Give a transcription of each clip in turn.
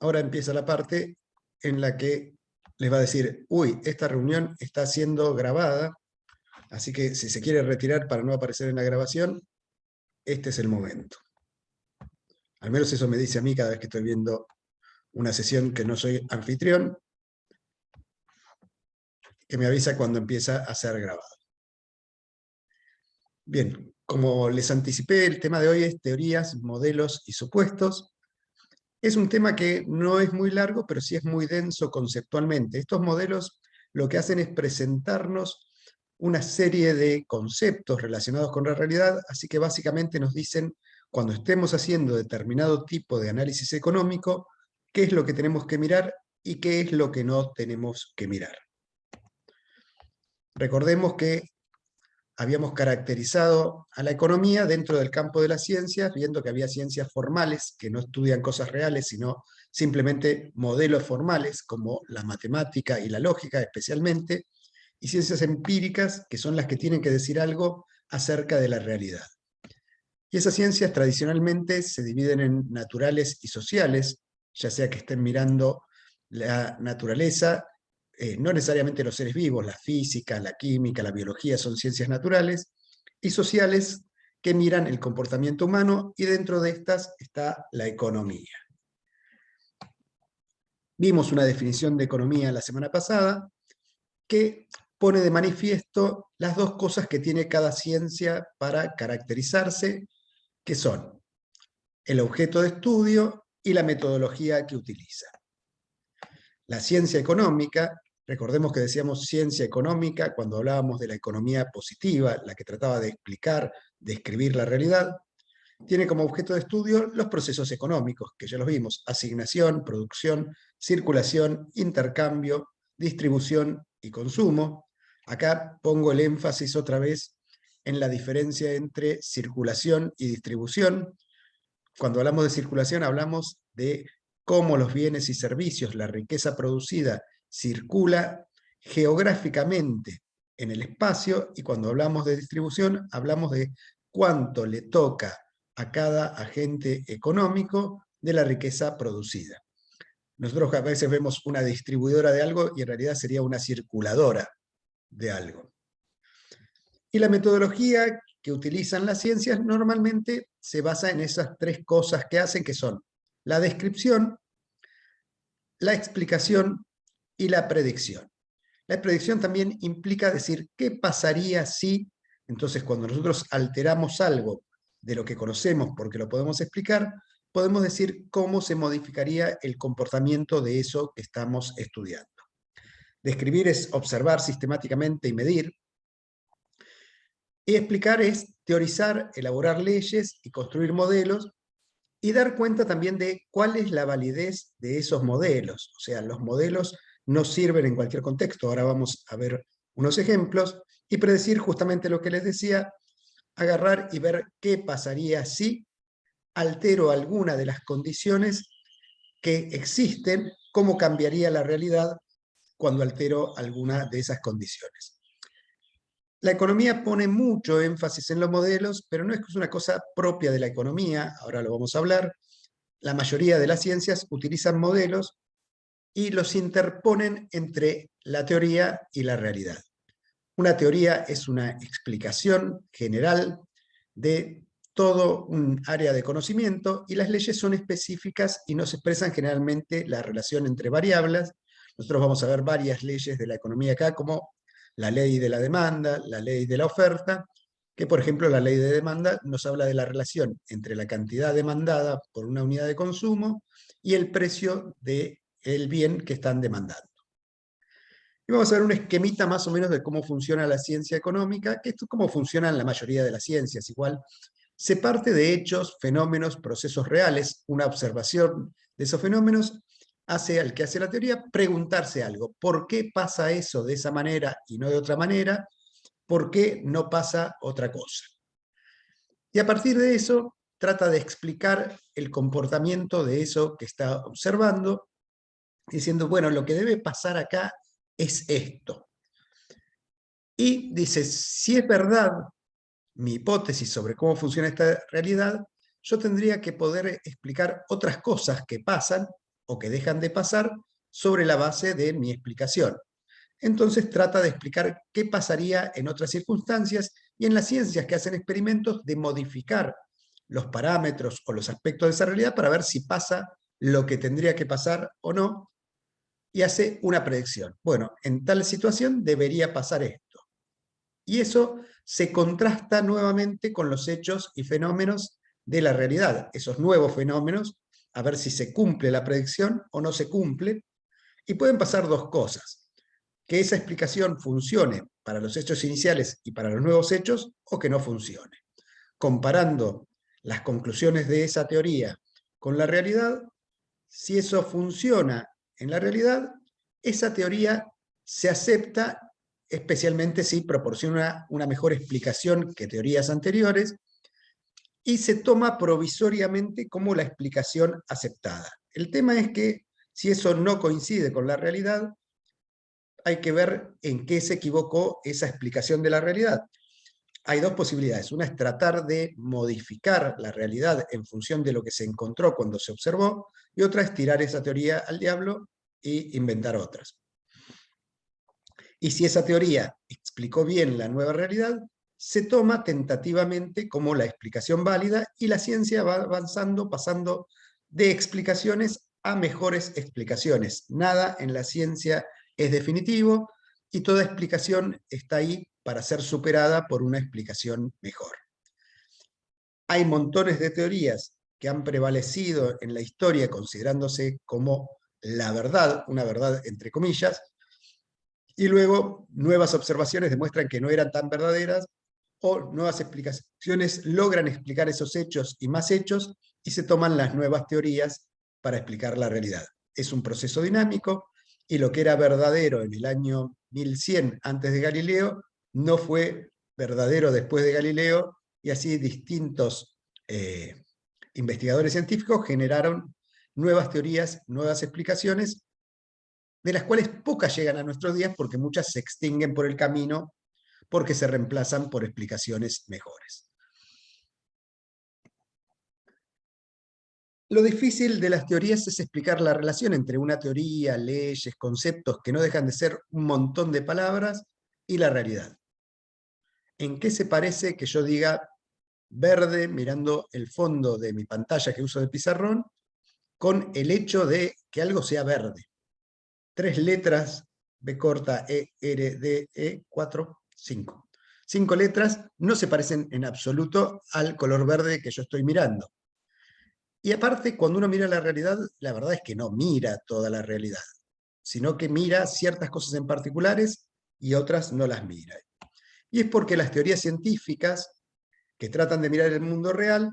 ahora empieza la parte en la que les va a decir, uy, esta reunión está siendo grabada, así que si se quiere retirar para no aparecer en la grabación, este es el momento. Al menos eso me dice a mí cada vez que estoy viendo una sesión que no soy anfitrión, que me avisa cuando empieza a ser grabado. Bien, como les anticipé, el tema de hoy es teorías, modelos y supuestos. Es un tema que no es muy largo, pero sí es muy denso conceptualmente. Estos modelos lo que hacen es presentarnos una serie de conceptos relacionados con la realidad, así que básicamente nos dicen, cuando estemos haciendo determinado tipo de análisis económico, qué es lo que tenemos que mirar y qué es lo que no tenemos que mirar. Recordemos que habíamos caracterizado a la economía dentro del campo de las ciencias, viendo que había ciencias formales que no estudian cosas reales, sino simplemente modelos formales, como la matemática y la lógica especialmente, y ciencias empíricas, que son las que tienen que decir algo acerca de la realidad. Y esas ciencias tradicionalmente se dividen en naturales y sociales, ya sea que estén mirando la naturaleza, no necesariamente los seres vivos, la física, la química, la biología son ciencias naturales, y sociales que miran el comportamiento humano, y dentro de estas está la economía. Vimos una definición de economía la semana pasada que pone de manifiesto las dos cosas que tiene cada ciencia para caracterizarse, que son el objeto de estudio y la metodología que utiliza. La ciencia económica, recordemos que decíamos ciencia económica cuando hablábamos de la economía positiva, la que trataba de explicar, describir la realidad, tiene como objeto de estudio los procesos económicos, que ya los vimos: asignación, producción, circulación, intercambio, distribución y consumo. Acá pongo el énfasis otra vez en la diferencia entre circulación y distribución. Cuando hablamos de circulación hablamos de cómo los bienes y servicios, la riqueza producida, circula geográficamente en el espacio, y cuando hablamos de distribución hablamos de cuánto le toca a cada agente económico de la riqueza producida. Nosotros a veces vemos una distribuidora de algo y en realidad sería una circuladora de algo. Y la metodología que utilizan las ciencias normalmente se basa en esas tres cosas que hacen, que son la descripción, la explicación y la predicción. La predicción también implica decir qué pasaría si, entonces cuando nosotros alteramos algo de lo que conocemos porque lo podemos explicar, podemos decir cómo se modificaría el comportamiento de eso que estamos estudiando. Describir es observar sistemáticamente y medir. Y explicar es teorizar, elaborar leyes y construir modelos, y dar cuenta también de cuál es la validez de esos modelos. O sea, los modelos no sirven en cualquier contexto. Ahora vamos a ver unos ejemplos y predecir justamente lo que les decía, agarrar y ver qué pasaría si altero alguna de las condiciones que existen, cómo cambiaría la realidad cuando altero alguna de esas condiciones. La economía pone mucho énfasis en los modelos, pero no es que es una cosa propia de la economía, ahora lo vamos a hablar. La mayoría de las ciencias utilizan modelos y los interponen entre la teoría y la realidad. Una teoría es una explicación general de todo un área de conocimiento, y las leyes son específicas y nos expresan generalmente la relación entre variables. Nosotros vamos a ver varias leyes de la economía acá, como la ley de la demanda, la ley de la oferta, que por ejemplo la ley de demanda nos habla de la relación entre la cantidad demandada por una unidad de consumo y el precio del bien que están demandando. Y vamos a ver un esquemita más o menos de cómo funciona la ciencia económica, que esto es cómo funcionan la mayoría de las ciencias. Igual se parte de hechos, fenómenos, procesos reales. Una observación de esos fenómenos hace al que hace la teoría preguntarse algo: ¿por qué pasa eso de esa manera y no de otra manera? ¿Por qué no pasa otra cosa? Y a partir de eso trata de explicar el comportamiento de eso que está observando, diciendo, bueno, lo que debe pasar acá es esto. Y dice, si es verdad mi hipótesis sobre cómo funciona esta realidad, yo tendría que poder explicar otras cosas que pasan o que dejan de pasar sobre la base de mi explicación. Entonces trata de explicar qué pasaría en otras circunstancias y en las ciencias que hacen experimentos de modificar los parámetros o los aspectos de esa realidad para ver si pasa lo que tendría que pasar o no, y hace una predicción. Bueno, en tal situación debería pasar esto. Y eso se contrasta nuevamente con los hechos y fenómenos de la realidad, esos nuevos fenómenos, a ver si se cumple la predicción o no se cumple. Y pueden pasar dos cosas: que esa explicación funcione para los hechos iniciales y para los nuevos hechos, o que no funcione. Comparando las conclusiones de esa teoría con la realidad, si eso funciona en la realidad, esa teoría se acepta, especialmente si proporciona una mejor explicación que teorías anteriores, y se toma provisoriamente como la explicación aceptada. El tema es que si eso no coincide con la realidad, hay que ver en qué se equivocó esa explicación de la realidad. Hay dos posibilidades. Una es tratar de modificar la realidad en función de lo que se encontró cuando se observó, y otra es tirar esa teoría al diablo e inventar otras. Y si esa teoría explicó bien la nueva realidad, se toma tentativamente como la explicación válida, y la ciencia va avanzando, pasando de explicaciones a mejores explicaciones. Nada en la ciencia es definitivo, y toda explicación está ahí para ser superada por una explicación mejor. Hay montones de teorías que han prevalecido en la historia considerándose como la verdad, una verdad entre comillas, y luego nuevas observaciones demuestran que no eran tan verdaderas, o nuevas explicaciones logran explicar esos hechos y más hechos, y se toman las nuevas teorías para explicar la realidad. Es un proceso dinámico, y lo que era verdadero en el año 1100 antes de Galileo no fue verdadero después de Galileo, y así distintos investigadores científicos generaron nuevas teorías, nuevas explicaciones, de las cuales pocas llegan a nuestros días porque muchas se extinguen por el camino, porque se reemplazan por explicaciones mejores. Lo difícil de las teorías es explicar la relación entre una teoría, leyes, conceptos que no dejan de ser un montón de palabras, y la realidad. ¿En qué se parece que yo diga verde mirando el fondo de mi pantalla que uso de pizarrón con el hecho de que algo sea verde? 3 letras, B corta, E, R, D, E, 4, 5. 5 letras no se parecen en absoluto al color verde que yo estoy mirando. Y aparte, cuando uno mira la realidad, la verdad es que no mira toda la realidad, sino que mira ciertas cosas en particulares y otras no las mira. Y es porque las teorías científicas que tratan de mirar el mundo real,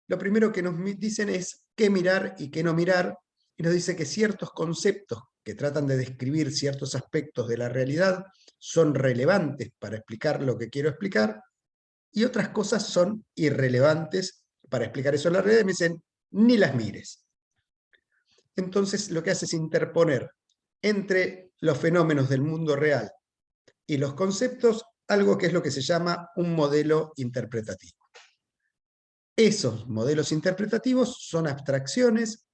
lo primero que nos dicen es qué mirar y qué no mirar, y nos dice que ciertos conceptos que tratan de describir ciertos aspectos de la realidad son relevantes para explicar lo que quiero explicar, y otras cosas son irrelevantes para explicar eso en la realidad, y me dicen, ni las mires. Entonces lo que hace es interponer entre los fenómenos del mundo real y los conceptos algo que es lo que se llama un modelo interpretativo. Esos modelos interpretativos son abstracciones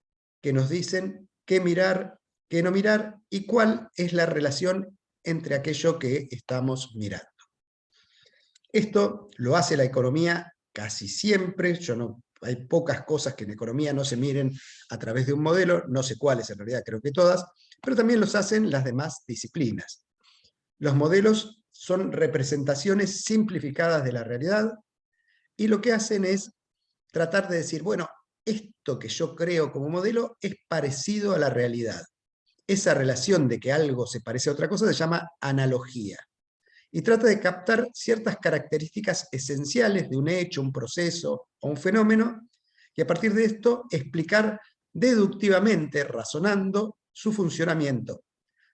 que nos dicen qué mirar, qué no mirar, y cuál es la relación entre aquello que estamos mirando. Esto lo hace la economía casi siempre. Hay pocas cosas que en economía no se miren a través de un modelo, no sé cuáles en realidad, creo que todas, pero también los hacen las demás disciplinas. Los modelos son representaciones simplificadas de la realidad, y lo que hacen es tratar de decir, bueno, esto que yo creo como modelo es parecido a la realidad. Esa relación de que algo se parece a otra cosa se llama analogía, y trata de captar ciertas características esenciales de un hecho, un proceso o un fenómeno, y a partir de esto explicar deductivamente, razonando, su funcionamiento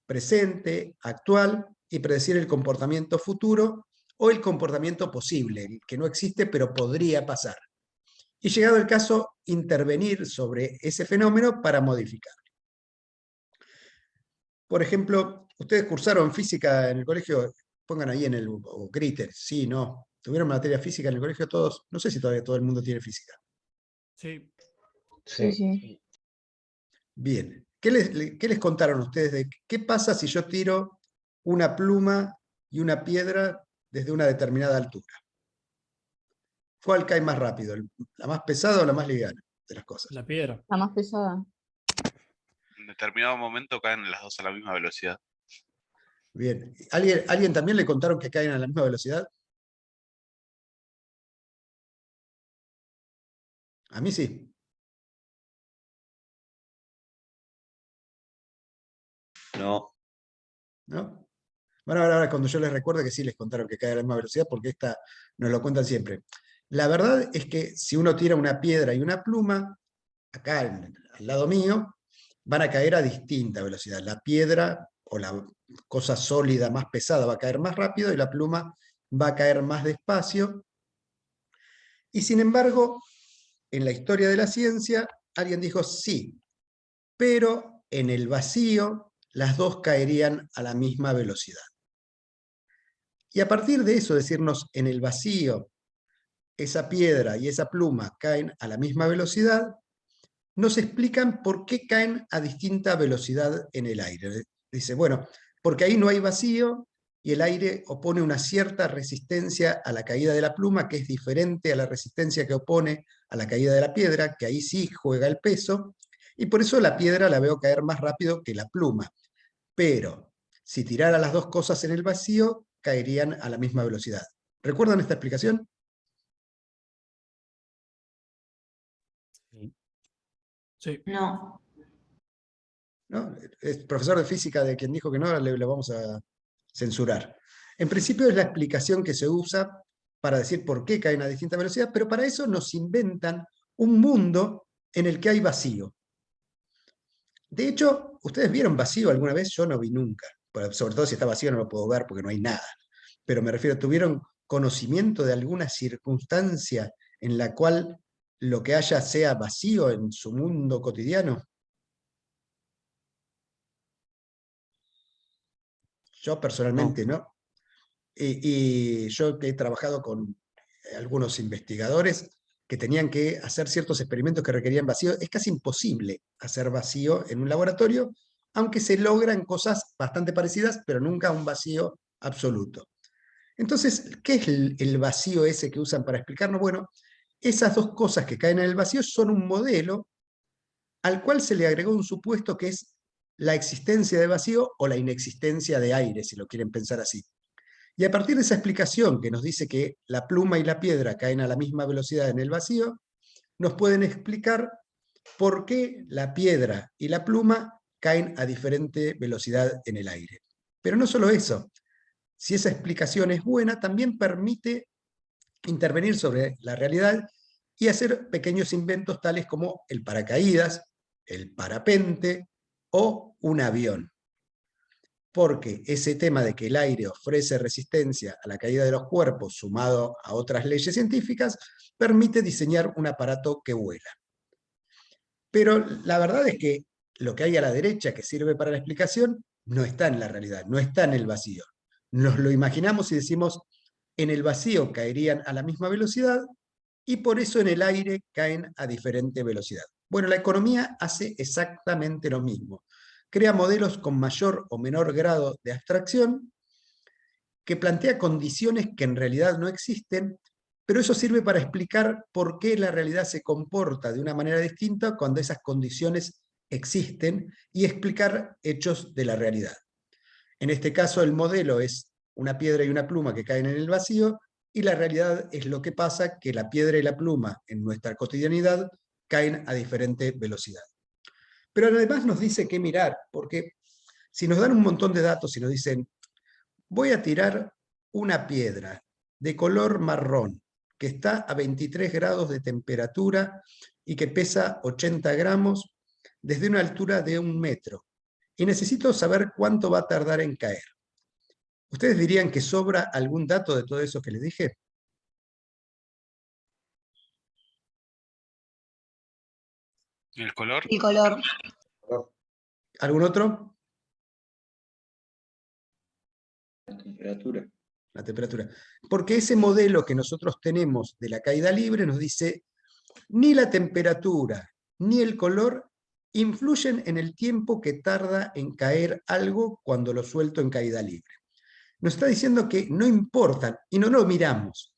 presente, actual, y predecir el comportamiento futuro o el comportamiento posible, el que no existe pero podría pasar. Y llegado el caso, intervenir sobre ese fenómeno para modificarlo. Por ejemplo, ustedes cursaron física en el colegio, pongan ahí en el, o griten, sí, no. ¿Tuvieron materia física en el colegio todos? No sé si todavía todo el mundo tiene física. Sí. Sí, sí. Bien, qué les contaron ustedes de qué pasa si yo tiro una pluma y una piedra desde una determinada altura? ¿Cuál cae más rápido? ¿La más pesada o la más liviana de las cosas? La piedra. La más pesada. En determinado momento caen las dos a la misma velocidad. Bien. ¿Alguien también le contaron que caen a la misma velocidad? A mí sí. No. ¿No? Bueno, ahora cuando yo les recuerdo que sí les contaron que cae a la misma velocidad, porque esta nos lo cuentan siempre. La verdad es que si uno tira una piedra y una pluma, acá al lado mío, van a caer a distinta velocidad. La piedra o la cosa sólida más pesada va a caer más rápido y la pluma va a caer más despacio. Y sin embargo, en la historia de la ciencia, alguien dijo sí, pero en el vacío las dos caerían a la misma velocidad. Y a partir de eso, decirnos en el vacío, esa piedra y esa pluma caen a la misma velocidad, nos explican por qué caen a distinta velocidad en el aire. Dice, bueno, porque ahí no hay vacío y el aire opone una cierta resistencia a la caída de la pluma, que es diferente a la resistencia que opone a la caída de la piedra, que ahí sí juega el peso, y por eso la piedra la veo caer más rápido que la pluma. Pero si tirara las dos cosas en el vacío, caerían a la misma velocidad. ¿Recuerdan esta explicación? Sí. No. ¿No? Es profesor de física de quien dijo que no, le vamos a censurar. En principio es la explicación que se usa para decir por qué caen a distinta velocidad, pero para eso nos inventan un mundo en el que hay vacío. De hecho, ¿ustedes vieron vacío alguna vez? Yo no vi nunca. Sobre todo si está vacío no lo puedo ver porque no hay nada. Pero me refiero, ¿tuvieron conocimiento de alguna circunstancia en la cual lo que haya sea vacío en su mundo cotidiano? Yo personalmente no. Y yo que he trabajado con algunos investigadores que tenían que hacer ciertos experimentos que requerían vacío, es casi imposible hacer vacío en un laboratorio, aunque se logran cosas bastante parecidas, pero nunca un vacío absoluto. Entonces, ¿qué es el vacío ese que usan para explicarnos? Bueno, esas dos cosas que caen en el vacío son un modelo al cual se le agregó un supuesto que es la existencia de vacío o la inexistencia de aire, si lo quieren pensar así. Y a partir de esa explicación que nos dice que la pluma y la piedra caen a la misma velocidad en el vacío, nos pueden explicar por qué la piedra y la pluma caen a diferente velocidad en el aire. Pero no solo eso, si esa explicación es buena, también permite intervenir sobre la realidad y hacer pequeños inventos tales como el paracaídas, el parapente o un avión. Porque ese tema de que el aire ofrece resistencia a la caída de los cuerpos sumado a otras leyes científicas, permite diseñar un aparato que vuela. Pero la verdad es que lo que hay a la derecha que sirve para la explicación no está en la realidad, no está en el vacío. Nos lo imaginamos y decimos, en el vacío caerían a la misma velocidad y por eso en el aire caen a diferente velocidad. Bueno, la economía hace exactamente lo mismo. Crea modelos con mayor o menor grado de abstracción, que plantea condiciones que en realidad no existen, pero eso sirve para explicar por qué la realidad se comporta de una manera distinta cuando esas condiciones existen y explicar hechos de la realidad. En este caso el modelo es una piedra y una pluma que caen en el vacío y la realidad es lo que pasa, que la piedra y la pluma en nuestra cotidianidad caen a diferente velocidad. Pero además nos dice qué mirar, porque si nos dan un montón de datos y nos dicen, voy a tirar una piedra de color marrón que está a 23 grados de temperatura y que pesa 80 gramos desde una altura de 1 metro. Y necesito saber cuánto va a tardar en caer. ¿Ustedes dirían que sobra algún dato de todo eso que les dije? ¿Y el color? El color. ¿Algún otro? La temperatura. La temperatura. Porque ese modelo que nosotros tenemos de la caída libre nos dice ni la temperatura ni el color influyen en el tiempo que tarda en caer algo cuando lo suelto en caída libre. Nos está diciendo que no importan y no lo miramos.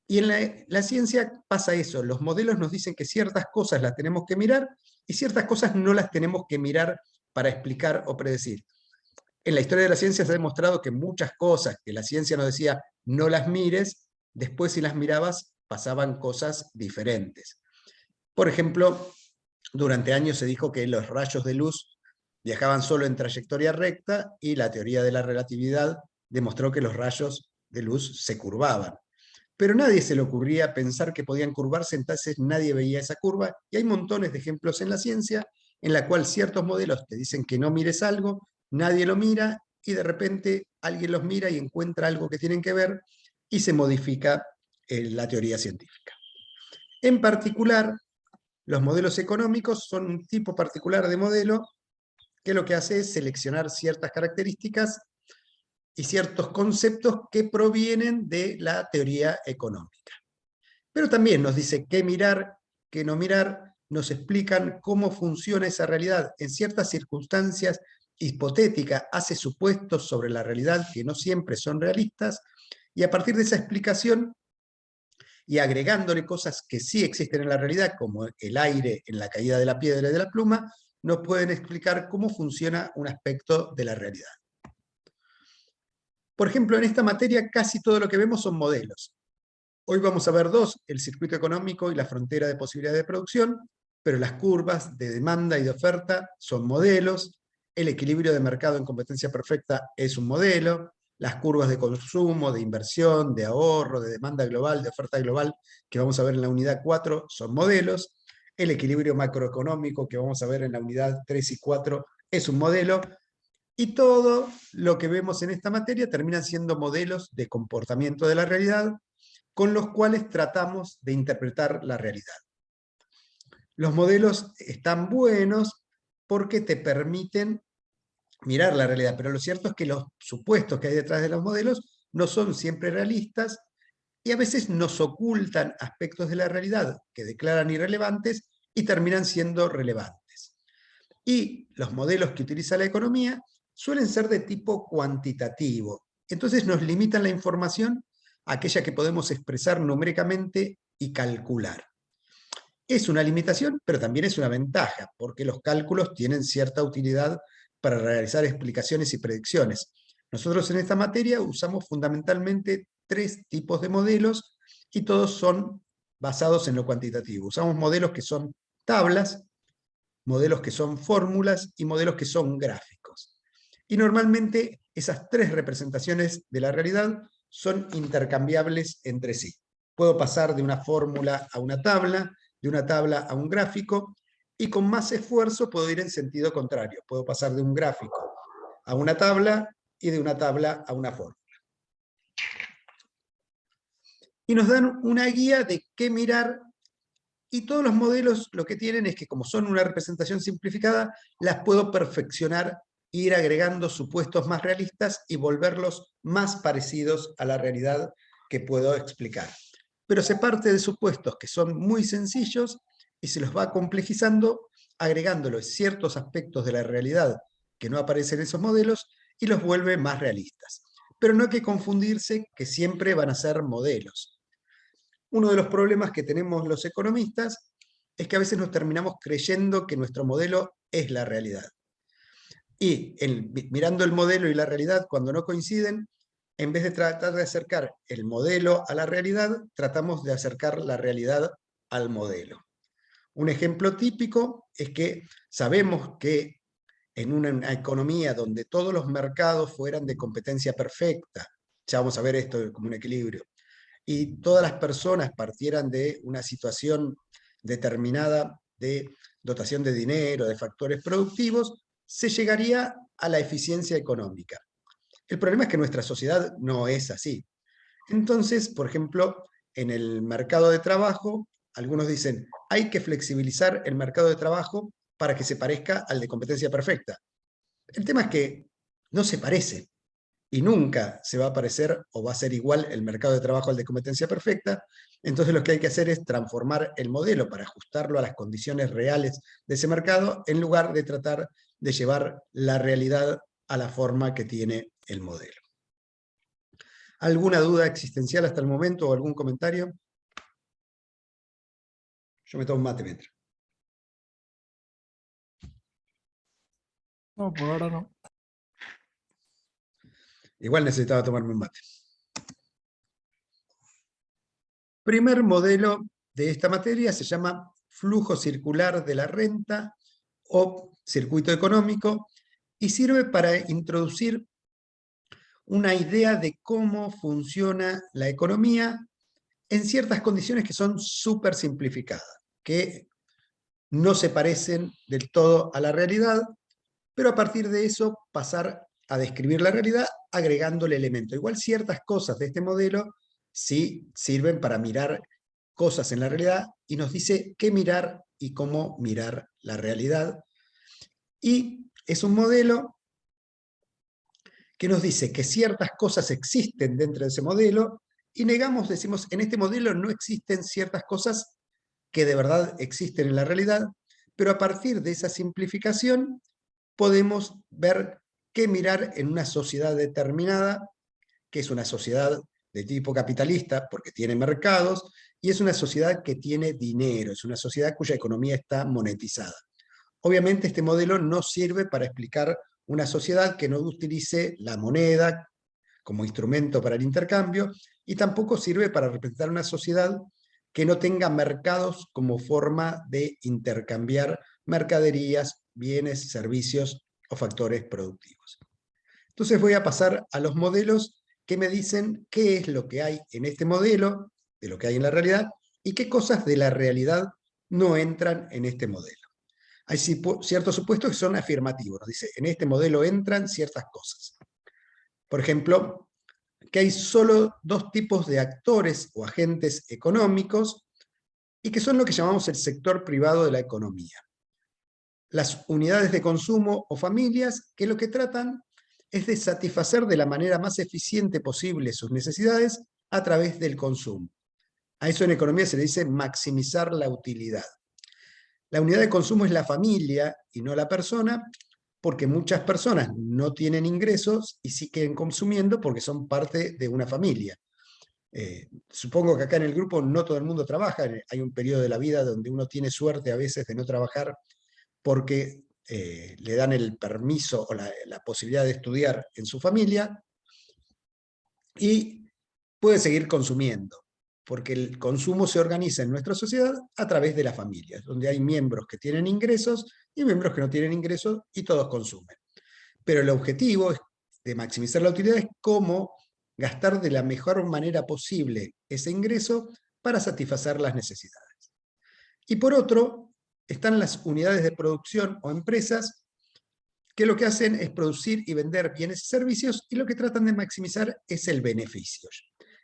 Y en la ciencia pasa eso, los modelos nos dicen que ciertas cosas las tenemos que mirar y ciertas cosas no las tenemos que mirar para explicar o predecir. En la historia de la ciencia se ha demostrado que muchas cosas que la ciencia nos decía no las mires, después si las mirabas pasaban cosas diferentes. Por ejemplo, durante años se dijo que los rayos de luz viajaban solo en trayectoria recta y la teoría de la relatividad demostró que los rayos de luz se curvaban. Pero nadie se le ocurría pensar que podían curvarse, entonces nadie veía esa curva, y hay montones de ejemplos en la ciencia en la cual ciertos modelos te dicen que no mires algo, nadie lo mira, y de repente alguien los mira y encuentra algo que tienen que ver, y se modifica la teoría científica. En particular, los modelos económicos son un tipo particular de modelo que lo que hace es seleccionar ciertas características y ciertos conceptos que provienen de la teoría económica. Pero también nos dice qué mirar, qué no mirar, nos explican cómo funciona esa realidad. En ciertas circunstancias hipotéticas hace supuestos sobre la realidad que no siempre son realistas, y a partir de esa explicación y agregándole cosas que sí existen en la realidad, como el aire en la caída de la piedra y de la pluma, nos pueden explicar cómo funciona un aspecto de la realidad. Por ejemplo, en esta materia casi todo lo que vemos son modelos. Hoy vamos a ver dos, el circuito económico y la frontera de posibilidades de producción, pero las curvas de demanda y de oferta son modelos, el equilibrio de mercado en competencia perfecta es un modelo, las curvas de consumo, de inversión, de ahorro, de demanda global, de oferta global, que vamos a ver en la unidad 4, son modelos, el equilibrio macroeconómico que vamos a ver en la unidad 3 y 4 es un modelo, y todo lo que vemos en esta materia terminan siendo modelos de comportamiento de la realidad con los cuales tratamos de interpretar la realidad. Los modelos están buenos porque te permiten mirar la realidad, pero lo cierto es que los supuestos que hay detrás de los modelos no son siempre realistas y a veces nos ocultan aspectos de la realidad que declaran irrelevantes y terminan siendo relevantes. Y los modelos que utiliza la economía suelen ser de tipo cuantitativo, entonces nos limitan la información a aquella que podemos expresar numéricamente y calcular. Es una limitación, pero también es una ventaja, porque los cálculos tienen cierta utilidad para realizar explicaciones y predicciones. Nosotros en esta materia usamos fundamentalmente 3 tipos de modelos y todos son basados en lo cuantitativo. Usamos modelos que son tablas, modelos que son fórmulas y modelos que son gráficos. Y normalmente esas 3 representaciones de la realidad son intercambiables entre sí. Puedo pasar de una fórmula a una tabla, de una tabla a un gráfico, y con más esfuerzo puedo ir en sentido contrario. Puedo pasar de un gráfico a una tabla y de una tabla a una fórmula. Y nos dan una guía de qué mirar, y todos los modelos lo que tienen es que como son una representación simplificada, las puedo perfeccionar, ir agregando supuestos más realistas y volverlos más parecidos a la realidad que puedo explicar. Pero se parte de supuestos que son muy sencillos y se los va complejizando, agregándoles ciertos aspectos de la realidad que no aparecen en esos modelos y los vuelve más realistas. Pero no hay que confundirse que siempre van a ser modelos. Uno de los problemas que tenemos los economistas es que a veces nos terminamos creyendo que nuestro modelo es la realidad. Y mirando el modelo y la realidad, cuando no coinciden, en vez de tratar de acercar el modelo a la realidad, tratamos de acercar la realidad al modelo. Un ejemplo típico es que sabemos que en una economía donde todos los mercados fueran de competencia perfecta, ya vamos a ver esto como un equilibrio, y todas las personas partieran de una situación determinada de dotación de dinero, de factores productivos, se llegaría a la eficiencia económica. El problema es que nuestra sociedad no es así. Entonces, por ejemplo, en el mercado de trabajo, algunos dicen, hay que flexibilizar el mercado de trabajo para que se parezca al de competencia perfecta. El tema es que no se parece. y nunca se va a parecer o va a ser igual el mercado de trabajo al de competencia perfecta, entonces lo que hay que hacer es transformar el modelo para ajustarlo a las condiciones reales de ese mercado, en lugar de tratar de llevar la realidad a la forma que tiene el modelo. ¿Alguna duda existencial hasta el momento o algún comentario? Yo me tomo un mate mientras. No, por ahora no. Igual necesitaba tomarme un mate. Primer modelo de esta materia se llama flujo circular de la renta o circuito económico y sirve para introducir una idea de cómo funciona la economía en ciertas condiciones que son súper simplificadas, que no se parecen del todo a la realidad, pero a partir de eso pasar a describir la realidad agregándole elementos. Igual ciertas cosas de este modelo sí sirven para mirar cosas en la realidad y nos dice qué mirar y cómo mirar la realidad. Y es un modelo que nos dice que ciertas cosas existen dentro de ese modelo y negamos, decimos, en este modelo no existen ciertas cosas que de verdad existen en la realidad, pero a partir de esa simplificación podemos ver qué mirar en una sociedad determinada, que es una sociedad de tipo capitalista, porque tiene mercados, y es una sociedad que tiene dinero, es una sociedad cuya economía está monetizada. Obviamente este modelo no sirve para explicar una sociedad que no utilice la moneda como instrumento para el intercambio, y tampoco sirve para representar una sociedad que no tenga mercados como forma de intercambiar mercaderías, bienes, servicios o factores productivos. Entonces voy a pasar a los modelos que me dicen qué es lo que hay en este modelo, de lo que hay en la realidad, y qué cosas de la realidad no entran en este modelo. Hay ciertos supuestos que son afirmativos. Nos dice, en este modelo entran ciertas cosas. Por ejemplo, que hay solo dos tipos de actores o agentes económicos y que son lo que llamamos el sector privado de la economía. Las unidades de consumo o familias que lo que tratan es de satisfacer de la manera más eficiente posible sus necesidades a través del consumo. A eso en economía se le dice maximizar la utilidad. La unidad de consumo es la familia y no la persona, porque muchas personas no tienen ingresos y siguen consumiendo porque son parte de una familia. Supongo que acá en el grupo no todo el mundo trabaja, hay un periodo de la vida donde uno tiene suerte a veces de no trabajar porque le dan el permiso o la posibilidad de estudiar en su familia y puede seguir consumiendo, porque el consumo se organiza en nuestra sociedad a través de las familias, donde hay miembros que tienen ingresos y miembros que no tienen ingresos y todos consumen. Pero el objetivo de maximizar la utilidad es cómo gastar de la mejor manera posible ese ingreso para satisfacer las necesidades. Y por otro, están las unidades de producción o empresas que lo que hacen es producir y vender bienes y servicios y lo que tratan de maximizar es el beneficio.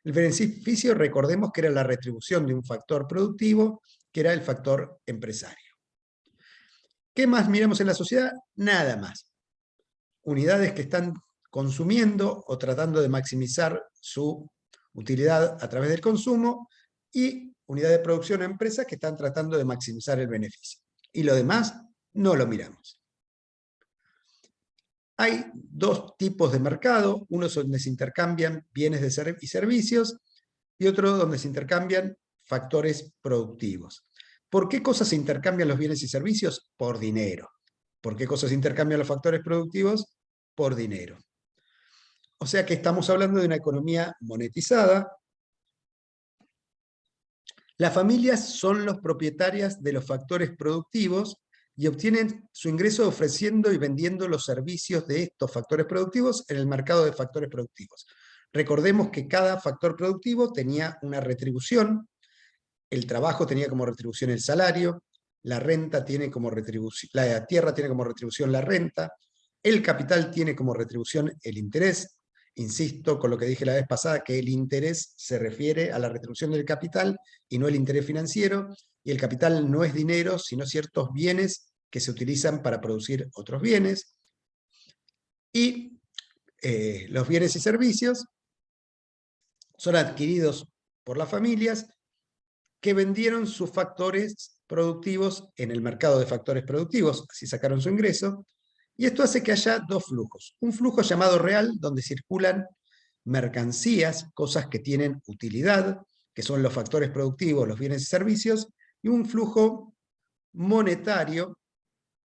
El beneficio, recordemos que era la retribución de un factor productivo, que era el factor empresario. ¿Qué más miramos en la sociedad? Nada más. Unidades que están consumiendo o tratando de maximizar su utilidad a través del consumo y unidades de producción o empresas que están tratando de maximizar el beneficio. Y lo demás no lo miramos. Hay dos tipos de mercado, uno donde se intercambian bienes y servicios y otro donde se intercambian factores productivos. ¿Por qué cosas se intercambian los bienes y servicios? Por dinero. ¿Por qué cosas se intercambian los factores productivos? Por dinero. O sea que estamos hablando de una economía monetizada. Las familias son los propietarias de los factores productivos y obtienen su ingreso ofreciendo y vendiendo los servicios de estos factores productivos en el mercado de factores productivos. Recordemos que cada factor productivo tenía una retribución. El trabajo tenía como retribución el salario, la renta tiene como retribución, la tierra tiene como retribución la renta, el capital tiene como retribución el interés. Insisto con lo que dije la vez pasada, que el interés se refiere a la retribución del capital y no el interés financiero, y el capital no es dinero, sino ciertos bienes que se utilizan para producir otros bienes. Y los bienes y servicios son adquiridos por las familias que vendieron sus factores productivos en el mercado de factores productivos, así sacaron su ingreso, y esto hace que haya dos flujos. Un flujo llamado real, donde circulan mercancías, cosas que tienen utilidad, que son los factores productivos, los bienes y servicios, y un flujo monetario,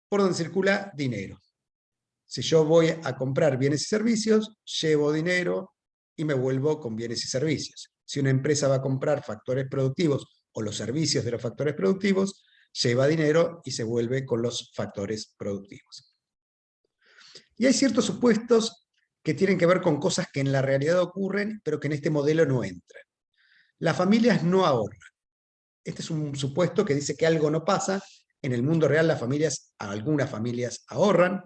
por donde circula dinero. Si yo voy a comprar bienes y servicios, llevo dinero y me vuelvo con bienes y servicios. Si una empresa va a comprar factores productivos o los servicios de los factores productivos, lleva dinero y se vuelve con los factores productivos. Y hay ciertos supuestos que tienen que ver con cosas que en la realidad ocurren, pero que en este modelo no entran. Las familias no ahorran. Este es un supuesto que dice que algo no pasa. En el mundo real algunas familias ahorran,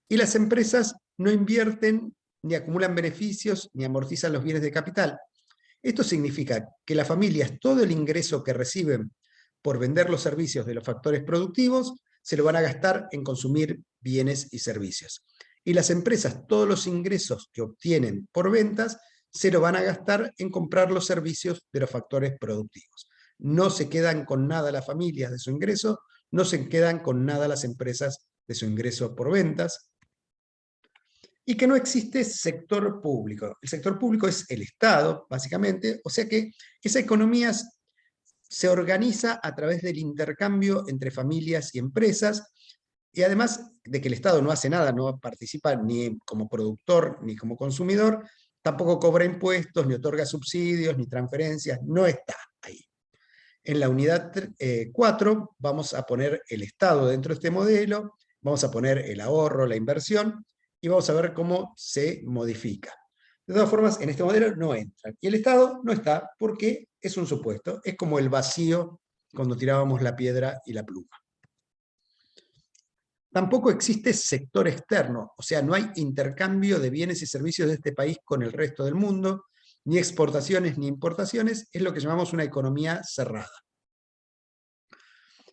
y las empresas no invierten, ni acumulan beneficios, ni amortizan los bienes de capital. Esto significa que las familias, todo el ingreso que reciben por vender los servicios de los factores productivos, se lo van a gastar en consumir bienes y servicios. Y las empresas, todos los ingresos que obtienen por ventas, se lo van a gastar en comprar los servicios de los factores productivos. No se quedan con nada las familias de su ingreso, no se quedan con nada las empresas de su ingreso por ventas. Y que no existe sector público. El sector público es el Estado, básicamente, o sea que esa economía se organiza a través del intercambio entre familias y empresas, y además de que el Estado no hace nada, no participa ni como productor ni como consumidor, tampoco cobra impuestos, ni otorga subsidios, ni transferencias, no está ahí. En la unidad 4 vamos a poner el Estado dentro de este modelo, vamos a poner el ahorro, la inversión, y vamos a ver cómo se modifica. De todas formas, en este modelo no entran. Y el Estado no está porque es un supuesto. Es como el vacío cuando tirábamos la piedra y la pluma. Tampoco existe sector externo, o sea, no hay intercambio de bienes y servicios de este país con el resto del mundo, ni exportaciones ni importaciones, es lo que llamamos una economía cerrada.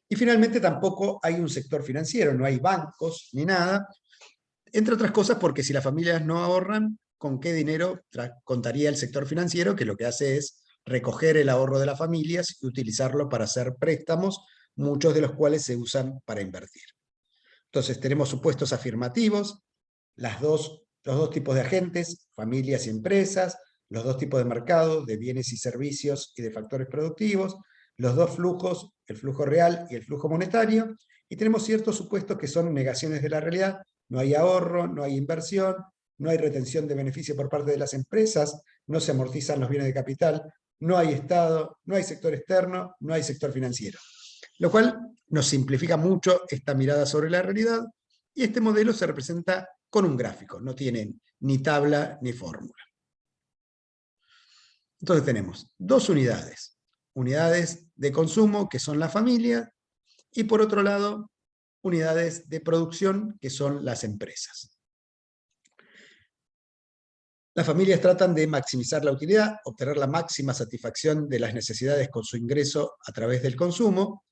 Y finalmente tampoco hay un sector financiero, no hay bancos ni nada, entre otras cosas porque si las familias no ahorran, ¿con qué dinero contaría el sector financiero? Que lo que hace es recoger el ahorro de las familias y utilizarlo para hacer préstamos, muchos de los cuales se usan para invertir. Entonces tenemos supuestos afirmativos, los dos tipos de agentes, familias y empresas, los dos tipos de mercado, de bienes y servicios y de factores productivos, los dos flujos, el flujo real y el flujo monetario, y tenemos ciertos supuestos que son negaciones de la realidad. No hay ahorro, no hay inversión, no hay retención de beneficio por parte de las empresas, no se amortizan los bienes de capital, no hay Estado, no hay sector externo, no hay sector financiero. Lo cual nos simplifica mucho esta mirada sobre la realidad, y este modelo se representa con un gráfico, no tiene ni tabla ni fórmula. Entonces tenemos dos unidades de consumo, que son la familia, y por otro lado, unidades de producción, que son las empresas. Las familias tratan de maximizar la utilidad, obtener la máxima satisfacción de las necesidades con su ingreso a través del consumo,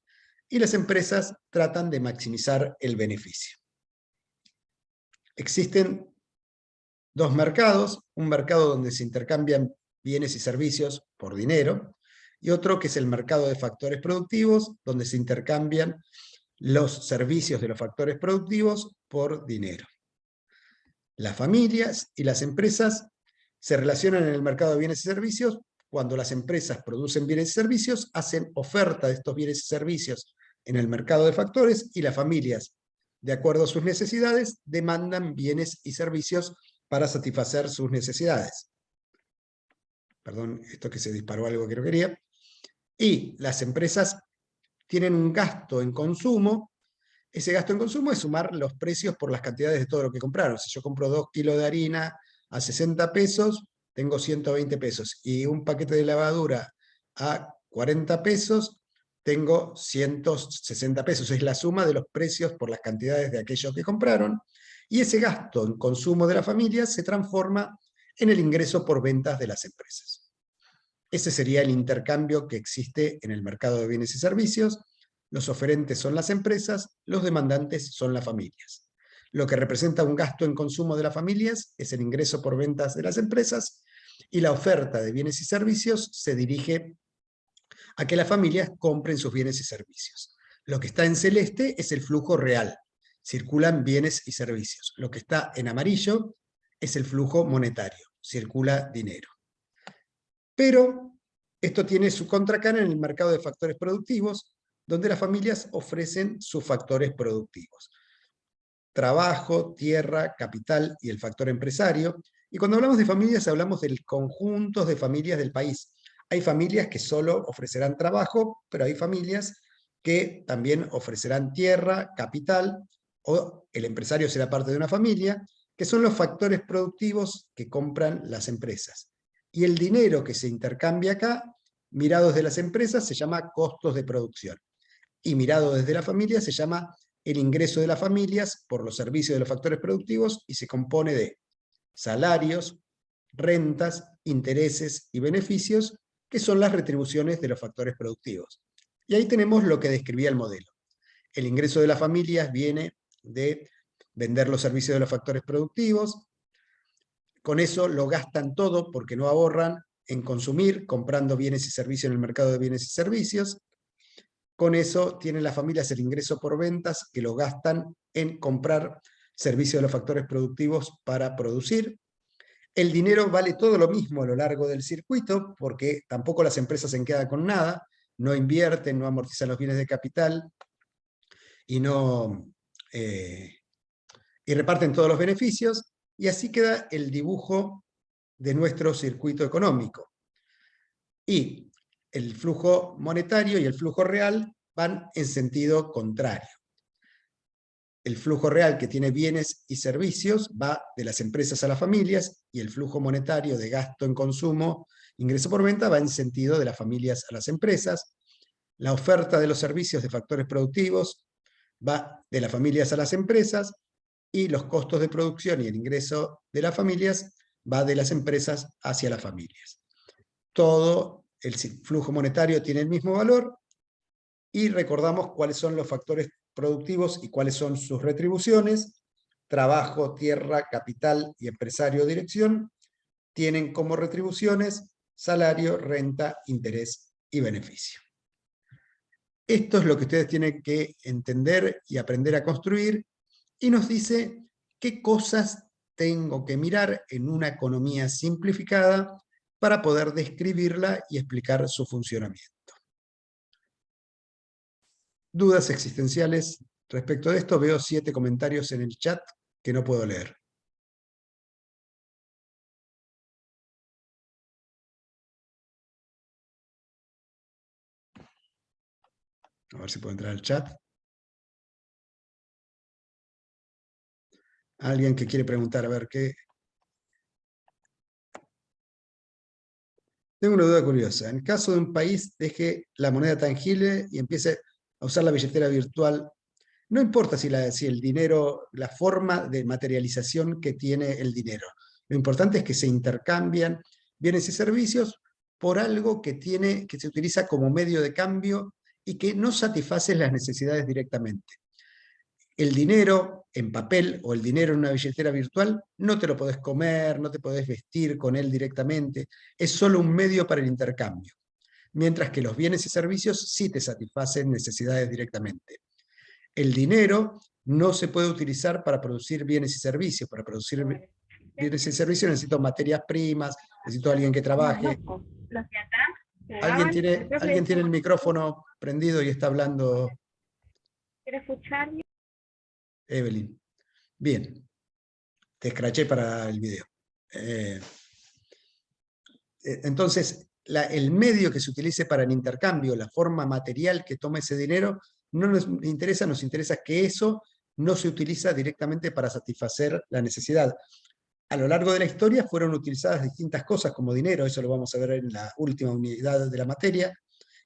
y las empresas tratan de maximizar el beneficio. Existen dos mercados, un mercado donde se intercambian bienes y servicios por dinero, y otro que es el mercado de factores productivos, donde se intercambian los servicios de los factores productivos por dinero. Las familias y las empresas se relacionan en el mercado de bienes y servicios. Cuando las empresas producen bienes y servicios, hacen oferta de estos bienes y servicios en el mercado de factores, y las familias, de acuerdo a sus necesidades, demandan bienes y servicios para satisfacer sus necesidades. Perdón, esto que se disparó algo que no quería. Y las empresas tienen un gasto en consumo. Ese gasto en consumo es sumar los precios por las cantidades de todo lo que compraron. Si yo compro 2 kilos de harina a 60 pesos, tengo 120 pesos. Y un paquete de levadura a 40 pesos, tengo 160 pesos. Es la suma de los precios por las cantidades de aquellos que compraron. Y ese gasto en consumo de la familia se transforma en el ingreso por ventas de las empresas. Ese sería el intercambio que existe en el mercado de bienes y servicios. Los oferentes son las empresas, los demandantes son las familias. Lo que representa un gasto en consumo de las familias es el ingreso por ventas de las empresas, y la oferta de bienes y servicios se dirige a que las familias compren sus bienes y servicios. Lo que está en celeste es el flujo real. Circulan bienes y servicios. Lo que está en amarillo es el flujo monetario. Circula dinero. Pero esto tiene su contracara en el mercado de factores productivos, donde las familias ofrecen sus factores productivos. Trabajo, tierra, capital y el factor empresario. Y cuando hablamos de familias, hablamos del conjunto de familias del país. Hay familias que solo ofrecerán trabajo, pero hay familias que también ofrecerán tierra, capital, o el empresario será parte de una familia, que son los factores productivos que compran las empresas. Y el dinero que se intercambia acá, mirado desde las empresas, se llama costos de producción. Y mirado desde la familia se llama el ingreso de las familias por los servicios de los factores productivos, y se compone de salarios, rentas, intereses y beneficios, que son las retribuciones de los factores productivos. Y ahí tenemos lo que describía el modelo. El ingreso de las familias viene de vender los servicios de los factores productivos. Con eso lo gastan todo porque no ahorran en consumir, comprando bienes y servicios en el mercado de bienes y servicios. Con eso tienen las familias el ingreso por ventas, que lo gastan en comprar servicios de los factores productivos para producir. El dinero vale todo lo mismo a lo largo del circuito, porque tampoco las empresas se quedan con nada, no invierten, no amortizan los bienes de capital y reparten todos los beneficios, y así queda el dibujo de nuestro circuito económico. Y el flujo monetario y el flujo real van en sentido contrario. El flujo real, que tiene bienes y servicios, va de las empresas a las familias, y el flujo monetario de gasto en consumo, ingreso por venta, va en sentido de las familias a las empresas. La oferta de los servicios de factores productivos va de las familias a las empresas, y los costos de producción y el ingreso de las familias va de las empresas hacia las familias. Todo el flujo monetario tiene el mismo valor, y recordamos cuáles son los factores productivos y cuáles son sus retribuciones. Trabajo, tierra, capital y empresario o dirección tienen como retribuciones salario, renta, interés y beneficio. Esto es lo que ustedes tienen que entender y aprender a construir, y nos dice qué cosas tengo que mirar en una economía simplificada para poder describirla y explicar su funcionamiento. ¿Dudas existenciales respecto de esto? Veo 7 comentarios en el chat que no puedo leer. A ver si puedo entrar al chat. Alguien que quiere preguntar, a ver qué. Tengo una duda curiosa. En el caso de un país deje la moneda tangible y empiece a usar la billetera virtual, no importa si el dinero, la forma de materialización que tiene el dinero. Lo importante es que se intercambian bienes y servicios por algo que se utiliza como medio de cambio y que no satisface las necesidades directamente. El dinero en papel o el dinero en una billetera virtual no te lo podés comer, no te podés vestir con él directamente, es solo un medio para el intercambio. Mientras que los bienes y servicios sí te satisfacen necesidades directamente. El dinero no se puede utilizar para producir bienes y servicios. Para producir bienes y servicios necesito materias primas, necesito a alguien que trabaje. ¿Alguien tiene el micrófono prendido y está hablando? ¿Quiere escucharme? Evelyn. Bien. Te escraché para el video. Entonces, el medio que se utilice para el intercambio, la forma material que toma ese dinero, no nos interesa que eso no se utiliza directamente para satisfacer la necesidad. A lo largo de la historia fueron utilizadas distintas cosas como dinero, eso lo vamos a ver en la última unidad de la materia,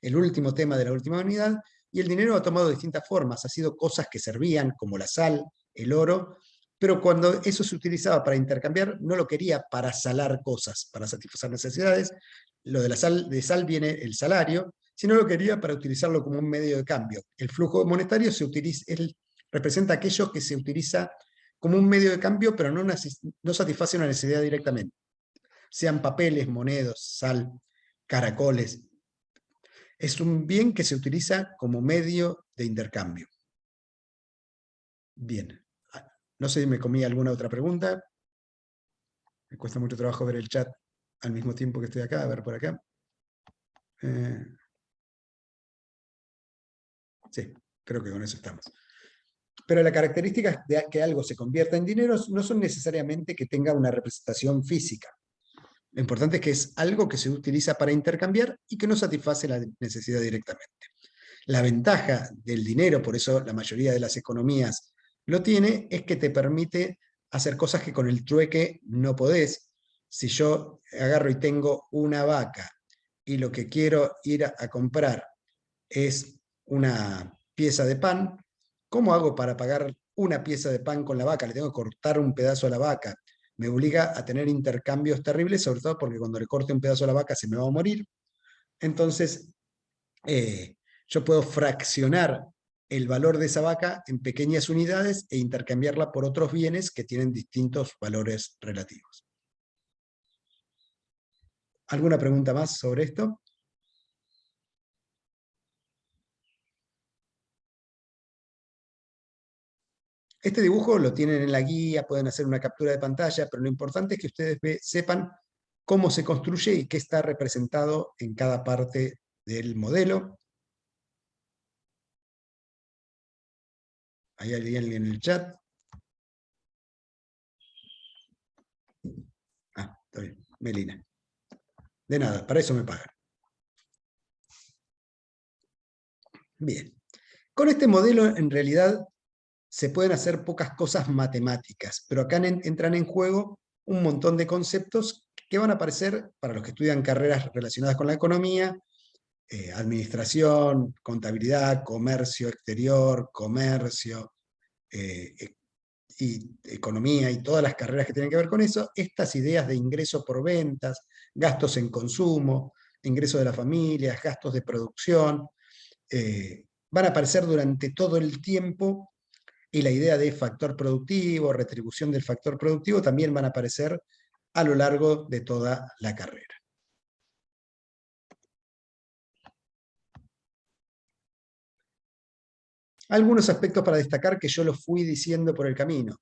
el último tema de la última unidad, y el dinero ha tomado distintas formas, ha sido cosas que servían como la sal, el oro, pero cuando eso se utilizaba para intercambiar, no lo quería para salar cosas, para satisfacer necesidades. Lo de la sal viene el salario, sino lo quería para utilizarlo como un medio de cambio. El flujo monetario representa aquello que se utiliza como un medio de cambio, pero no satisface una necesidad directamente. Sean papeles, monedas, sal, caracoles. Es un bien que se utiliza como medio de intercambio. Bien. No sé si me comí alguna otra pregunta. Me cuesta mucho trabajo ver el chat al mismo tiempo que estoy acá. A ver por acá. Sí, creo que con eso estamos. Pero las características de que algo se convierta en dinero no son necesariamente que tenga una representación física. Lo importante es que es algo que se utiliza para intercambiar y que no satisface la necesidad directamente. La ventaja del dinero, por eso la mayoría de las economías lo tiene, es que te permite hacer cosas que con el trueque no podés. Si yo agarro y tengo una vaca y lo que quiero ir a comprar es una pieza de pan, ¿cómo hago para pagar una pieza de pan con la vaca? Le tengo que cortar un pedazo a la vaca. Me obliga a tener intercambios terribles, sobre todo porque cuando le corte un pedazo a la vaca se me va a morir. Entonces, yo puedo fraccionar el valor de esa vaca en pequeñas unidades e intercambiarla por otros bienes que tienen distintos valores relativos. ¿Alguna pregunta más sobre esto? Este dibujo lo tienen en la guía, pueden hacer una captura de pantalla, pero lo importante es que ustedes sepan cómo se construye y qué está representado en cada parte del modelo. ¿Hay alguien en el chat? Ah, está bien, Melina. De nada, para eso me pagan. Bien. Con este modelo, en realidad, se pueden hacer pocas cosas matemáticas, pero acá entran en juego un montón de conceptos que van a aparecer para los que estudian carreras relacionadas con la economía, administración, contabilidad, comercio exterior, comercio, y economía y todas las carreras que tienen que ver con eso. Estas ideas de ingreso por ventas, gastos en consumo, ingreso de las familias, gastos de producción, van a aparecer durante todo el tiempo, y la idea de factor productivo, retribución del factor productivo, también van a aparecer a lo largo de toda la carrera. Algunos aspectos para destacar que yo los fui diciendo por el camino.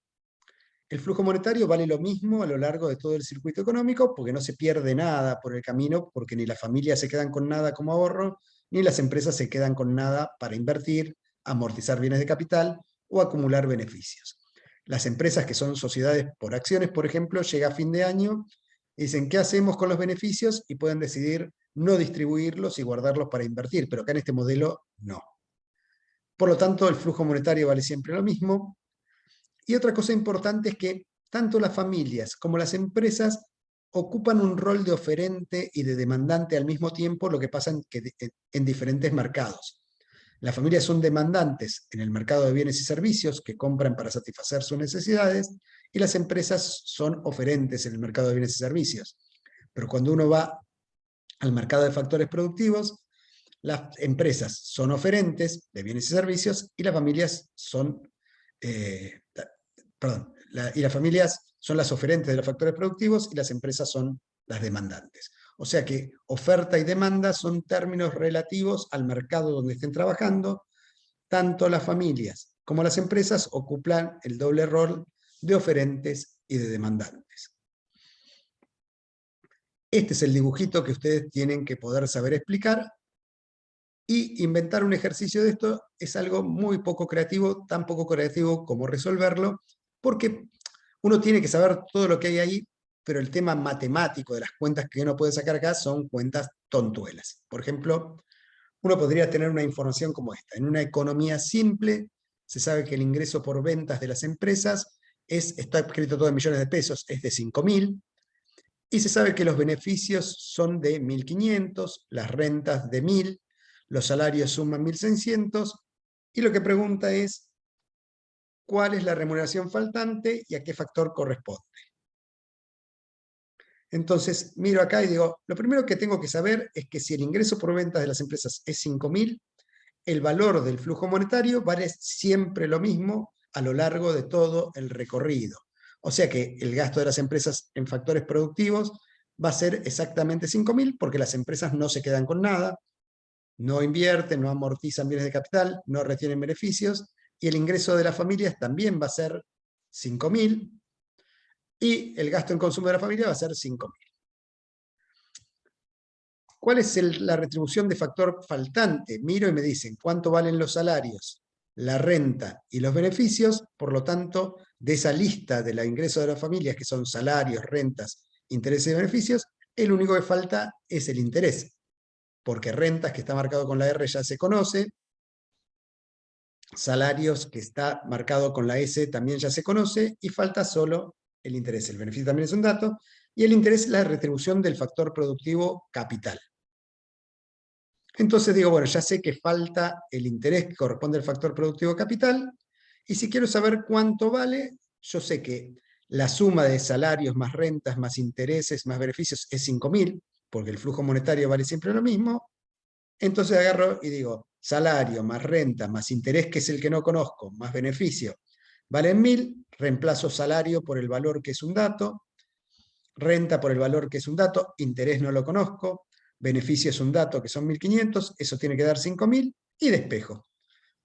El flujo monetario vale lo mismo a lo largo de todo el circuito económico porque no se pierde nada por el camino, porque ni las familias se quedan con nada como ahorro, ni las empresas se quedan con nada para invertir, amortizar bienes de capital o acumular beneficios. Las empresas que son sociedades por acciones, por ejemplo, llega a fin de año y dicen, ¿qué hacemos con los beneficios? Y pueden decidir no distribuirlos y guardarlos para invertir, pero acá en este modelo no. Por lo tanto, el flujo monetario vale siempre lo mismo. Y otra cosa importante es que tanto las familias como las empresas ocupan un rol de oferente y de demandante al mismo tiempo, lo que pasa en diferentes mercados. Las familias son demandantes en el mercado de bienes y servicios que compran para satisfacer sus necesidades, y las empresas son oferentes en el mercado de bienes y servicios. Pero cuando uno va al mercado de factores productivos, las empresas son oferentes de bienes y servicios y las familias son, las familias son las oferentes de los factores productivos y las empresas son las demandantes. O sea que oferta y demanda son términos relativos al mercado donde estén trabajando. Tanto las familias como las empresas ocupan el doble rol de oferentes y de demandantes. Este es el dibujito que ustedes tienen que poder saber explicar, y inventar un ejercicio de esto es algo muy poco creativo, tan poco creativo como resolverlo, porque uno tiene que saber todo lo que hay ahí, pero el tema matemático de las cuentas que uno puede sacar acá son cuentas tontuelas. Por ejemplo, uno podría tener una información como esta. En una economía simple, se sabe que el ingreso por ventas de las empresas está escrito todo en millones de pesos, es de 5.000, y se sabe que los beneficios son de 1.500, las rentas de 1.000, los salarios suman 1.600, y lo que pregunta es cuál es la remuneración faltante y a qué factor corresponde. Entonces miro acá y digo, lo primero que tengo que saber es que si el ingreso por ventas de las empresas es 5.000, el valor del flujo monetario vale siempre lo mismo a lo largo de todo el recorrido. O sea que el gasto de las empresas en factores productivos va a ser exactamente 5.000 porque las empresas no se quedan con nada, no invierten, no amortizan bienes de capital, no retienen beneficios, y el ingreso de las familias también va a ser 5.000, y el gasto en consumo de la familia va a ser 5.000. ¿Cuál es la retribución de factor faltante? Miro y me dicen cuánto valen los salarios, la renta y los beneficios. Por lo tanto, de esa lista de los ingresos de las familias, que son salarios, rentas, intereses y beneficios, el único que falta es el interés, porque rentas, que está marcado con la R, ya se conoce, salarios, que está marcado con la S, también ya se conoce, y falta solo el interés. El beneficio también es un dato, y el interés es la retribución del factor productivo capital. Entonces digo, bueno, ya sé que falta el interés que corresponde al factor productivo capital, y si quiero saber cuánto vale, yo sé que la suma de salarios más rentas, más intereses, más beneficios es 5.000, porque el flujo monetario vale siempre lo mismo. Entonces agarro y digo, salario más renta más interés, que es el que no conozco, más beneficio, valen 1.000, reemplazo salario por el valor que es un dato, renta por el valor que es un dato, interés no lo conozco, beneficio es un dato que son 1.500, eso tiene que dar 5.000, y despejo.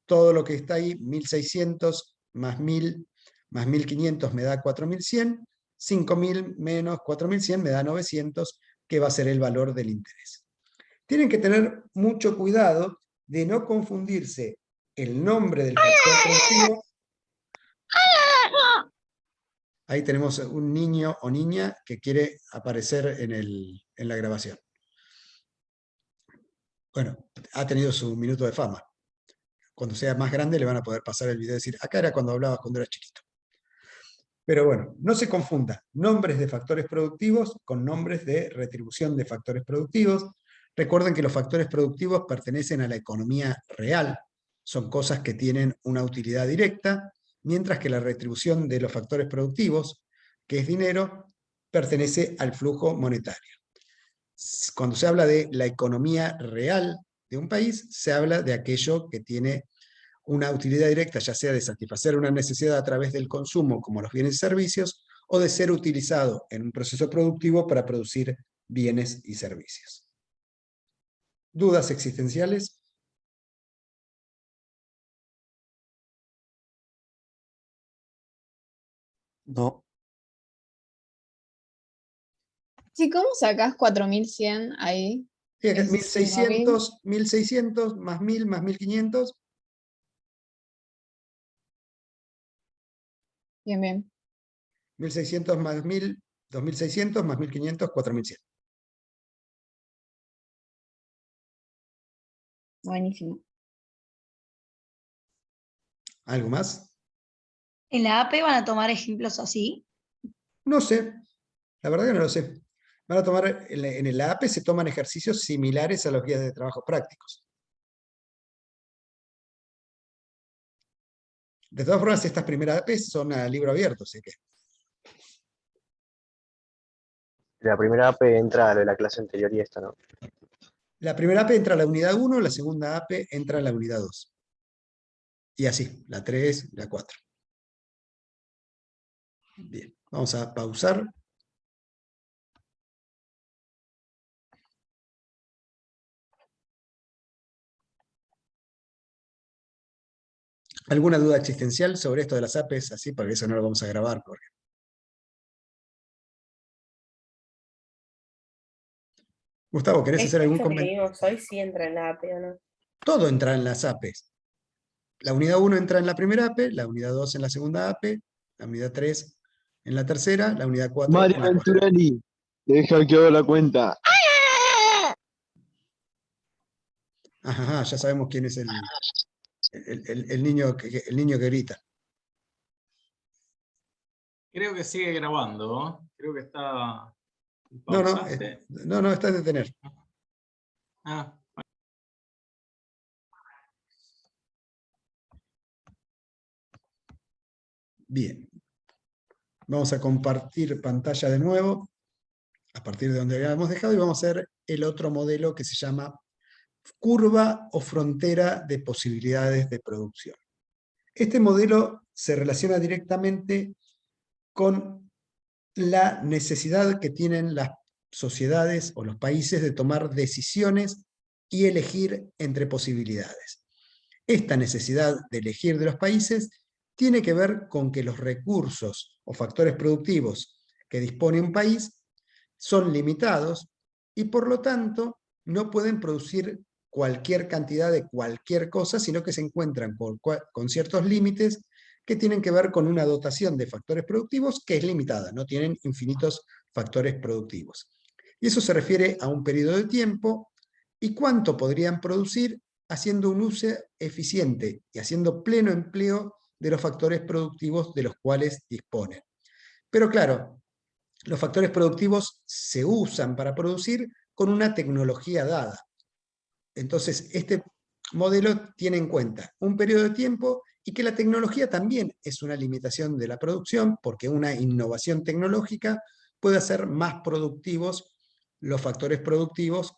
Todo lo que está ahí, 1.600 más 1.000 más 1.500 me da 4.100, 5.000 menos 4.100 me da 900, que va a ser el valor del interés. Tienen que tener mucho cuidado de no confundirse el nombre del factor productivo. Ahí tenemos un niño o niña que quiere aparecer en la grabación. Bueno, ha tenido su minuto de fama. Cuando sea más grande le van a poder pasar el video y decir, acá era cuando hablabas cuando eras chiquito. Pero bueno, no se confunda nombres de factores productivos con nombres de retribución de factores productivos. Recuerden que los factores productivos pertenecen a la economía real, son cosas que tienen una utilidad directa, mientras que la retribución de los factores productivos, que es dinero, pertenece al flujo monetario. Cuando se habla de la economía real de un país, se habla de aquello que tiene una utilidad directa, ya sea de satisfacer una necesidad a través del consumo, como los bienes y servicios, o de ser utilizado en un proceso productivo para producir bienes y servicios. ¿Dudas existenciales? No. Sí, ¿cómo sacás 4.100 ahí? Y acá Es 1.600, 1.600 más 1.000 más 1.500. Bien, bien. 1.600 más 1.000, 2.600 más 1.500, 4.100. Buenísimo. ¿Algo más? ¿En la AP van a tomar ejemplos así? No sé, la verdad que no lo sé. Van a tomar, en el APE se toman ejercicios similares a los guías de trabajo prácticos. De todas formas, estas primeras APs son a libro abierto, así que La primera AP entra a lo de la clase anterior y esta no. la primera AP entra a la unidad 1, la segunda AP entra a la unidad 2. Y así, la 3, la 4. Bien, vamos a pausar. ¿Alguna duda existencial sobre esto de las APs? Así, porque eso no lo vamos a grabar. Gustavo, ¿querés hacer algún Esto que comentario? vimos hoy sí entra en la APE, ¿o no? Todo entra en las APs. La unidad 1 entra en la primera AP, la unidad 2 en la segunda AP, la unidad 3 en la tercera, la unidad 4 Mario en la cuarta. Venturelli, deja que haga la cuenta. Ajá, ya sabemos quién es el niño el niño que grita. Creo que sigue grabando. Creo que está. No, ¿Pausaste? no, está en detener. Ah, Bien. Vamos a compartir pantalla de nuevo, a partir de donde habíamos dejado, y vamos a hacer el otro modelo que se llama curva o frontera de posibilidades de producción. Este modelo se relaciona directamente con la necesidad que tienen las sociedades o los países de tomar decisiones y elegir entre posibilidades. Esta necesidad de elegir de los países tiene que ver con que los recursos o factores productivos que dispone un país son limitados y por lo tanto no pueden producir cualquier cantidad de cualquier cosa, sino que se encuentran con ciertos límites que tienen que ver con una dotación de factores productivos que es limitada, no tienen infinitos factores productivos. Y eso se refiere a un periodo de tiempo y cuánto podrían producir haciendo un uso eficiente y haciendo pleno empleo de los factores productivos de los cuales disponen. Pero claro, los factores productivos se usan para producir con una tecnología dada. Entonces, este modelo tiene en cuenta un periodo de tiempo y que la tecnología también es una limitación de la producción, porque una innovación tecnológica puede hacer más productivos los factores productivos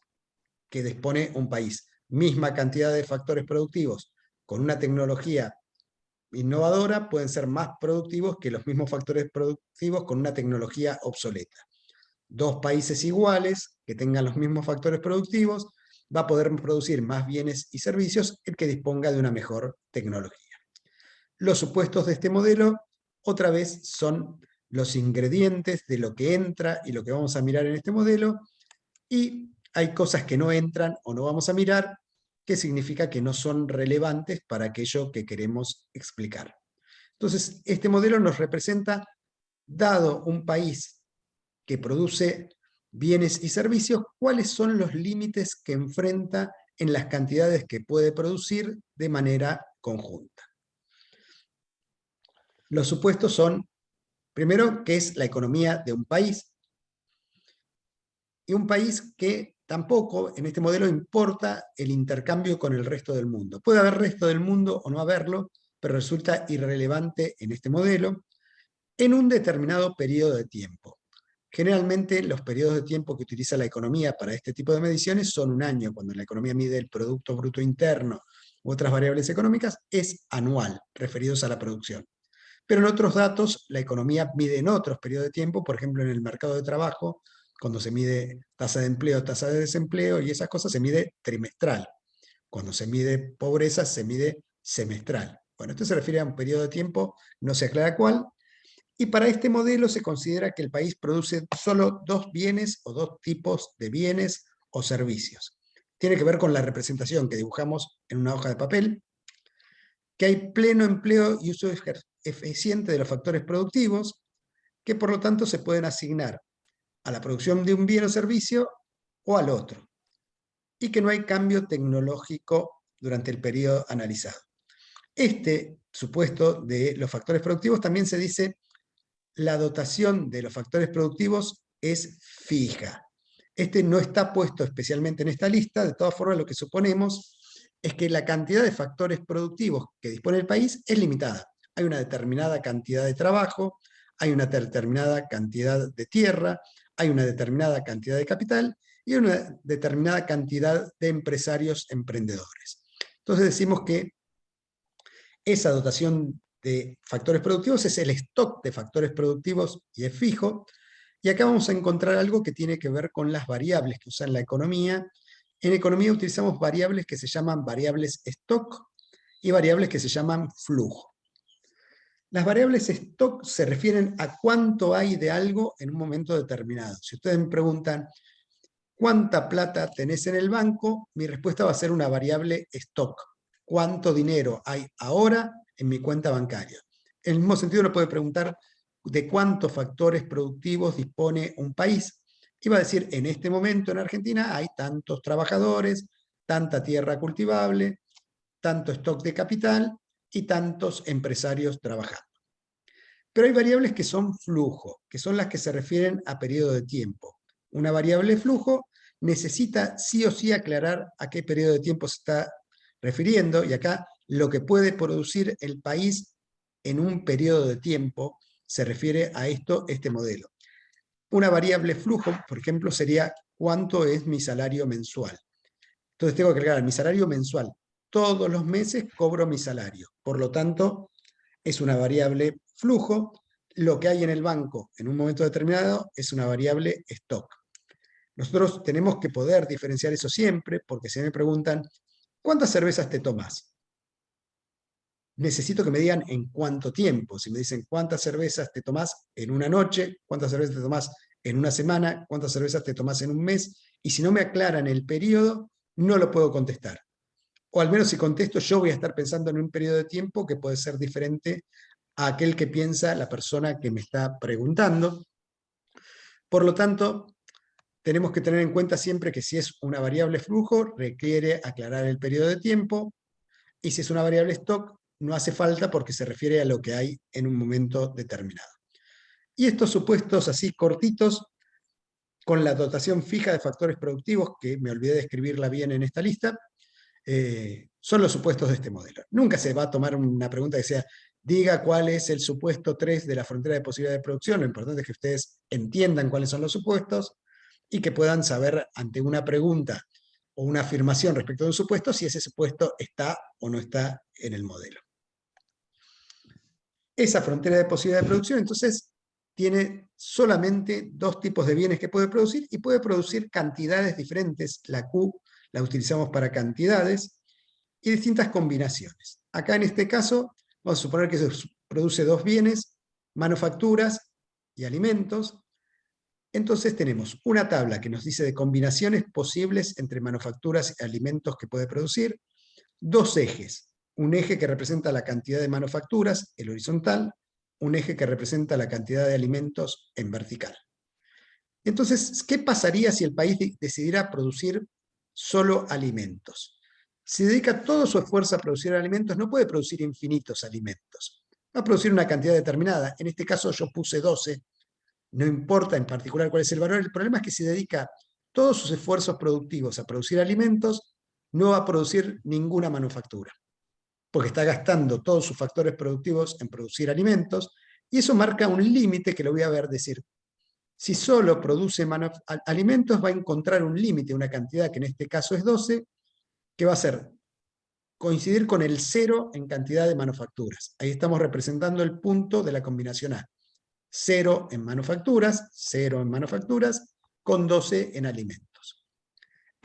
que dispone un país. Misma cantidad de factores productivos con una tecnología innovadora pueden ser más productivos que los mismos factores productivos con una tecnología obsoleta. Dos países iguales que tengan los mismos factores productivos va a poder producir más bienes y servicios el que disponga de una mejor tecnología. Los supuestos de este modelo, otra vez, son los ingredientes de lo que entra y lo que vamos a mirar en este modelo, y hay cosas que no entran o no vamos a mirar, que significa que no son relevantes para aquello que queremos explicar. Entonces, este modelo nos representa, dado un país que produce bienes y servicios, cuáles son los límites que enfrenta en las cantidades que puede producir de manera conjunta. Los supuestos son, primero, qué es la economía de un país, y un país que tampoco en este modelo importa el intercambio con el resto del mundo. Puede haber resto del mundo o no haberlo, pero resulta irrelevante en este modelo, en un determinado periodo de tiempo. Generalmente los periodos de tiempo que utiliza la economía para este tipo de mediciones son un año. Cuando la economía mide el Producto Bruto Interno u otras variables económicas, es anual, referidos a la producción. Pero en otros datos, la economía mide en otros periodos de tiempo, por ejemplo en el mercado de trabajo, cuando se mide tasa de empleo, tasa de desempleo y esas cosas, se mide trimestral. Cuando se mide pobreza, se mide semestral. Bueno, esto se refiere a un periodo de tiempo, no se aclara cuál, y para este modelo se considera que el país produce solo dos bienes o dos tipos de bienes o servicios. Tiene que ver con la representación que dibujamos en una hoja de papel, que hay pleno empleo y uso eficiente de los factores productivos, que por lo tanto se pueden asignar a la producción de un bien o servicio o al otro, y que no hay cambio tecnológico durante el periodo analizado. Este supuesto de los factores productivos también se dice la dotación de los factores productivos es fija. Este no está puesto especialmente en esta lista, de todas formas lo que suponemos es que la cantidad de factores productivos que dispone el país es limitada. Hay una determinada cantidad de trabajo, hay una determinada cantidad de tierra, hay una determinada cantidad de capital y una determinada cantidad de empresarios emprendedores. Entonces decimos que esa dotación de factores productivos es el stock de factores productivos y es fijo, y acá vamos a encontrar algo que tiene que ver con las variables que usan la economía. En economía utilizamos variables que se llaman variables stock y variables que se llaman flujo. Las variables stock se refieren a cuánto hay de algo en un momento determinado. Si ustedes me preguntan, ¿cuánta plata tenés en el banco? Mi respuesta va a ser una variable stock. ¿Cuánto dinero hay ahora en mi cuenta bancaria? En el mismo sentido lo puede preguntar de cuántos factores productivos dispone un país. Y va a decir, en este momento en Argentina hay tantos trabajadores, tanta tierra cultivable, tanto stock de capital y tantos empresarios trabajando. Pero hay variables que son flujo, que son las que se refieren a periodo de tiempo. Una variable flujo necesita sí o sí aclarar a qué periodo de tiempo se está refiriendo, y acá lo que puede producir el país en un periodo de tiempo se refiere a este modelo. Una variable flujo, por ejemplo, sería cuánto es mi salario mensual. Entonces tengo que agregar mi salario mensual. Todos los meses cobro mi salario. Por lo tanto, es una variable flujo, lo que hay en el banco en un momento determinado es una variable stock. Nosotros tenemos que poder diferenciar eso siempre, porque si me preguntan, ¿cuántas cervezas te tomás? Necesito que me digan en cuánto tiempo. Si me dicen cuántas cervezas te tomás en una noche, cuántas cervezas te tomás en una semana, cuántas cervezas te tomás en un mes, y si no me aclaran el periodo, no lo puedo contestar. O al menos si contesto, yo voy a estar pensando en un periodo de tiempo que puede ser diferente a aquel que piensa la persona que me está preguntando. Por lo tanto, tenemos que tener en cuenta siempre que si es una variable flujo, requiere aclarar el periodo de tiempo, y si es una variable stock, no hace falta porque se refiere a lo que hay en un momento determinado. Y estos supuestos así cortitos, con la dotación fija de factores productivos, que me olvidé de escribirla bien en esta lista, son los supuestos de este modelo. Nunca se va a tomar una pregunta que sea, diga cuál es el supuesto 3 de la frontera de posibilidad de producción. Lo importante es que ustedes entiendan cuáles son los supuestos y que puedan saber ante una pregunta o una afirmación respecto de un supuesto si ese supuesto está o no está en el modelo. Esa frontera de posibilidad de producción, entonces, tiene solamente dos tipos de bienes que puede producir y puede producir cantidades diferentes. La Q la utilizamos para cantidades y distintas combinaciones. Acá en este caso, vamos a suponer que se produce dos bienes, manufacturas y alimentos. Entonces tenemos una tabla que nos dice de combinaciones posibles entre manufacturas y alimentos que puede producir, dos ejes, un eje que representa la cantidad de manufacturas, el horizontal, un eje que representa la cantidad de alimentos en vertical. Entonces, ¿qué pasaría si el país decidiera producir solo alimentos? Si dedica todo su esfuerzo a producir alimentos, no puede producir infinitos alimentos. Va a producir una cantidad determinada. En este caso yo puse 12. No importa en particular cuál es el valor. El problema es que si dedica todos sus esfuerzos productivos a producir alimentos, no va a producir ninguna manufactura, porque está gastando todos sus factores productivos en producir alimentos, y eso marca un límite que lo voy a ver decir. Si solo produce alimentos, va a encontrar un límite, una cantidad que en este caso es 12, que va a ser coincidir con el 0 en cantidad de manufacturas. Ahí estamos representando el punto de la combinación A. 0 en manufacturas, 0 en manufacturas, con 12 en alimentos.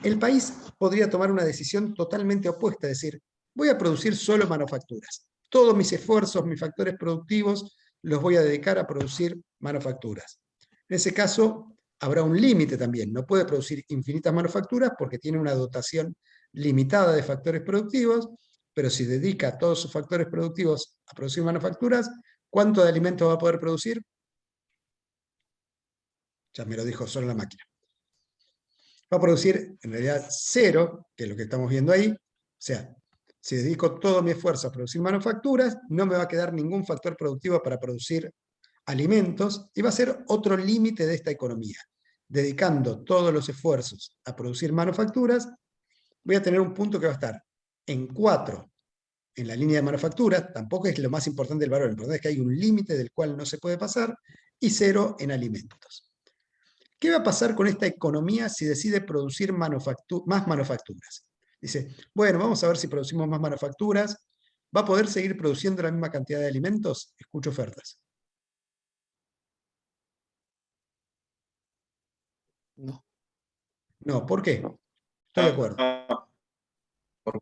El país podría tomar una decisión totalmente opuesta, es decir, voy a producir solo manufacturas. Todos mis esfuerzos, mis factores productivos, los voy a dedicar a producir manufacturas. En ese caso, habrá un límite también. No puede producir infinitas manufacturas porque tiene una dotación limitada de factores productivos, pero si dedica todos sus factores productivos a producir manufacturas, ¿cuánto de alimentos va a poder producir? Ya me lo dijo solo la máquina. Va a producir en realidad 0, que es lo que estamos viendo ahí. O sea, si dedico todo mi esfuerzo a producir manufacturas, no me va a quedar ningún factor productivo para producir alimentos, y va a ser otro límite de esta economía. Dedicando todos los esfuerzos a producir manufacturas, voy a tener un punto que va a estar en 4 en la línea de manufactura, tampoco es lo más importante el valor, lo importante es que hay un límite del cual no se puede pasar, y 0 en alimentos. ¿Qué va a pasar con esta economía si decide producir más manufacturas? Dice, bueno, vamos a ver si producimos más manufacturas. ¿Va a poder seguir produciendo la misma cantidad de alimentos? Escucho ofertas. No. No, ¿por qué? No. Estoy de acuerdo. Porque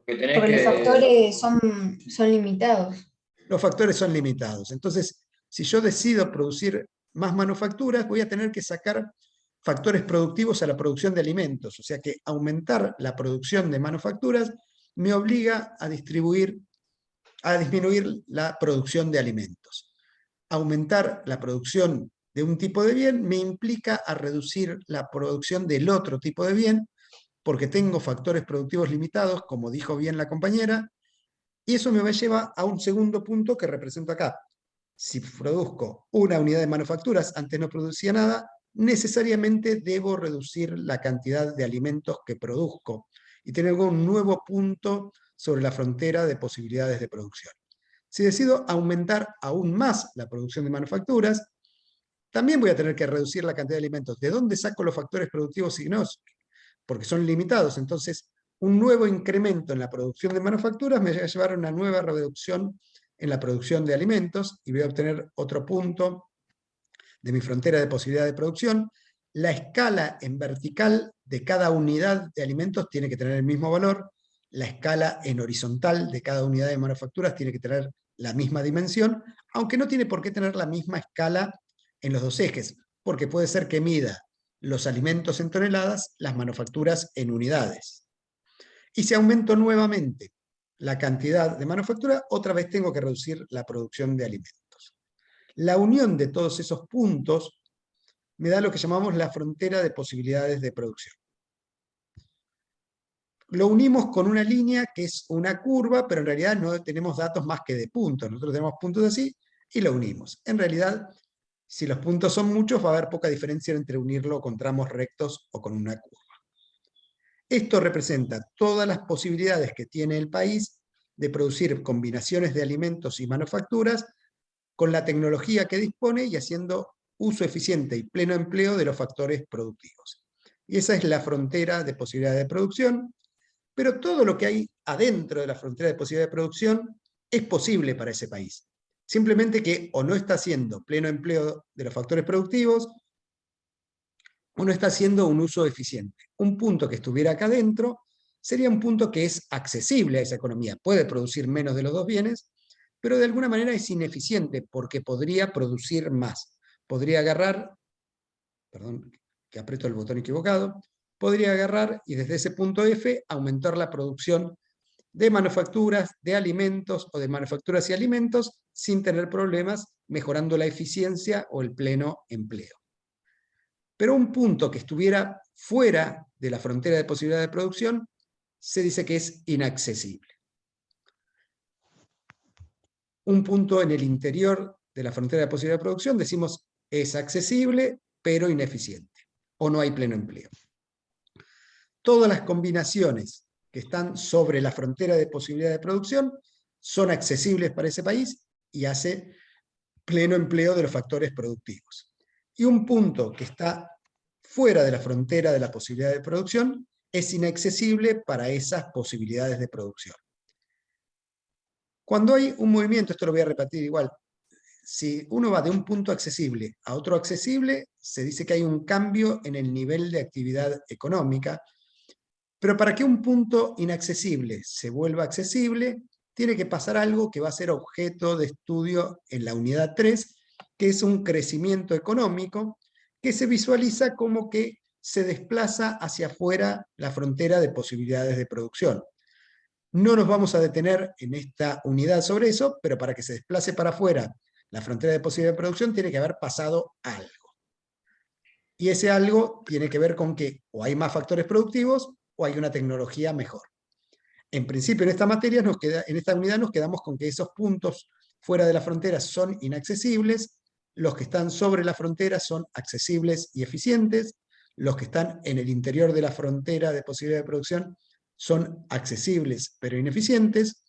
tenés Porque los que- factores son limitados. Los factores son limitados. Entonces, si yo decido producir más manufacturas, voy a tener que sacar factores productivos a la producción de alimentos. O sea que aumentar la producción de manufacturas me obliga a disminuir la producción de alimentos. Aumentar la producción de un tipo de bien me implica a reducir la producción del otro tipo de bien, porque tengo factores productivos limitados, como dijo bien la compañera, y eso me lleva a un segundo punto que represento acá. Si produzco una unidad de manufacturas, antes no producía nada, necesariamente debo reducir la cantidad de alimentos que produzco y tener un nuevo punto sobre la frontera de posibilidades de producción. Si decido aumentar aún más la producción de manufacturas, también voy a tener que reducir la cantidad de alimentos. ¿De dónde saco los factores productivos signos? Porque son limitados. Entonces, un nuevo incremento en la producción de manufacturas me va a llevar a una nueva reducción en la producción de alimentos, y voy a obtener otro punto de mi frontera de posibilidad de producción. La escala en vertical de cada unidad de alimentos tiene que tener el mismo valor, la escala en horizontal de cada unidad de manufacturas tiene que tener la misma dimensión, aunque no tiene por qué tener la misma escala en los dos ejes, porque puede ser que mida los alimentos en toneladas, las manufacturas en unidades. Y si aumento nuevamente la cantidad de manufactura, otra vez tengo que reducir la producción de alimentos. La unión de todos esos puntos me da lo que llamamos la frontera de posibilidades de producción. Lo unimos con una línea que es una curva, pero en realidad no tenemos datos más que de puntos. Nosotros tenemos puntos así y lo unimos. En realidad, si los puntos son muchos, va a haber poca diferencia entre unirlo con tramos rectos o con una curva. Esto representa todas las posibilidades que tiene el país de producir combinaciones de alimentos y manufacturas con la tecnología que dispone y haciendo uso eficiente y pleno empleo de los factores productivos. Y esa es la frontera de posibilidad de producción, pero todo lo que hay adentro de la frontera de posibilidad de producción es posible para ese país. Simplemente que o no está haciendo pleno empleo de los factores productivos, o no está haciendo un uso eficiente. Un punto que estuviera acá adentro sería un punto que es accesible a esa economía. Puede producir menos de los dos bienes, pero de alguna manera es ineficiente porque podría producir más. Podría agarrar, perdón, que aprieto el botón equivocado, podría agarrar y desde ese punto F aumentar la producción de manufacturas, de alimentos o de manufacturas y alimentos sin tener problemas, mejorando la eficiencia o el pleno empleo. Pero un punto que estuviera fuera de la frontera de posibilidad de producción se dice que es inaccesible. Un punto en el interior de la frontera de posibilidad de producción decimos es accesible pero ineficiente o no hay pleno empleo. Todas las combinaciones que están sobre la frontera de posibilidad de producción son accesibles para ese país y hace pleno empleo de los factores productivos. Y un punto que está fuera de la frontera de la posibilidad de producción es inaccesible para esas posibilidades de producción. Cuando hay un movimiento, esto lo voy a repetir igual, si uno va de un punto accesible a otro accesible, se dice que hay un cambio en el nivel de actividad económica, pero para que un punto inaccesible se vuelva accesible, tiene que pasar algo que va a ser objeto de estudio en la unidad 3, que es un crecimiento económico que se visualiza como que se desplaza hacia afuera la frontera de posibilidades de producción. No nos vamos a detener en esta unidad sobre eso, pero para que se desplace para afuera la frontera de posibilidades de producción tiene que haber pasado algo. Y ese algo tiene que ver con que o hay más factores productivos o hay una tecnología mejor. En principio, en esta materia, en esta unidad nos quedamos con que esos puntos fuera de la frontera son inaccesibles, los que están sobre la frontera son accesibles y eficientes, los que están en el interior de la frontera de posibilidad de producción son accesibles pero ineficientes,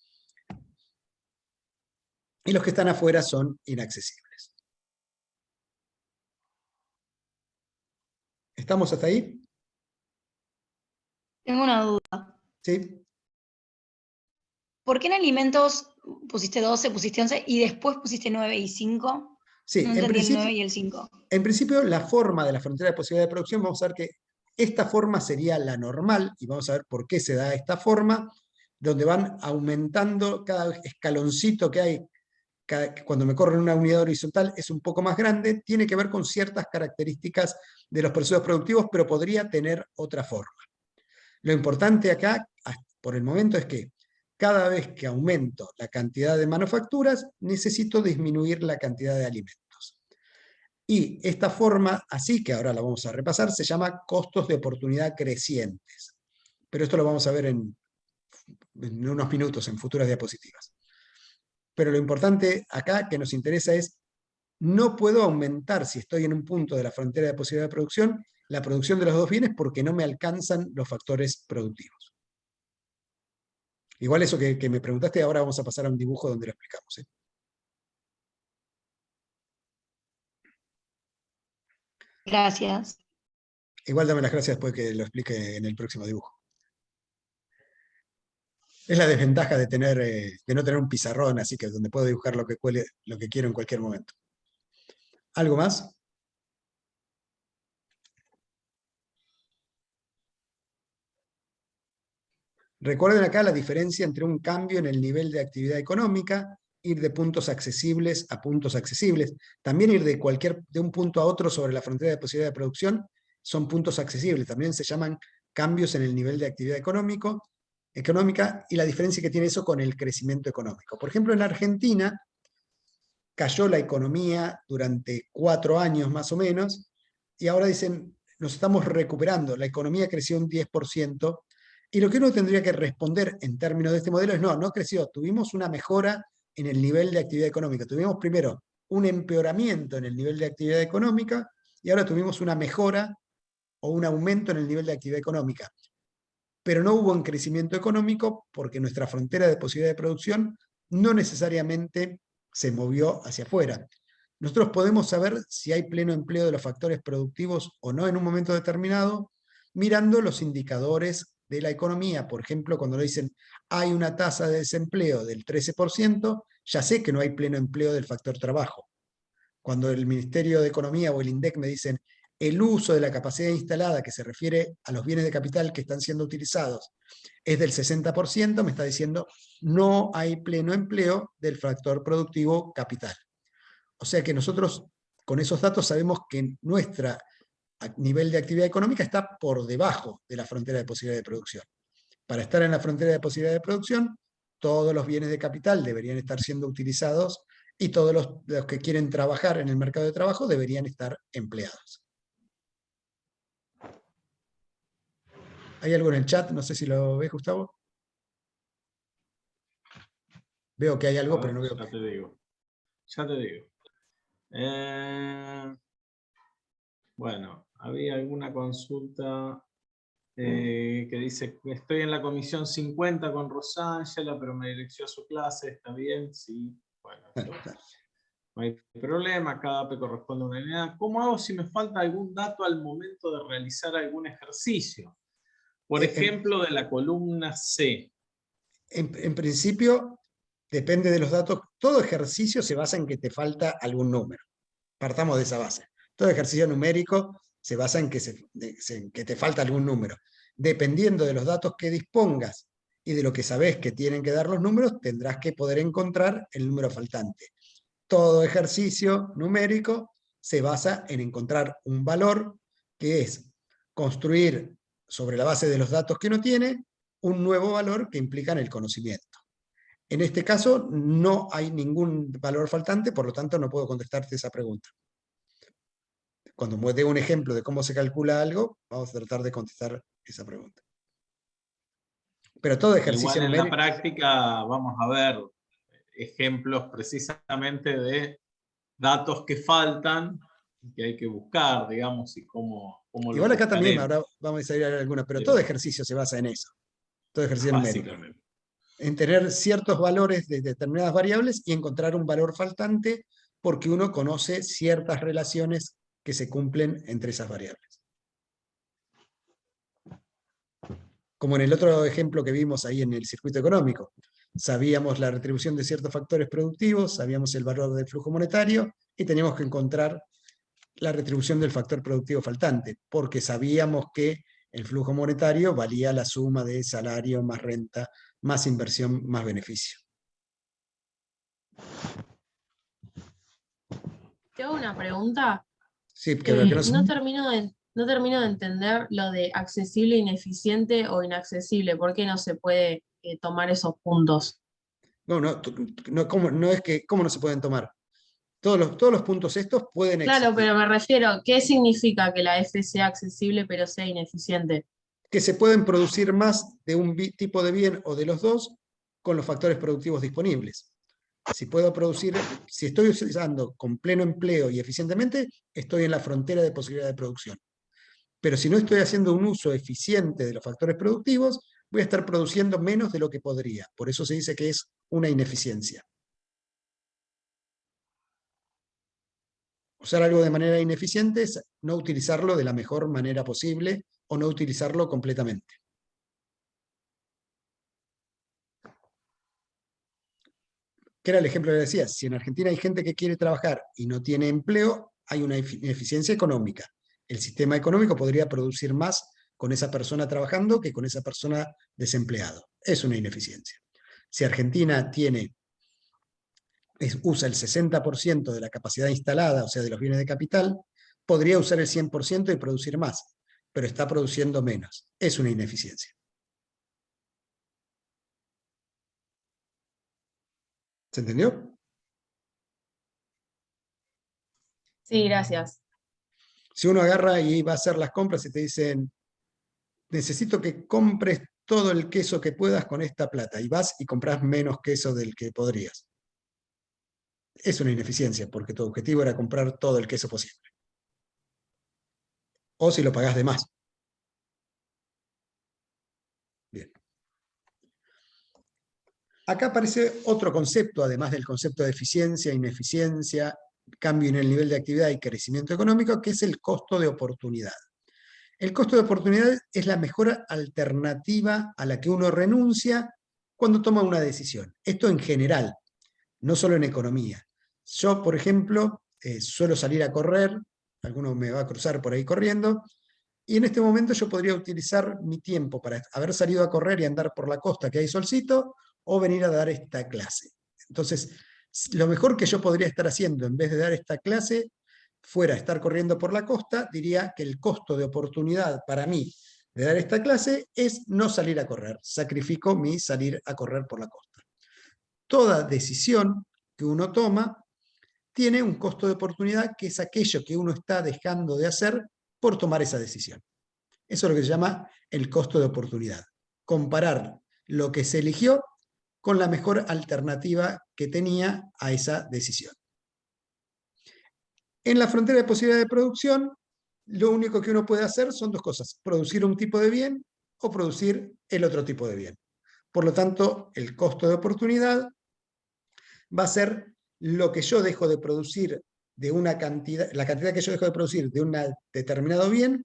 y los que están afuera son inaccesibles. ¿Estamos hasta ahí? Tengo una duda. ¿Sí? ¿Por qué en alimentos pusiste 12, pusiste 11 y después pusiste 9 y 5? Sí, No entendí el 9 y el 5. En principio, la forma de la frontera de posibilidad de producción, vamos a ver que esta forma sería la normal, y vamos a ver por qué se da esta forma, donde van aumentando cada escaloncito que hay, cuando me corren una unidad horizontal es un poco más grande, tiene que ver con ciertas características de los procesos productivos, pero podría tener otra forma. Lo importante acá, por el momento, es que cada vez que aumento la cantidad de manufacturas, necesito disminuir la cantidad de alimentos. Y esta forma, así que ahora la vamos a repasar, se llama costos de oportunidad crecientes. Pero esto lo vamos a ver en unos minutos, en futuras diapositivas. Pero lo importante acá que nos interesa es, no puedo aumentar, si estoy en un punto de la frontera de posibilidad de producción, la producción de los dos bienes porque no me alcanzan los factores productivos. Igual eso que me preguntaste, ahora vamos a pasar a un dibujo donde lo explicamos. Gracias. Igual dame las gracias después que lo explique en el próximo dibujo. Es la desventaja de de no tener un pizarrón, así que donde puedo dibujar lo que quiero en cualquier momento. ¿Algo más? Recuerden acá la diferencia entre un cambio en el nivel de actividad económica, ir de puntos accesibles a puntos accesibles. También ir de un punto a otro sobre la frontera de posibilidad de producción son puntos accesibles. También se llaman cambios en el nivel de actividad económica y la diferencia que tiene eso con el crecimiento económico. Por ejemplo, en Argentina cayó la economía durante 4 años más o menos y ahora dicen, nos estamos recuperando, la economía creció un 10%. Y lo que uno tendría que responder en términos de este modelo es no creció, tuvimos una mejora en el nivel de actividad económica. Tuvimos primero un empeoramiento en el nivel de actividad económica y ahora tuvimos una mejora o un aumento en el nivel de actividad económica. Pero no hubo un crecimiento económico porque nuestra frontera de posibilidad de producción no necesariamente se movió hacia afuera. Nosotros podemos saber si hay pleno empleo de los factores productivos o no en un momento determinado mirando los indicadores de la economía. Por ejemplo, cuando le dicen hay una tasa de desempleo del 13%, ya sé que no hay pleno empleo del factor trabajo. Cuando el Ministerio de Economía o el INDEC me dicen el uso de la capacidad instalada, que se refiere a los bienes de capital que están siendo utilizados, es del 60%, me está diciendo no hay pleno empleo del factor productivo capital. O sea que nosotros con esos datos sabemos que nuestro nivel de actividad económica está por debajo de la frontera de posibilidad de producción. Para estar en la frontera de posibilidad de producción, todos los bienes de capital deberían estar siendo utilizados y todos los que quieren trabajar en el mercado de trabajo deberían estar empleados. ¿Hay algo en el chat? No sé si lo ves, Gustavo. Veo que hay algo, pero no veo Ya qué. te digo. Ya te digo. Bueno, había alguna consulta que dice que estoy en la comisión 50 con Rosángela, pero me direcció a su clase, ¿está bien? Sí, bueno, no hay problema, cada AP corresponde a una unidad. ¿Cómo hago si me falta algún dato al momento de realizar algún ejercicio? Por ejemplo, de la columna C. En principio, depende de los datos. Todo ejercicio se basa en que te falta algún número. Partamos de esa base. Todo ejercicio numérico se basa en que te falta algún número. Dependiendo de los datos que dispongas y de lo que sabés que tienen que dar los números, tendrás que poder encontrar el número faltante. Todo ejercicio numérico se basa en encontrar un valor que es construir sobre la base de los datos que uno tiene un nuevo valor que implica en el conocimiento. En este caso no hay ningún valor faltante, por lo tanto no puedo contestarte esa pregunta. Cuando me dé un ejemplo de cómo se calcula algo, vamos a tratar de contestar esa pregunta. Pero todo ejercicio Igual en la numérico... práctica vamos a ver ejemplos precisamente de datos que faltan y que hay que buscar, digamos, y cómo lo Igual acá también buscaremos. ahora vamos a decir alguna, pero Sí. todo ejercicio se basa en eso. Todo ejercicio numérico. Básicamente. En tener ciertos valores de determinadas variables y encontrar un valor faltante porque uno conoce ciertas relaciones que se cumplen entre esas variables. Como en el otro ejemplo que vimos ahí en el circuito económico. Sabíamos la retribución de ciertos factores productivos, sabíamos el valor del flujo monetario y teníamos que encontrar la retribución del factor productivo faltante, porque sabíamos que el flujo monetario valía la suma de salario más renta, más inversión, más beneficio. Te hago una pregunta. Sí, que no No termino de entender lo de accesible, ineficiente o inaccesible. ¿Por qué no se puede tomar esos puntos? no es que, ¿cómo no se pueden tomar? Todos los puntos estos pueden Claro, existir. pero me refiero, ¿qué significa que la F sea accesible pero sea ineficiente? Que se pueden producir más de un tipo de bien o de los dos con los factores productivos disponibles. Si estoy utilizando con pleno empleo y eficientemente, estoy en la frontera de posibilidad de producción. Pero si no estoy haciendo un uso eficiente de los factores productivos, voy a estar produciendo menos de lo que podría. Por eso se dice que es una ineficiencia. Usar algo de manera ineficiente es no utilizarlo de la mejor manera posible o no utilizarlo completamente. que era el ejemplo que decía, si en Argentina hay gente que quiere trabajar y no tiene empleo, hay una ineficiencia económica. El sistema económico podría producir más con esa persona trabajando que con esa persona desempleado. Es una ineficiencia. Si Argentina usa el 60% de la capacidad instalada, o sea, de los bienes de capital, podría usar el 100% y producir más, pero está produciendo menos. Es una ineficiencia. ¿Se entendió? Sí, gracias. Si uno agarra y va a hacer las compras y te dicen, necesito que compres todo el queso que puedas con esta plata, y vas y compras menos queso del que podrías. Es una ineficiencia, porque tu objetivo era comprar todo el queso posible. O si lo pagás de más. Bien. Acá aparece otro concepto, además del concepto de eficiencia, ineficiencia, cambio en el nivel de actividad y crecimiento económico, que es el costo de oportunidad. El costo de oportunidad es la mejor alternativa a la que uno renuncia cuando toma una decisión. Esto en general, no solo en economía. Yo, por ejemplo, suelo salir a correr, alguno me va a cruzar por ahí corriendo, y en este momento yo podría utilizar mi tiempo para haber salido a correr y andar por la costa que hay solcito, o venir a dar esta clase. Entonces, lo mejor que yo podría estar haciendo en vez de dar esta clase fuera estar corriendo por la costa, diría que el costo de oportunidad para mí de dar esta clase es no salir a correr. Sacrifico mi salir a correr por la costa. Toda decisión que uno toma tiene un costo de oportunidad, que es aquello que uno está dejando de hacer por tomar esa decisión. Eso es lo que se llama el costo de oportunidad. Comparar lo que se eligió con la mejor alternativa que tenía a esa decisión. En la frontera de posibilidad de producción, lo único que uno puede hacer son dos cosas: producir un tipo de bien o producir el otro tipo de bien. Por lo tanto, el costo de oportunidad va a ser lo que yo dejo de producir de una cantidad, la cantidad que yo dejo de producir de un determinado bien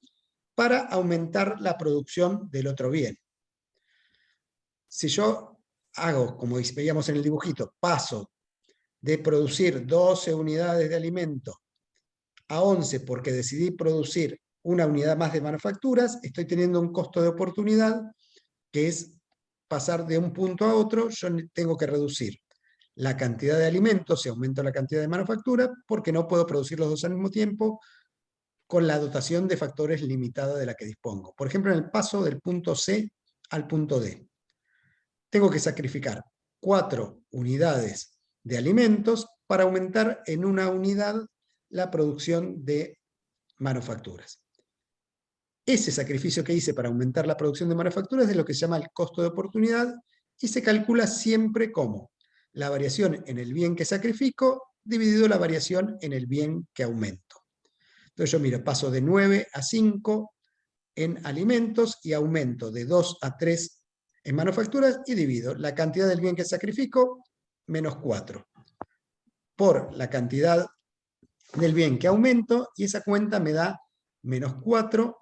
para aumentar la producción del otro bien. Si yo hago, como veíamos en el dibujito, paso de producir 12 unidades de alimento a 11 porque decidí producir una unidad más de manufacturas, estoy teniendo un costo de oportunidad que es pasar de un punto a otro. Yo tengo que reducir la cantidad de alimentos y aumento la cantidad de manufactura porque no puedo producir los dos al mismo tiempo con la dotación de factores limitada de la que dispongo. Por ejemplo, en el paso del punto C al punto D, tengo que sacrificar 4 unidades de alimentos para aumentar en una unidad la producción de manufacturas. Ese sacrificio que hice para aumentar la producción de manufacturas es lo que se llama el costo de oportunidad, y se calcula siempre como la variación en el bien que sacrifico dividido la variación en el bien que aumento. Entonces yo miro, paso de 9 a 5 en alimentos y aumento de 2 a 3 en manufacturas, y divido la cantidad del bien que sacrifico menos 4 por la cantidad del bien que aumento, y esa cuenta me da menos 4,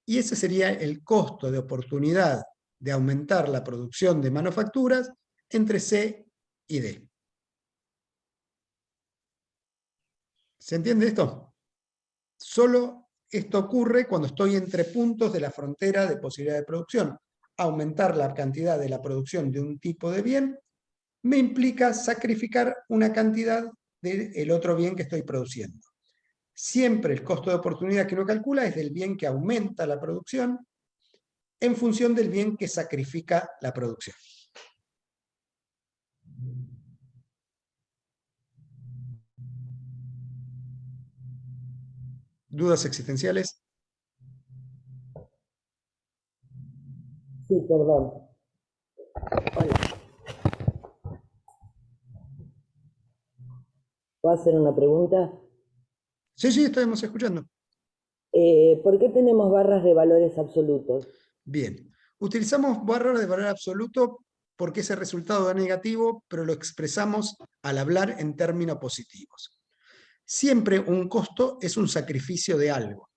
y ese sería el costo de oportunidad de aumentar la producción de manufacturas entre C y D. ¿Se entiende esto? Solo esto ocurre cuando estoy entre puntos de la frontera de posibilidad de producción. Aumentar la cantidad de la producción de un tipo de bien me implica sacrificar una cantidad del otro bien que estoy produciendo. Siempre el costo de oportunidad que uno calcula es del bien que aumenta la producción en función del bien que sacrifica la producción. ¿Dudas existenciales? Sí, perdón. Hola. ¿Puedo hacer una pregunta? Sí, estamos escuchando. ¿Por qué tenemos barras de valores absolutos? Bien, utilizamos barras de valor absoluto porque ese resultado da negativo, pero lo expresamos al hablar en términos positivos. Siempre un costo es un sacrificio de algo,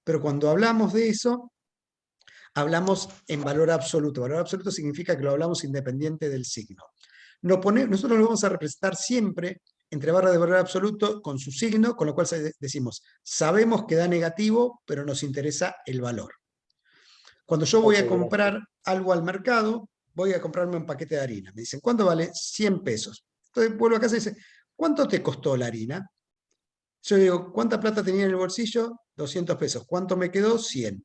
pero cuando hablamos de eso, hablamos en valor absoluto. Valor absoluto significa que lo hablamos independiente del signo. nosotros lo vamos a representar siempre entre barras de valor absoluto con su signo, con lo cual decimos, sabemos que da negativo, pero nos interesa el valor. Cuando yo voy a comprar algo al mercado, voy a comprarme un paquete de harina. Me dicen, ¿cuánto vale? 100 pesos. Entonces vuelvo a casa y dice, ¿cuánto te costó la harina? Yo digo, ¿cuánta plata tenía en el bolsillo? 200 pesos. ¿Cuánto me quedó? 100.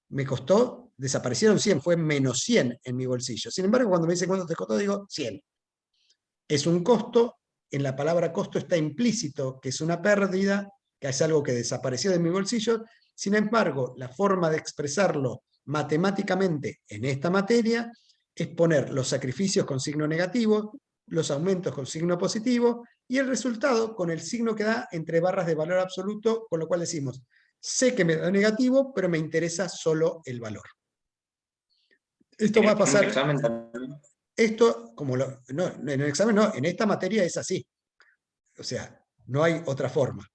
Me costó, desaparecieron 100, fue menos 100 en mi bolsillo. Sin embargo, cuando me dicen cuánto te costó, digo 100. Es un costo, en la palabra costo está implícito que es una pérdida, que es algo que desapareció de mi bolsillo. Sin embargo, la forma de expresarlo matemáticamente en esta materia es poner los sacrificios con signo negativo, los aumentos con signo positivo, y el resultado con el signo que da entre barras de valor absoluto, con lo cual decimos, sé que me da negativo, pero me interesa solo el valor. Esto va a pasar... ¿En el examen también? Esto, no, en el examen no, en esta materia es así. O sea, no hay otra forma.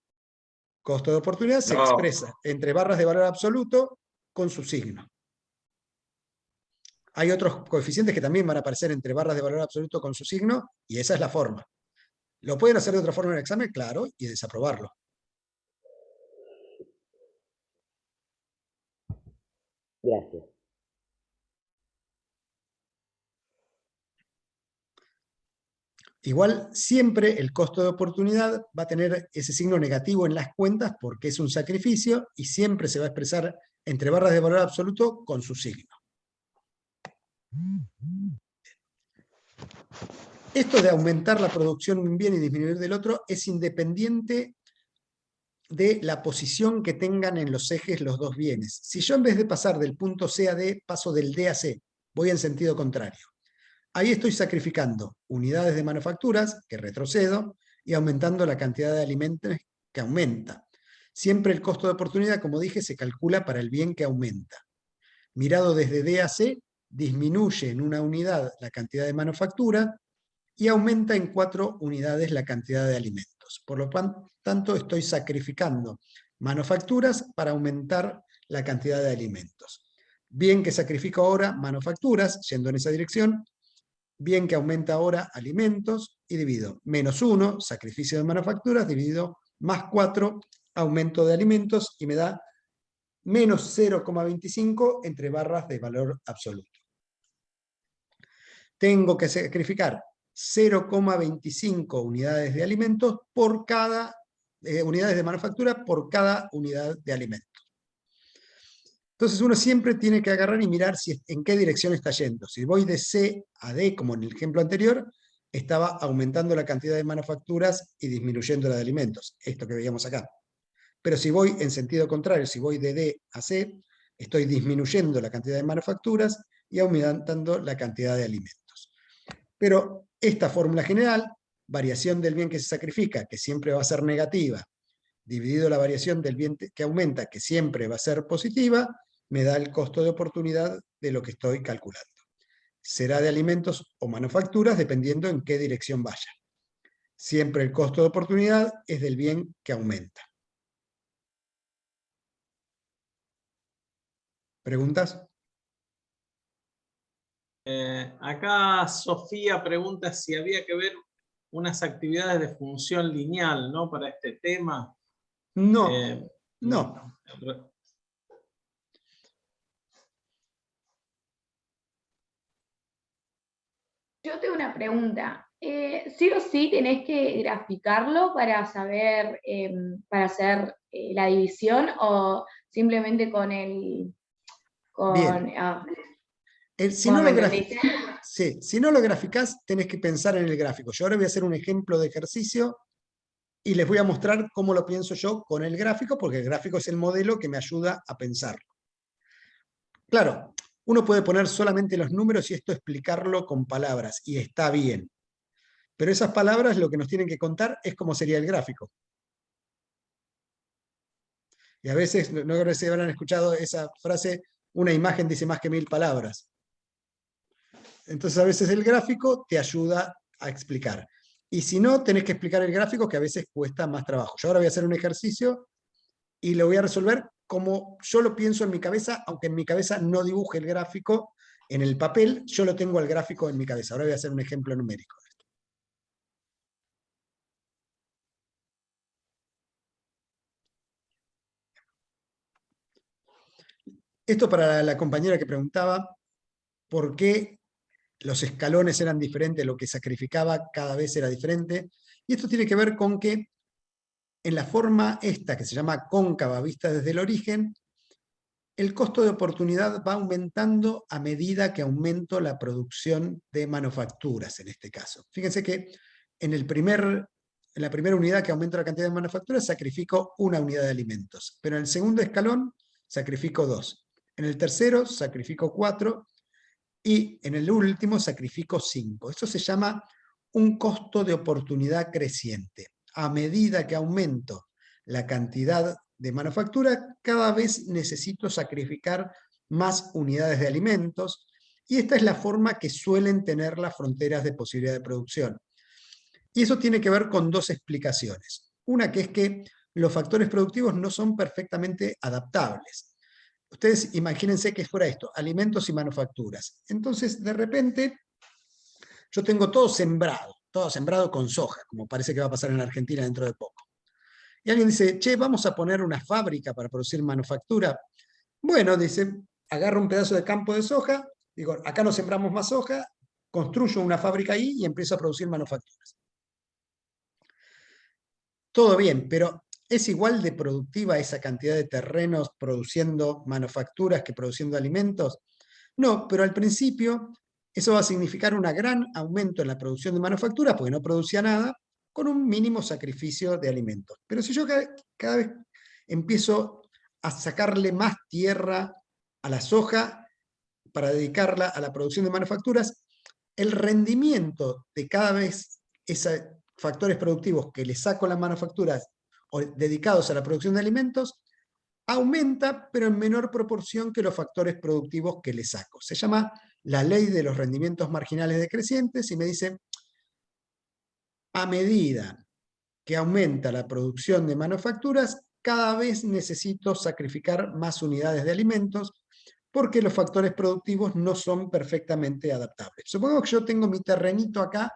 Costo de oportunidad se expresa entre barras de valor absoluto con su signo. Hay otros coeficientes que también van a aparecer entre barras de valor absoluto con su signo, y esa es la forma. ¿Lo pueden hacer de otra forma en el examen? Claro, y desaprobarlo. Gracias. Igual, siempre el costo de oportunidad va a tener ese signo negativo en las cuentas porque es un sacrificio y siempre se va a expresar entre barras de valor absoluto con su signo. Esto de aumentar la producción de un bien y disminuir del otro es independiente de la posición que tengan en los ejes los dos bienes. Si yo en vez de pasar del punto C a D, paso del D a C, voy en sentido contrario. Ahí estoy sacrificando unidades de manufacturas, que retrocedo, y aumentando la cantidad de alimentos que aumenta. Siempre el costo de oportunidad, como dije, se calcula para el bien que aumenta. Mirado desde D a C, disminuye en una unidad la cantidad de manufactura y aumenta en 4 unidades la cantidad de alimentos. Por lo tanto, estoy sacrificando manufacturas para aumentar la cantidad de alimentos. Bien que sacrifico ahora manufacturas, yendo en esa dirección, bien que aumenta ahora alimentos, y divido menos 1, sacrificio de manufacturas, dividido más 4, aumento de alimentos, y me da menos 0,25 entre barras de valor absoluto. Tengo que sacrificar 0,25 unidades de alimentos por cada, unidades de manufactura por cada unidad de alimentos. Entonces uno siempre tiene que agarrar y mirar en qué dirección está yendo. Si voy de C a D, como en el ejemplo anterior, estaba aumentando la cantidad de manufacturas y disminuyendo la de alimentos, esto que veíamos acá. Pero si voy en sentido contrario, si voy de D a C, estoy disminuyendo la cantidad de manufacturas y aumentando la cantidad de alimentos. Pero esta fórmula general, variación del bien que se sacrifica, que siempre va a ser negativa, dividido la variación del bien que aumenta, que siempre va a ser positiva, me da el costo de oportunidad de lo que estoy calculando. Será de alimentos o manufacturas, dependiendo en qué dirección vaya. Siempre el costo de oportunidad es del bien que aumenta. ¿Preguntas? Acá Sofía pregunta si había que ver unas actividades de función lineal, ¿no? Para este tema. No, no. Yo tengo una pregunta. ¿Sí o sí tenés que graficarlo para saber, para hacer la división, o simplemente con el... Bien. Si no lo graficás, tenés que pensar en el gráfico. Yo ahora voy a hacer un ejemplo de ejercicio y les voy a mostrar cómo lo pienso yo con el gráfico, porque el gráfico es el modelo que me ayuda a pensarlo. Claro, uno puede poner solamente los números y esto explicarlo con palabras, y está bien. Pero esas palabras lo que nos tienen que contar es cómo sería el gráfico. Y a veces, no creo que se habrán escuchado esa frase, una imagen dice más que 1000 palabras. Entonces a veces el gráfico te ayuda a explicar. Y si no, tenés que explicar el gráfico, que a veces cuesta más trabajo. Yo ahora voy a hacer un ejercicio y lo voy a resolver como yo lo pienso en mi cabeza, aunque en mi cabeza no dibuje el gráfico en el papel, yo lo tengo al gráfico en mi cabeza. Ahora voy a hacer un ejemplo numérico de esto. Esto para la compañera que preguntaba por qué los escalones eran diferentes, lo que sacrificaba cada vez era diferente. Y esto tiene que ver con que en la forma esta, que se llama cóncava vista desde el origen, el costo de oportunidad va aumentando a medida que aumento la producción de manufacturas, en este caso. Fíjense que en la primera unidad que aumento la cantidad de manufacturas, sacrifico una unidad de alimentos. Pero en el segundo escalón, sacrifico 2. En el tercero, sacrifico 4. Y en el último, sacrifico 5. Eso se llama un costo de oportunidad creciente. A medida que aumento la cantidad de manufactura, cada vez necesito sacrificar más unidades de alimentos, y esta es la forma que suelen tener las fronteras de posibilidad de producción. Y eso tiene que ver con dos explicaciones. Una, que es que los factores productivos no son perfectamente adaptables. Ustedes imagínense que fuera esto, alimentos y manufacturas. Entonces, de repente, yo tengo todo sembrado con soja, como parece que va a pasar en Argentina dentro de poco. Y alguien dice, che, vamos a poner una fábrica para producir manufactura. Bueno, dice, agarro un pedazo de campo de soja, digo, acá no sembramos más soja, construyo una fábrica ahí y empiezo a producir manufacturas. Todo bien, pero ¿es igual de productiva esa cantidad de terrenos produciendo manufacturas que produciendo alimentos? No, pero al principio eso va a significar un gran aumento en la producción de manufacturas, porque no producía nada, con un mínimo sacrificio de alimentos. Pero si yo cada vez empiezo a sacarle más tierra a la soja para dedicarla a la producción de manufacturas, el rendimiento de cada vez esos factores productivos que le saco a las manufacturas o dedicados a la producción de alimentos aumenta, pero en menor proporción que los factores productivos que le saco. Se llama la ley de los rendimientos marginales decrecientes y me dice, a medida que aumenta la producción de manufacturas, cada vez necesito sacrificar más unidades de alimentos porque los factores productivos no son perfectamente adaptables. Supongo que yo tengo mi terrenito acá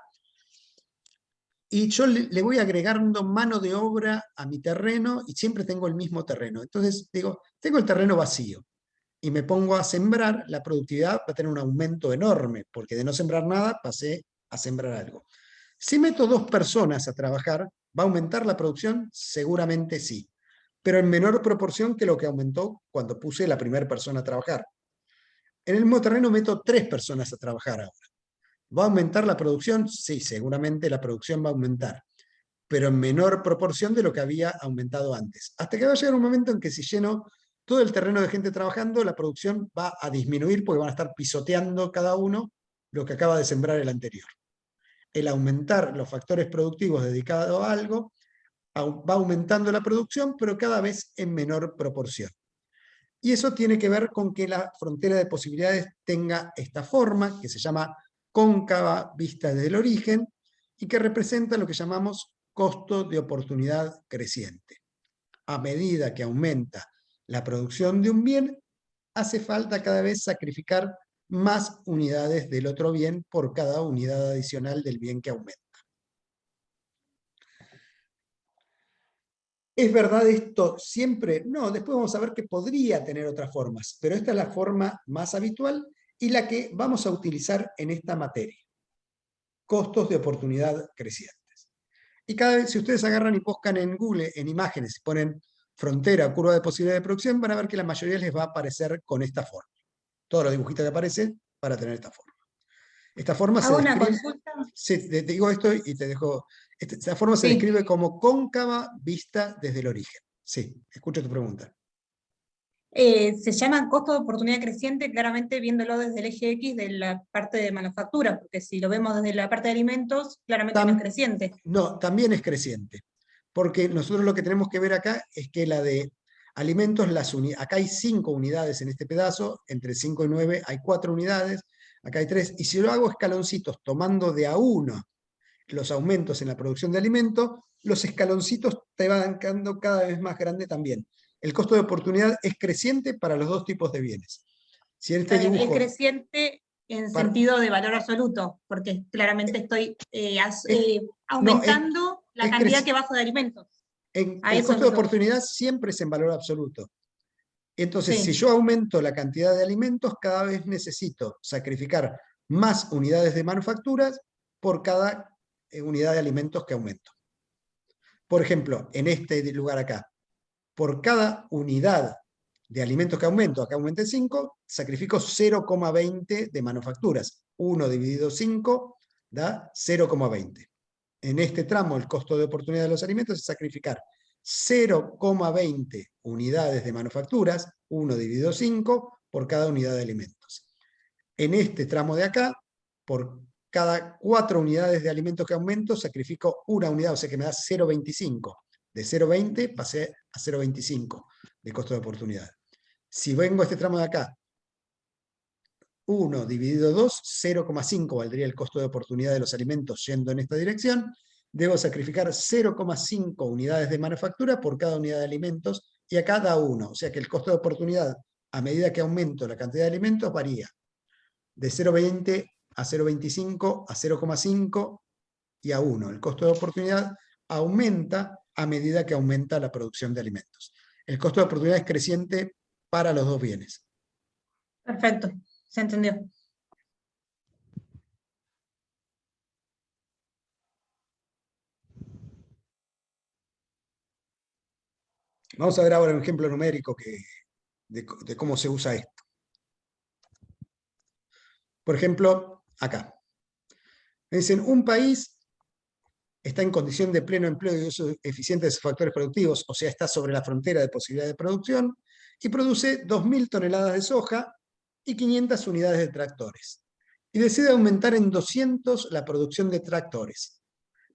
y yo le voy agregando mano de obra a mi terreno y siempre tengo el mismo terreno. Entonces digo, tengo el terreno vacío y me pongo a sembrar, la productividad va a tener un aumento enorme, porque de no sembrar nada pasé a sembrar algo. Si meto 2 personas a trabajar, ¿va a aumentar la producción? Seguramente sí, pero en menor proporción que lo que aumentó cuando puse la primera persona a trabajar. En el mismo terreno meto 3 personas a trabajar ahora. ¿Va a aumentar la producción? Sí, seguramente la producción va a aumentar, pero en menor proporción de lo que había aumentado antes. Hasta que va a llegar un momento en que si lleno todo el terreno de gente trabajando, la producción va a disminuir porque van a estar pisoteando cada uno lo que acaba de sembrar el anterior. El aumentar los factores productivos dedicados a algo va aumentando la producción, pero cada vez en menor proporción. Y eso tiene que ver con que la frontera de posibilidades tenga esta forma, que se llama cóncava vista desde el origen, y que representa lo que llamamos costo de oportunidad creciente. A medida que aumenta la producción de un bien, hace falta cada vez sacrificar más unidades del otro bien por cada unidad adicional del bien que aumenta. ¿Es verdad esto siempre? No, después vamos a ver que podría tener otras formas, pero esta es la forma más habitual y la que vamos a utilizar en esta materia. Costos de oportunidad crecientes. Y cada vez, si ustedes agarran y buscan en Google, en imágenes, y ponen frontera, curva de posibilidad de producción, van a ver que la mayoría les va a aparecer con esta forma. Todos los dibujitos que aparecen para tener esta forma. Esta forma se ¿Hago una describe, consulta? sí, te digo esto y te dejo. Esta forma se describe como cóncava vista desde el origen. Sí, escucho tu pregunta. Se llama costo de oportunidad creciente, claramente viéndolo desde el eje X de la parte de manufactura, porque si lo vemos desde la parte de alimentos, claramente no es creciente. No, también es creciente, porque nosotros lo que tenemos que ver acá es que la de alimentos, acá hay 5 unidades en este pedazo, entre 5 y 9 hay 4 unidades, acá hay 3, y si lo hago escaloncitos tomando de a uno los aumentos en la producción de alimentos, los escaloncitos te van quedando cada vez más grande también. El costo de oportunidad es creciente para los 2 tipos de bienes. Si en este dibujo, es creciente en sentido de valor absoluto, porque claramente estoy aumentando la cantidad que bajo de alimentos. El costo de oportunidad siempre es en valor absoluto. Entonces, Sí. si yo aumento la cantidad de alimentos, cada vez necesito sacrificar más unidades de manufacturas por cada unidad de alimentos que aumento. Por ejemplo, en este lugar acá, por cada unidad de alimentos que aumento, acá aumenté 5, sacrifico 0,20 de manufacturas. 1 dividido 5 da 0,20. En este tramo, el costo de oportunidad de los alimentos es sacrificar 0,20 unidades de manufacturas, 1 dividido 5, por cada unidad de alimentos. En este tramo de acá, por cada 4 unidades de alimentos que aumento, sacrifico una unidad, o sea que me da 0,25. De 0,20 pasé a 0,25 de costo de oportunidad. Si vengo a este tramo de acá, 1 dividido 2, 0,5 valdría el costo de oportunidad de los alimentos yendo en esta dirección. Debo sacrificar 0,5 unidades de manufactura por cada unidad de alimentos, y acá da 1. O sea que el costo de oportunidad, a medida que aumento la cantidad de alimentos, varía de 0,20 a 0,25 a 0,5 y a 1. El costo de oportunidad aumenta a medida que aumenta la producción de alimentos. El costo de oportunidad es creciente para los dos bienes. Perfecto, se entendió. Vamos a ver ahora un ejemplo numérico de cómo se usa esto. Por ejemplo, acá. Me dicen, un país está en condición de pleno empleo y uso eficiente de sus factores productivos, o sea, está sobre la frontera de posibilidad de producción, y produce 2.000 toneladas de soja y 500 unidades de tractores. Y decide aumentar en 200 la producción de tractores,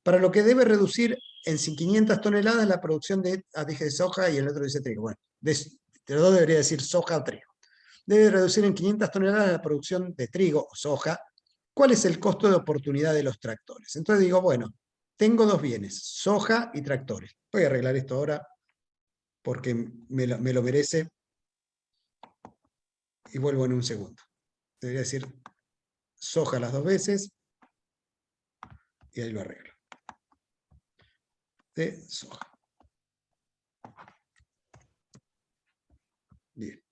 para lo que debe reducir en 500 toneladas la producción de, dije de soja y el otro dice trigo. Bueno, de los dos debería decir soja o trigo. Debe reducir en 500 toneladas la producción de trigo o soja. ¿Cuál es el costo de oportunidad de los tractores? Entonces digo, bueno, tengo dos bienes, soja y tractores. Voy a arreglar esto ahora porque me lo merece. Y vuelvo en un segundo. Debería decir soja las dos veces. Y ahí lo arreglo. De soja. Bien.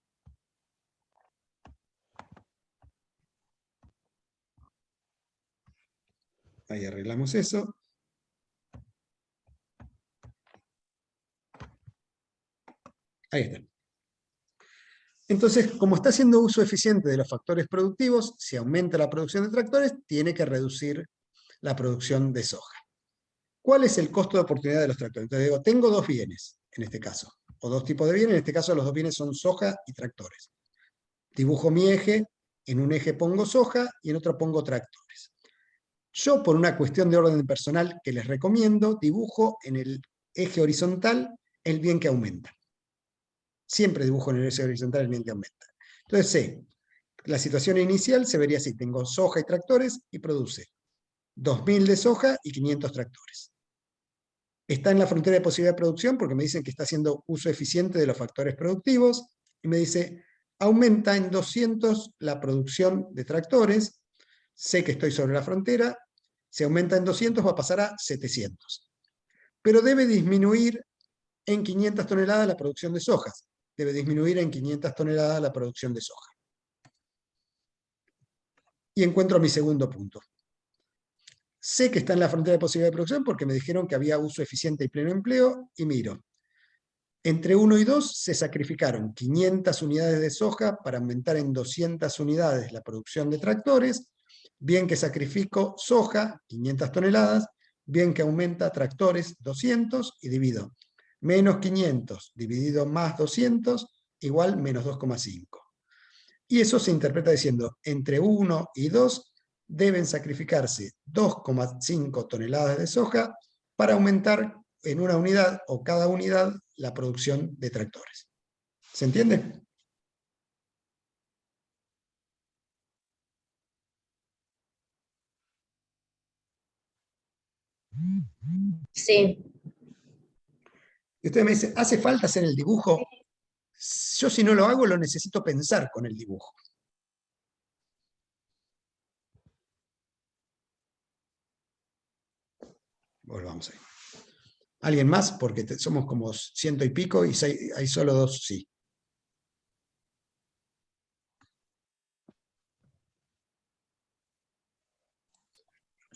Ahí arreglamos eso. Ahí está. Entonces, como está haciendo uso eficiente de los factores productivos, si aumenta la producción de tractores, tiene que reducir la producción de soja. ¿Cuál es el costo de oportunidad de los tractores? Entonces digo, tengo dos bienes, en este caso, o dos tipos de bienes, en este caso los dos bienes son soja y tractores. Dibujo mi eje, en un eje pongo soja y en otro pongo tractores. Yo, por una cuestión de orden personal que les recomiendo, dibujo en el eje horizontal el bien que aumenta. Siempre dibujo en el eje horizontal el bien que aumenta. Entonces sé, la situación inicial se vería así, tengo soja y tractores y produce 2.000 de soja y 500 tractores. Está en la frontera de posibilidad de producción porque me dicen que está haciendo uso eficiente de los factores productivos y me dice, aumenta en 200 la producción de tractores, sé que estoy sobre la frontera, si aumenta en 200 va a pasar a 700. Pero debe disminuir en 500 toneladas la producción de sojas, debe disminuir en 500 toneladas la producción de soja. Y encuentro mi segundo punto. Sé que está en la frontera de posibilidad de producción porque me dijeron que había uso eficiente y pleno empleo, y miro. Entre 1 y 2 se sacrificaron 500 unidades de soja para aumentar en 200 unidades la producción de tractores, bien que sacrifico soja, 500 toneladas, bien que aumenta tractores, 200, y divido. Menos 500 dividido más 200 igual menos 2,5. Y eso se interpreta diciendo, entre 1 y 2 deben sacrificarse 2,5 toneladas de soja para aumentar en una unidad o cada unidad la producción de tractores. ¿Se entiende? Sí. Y usted me dice, ¿hace falta hacer el dibujo? Yo si no lo hago, lo necesito pensar con el dibujo. Volvamos ahí. ¿Alguien más? Porque somos como 100 y pico y hay solo 2 sí.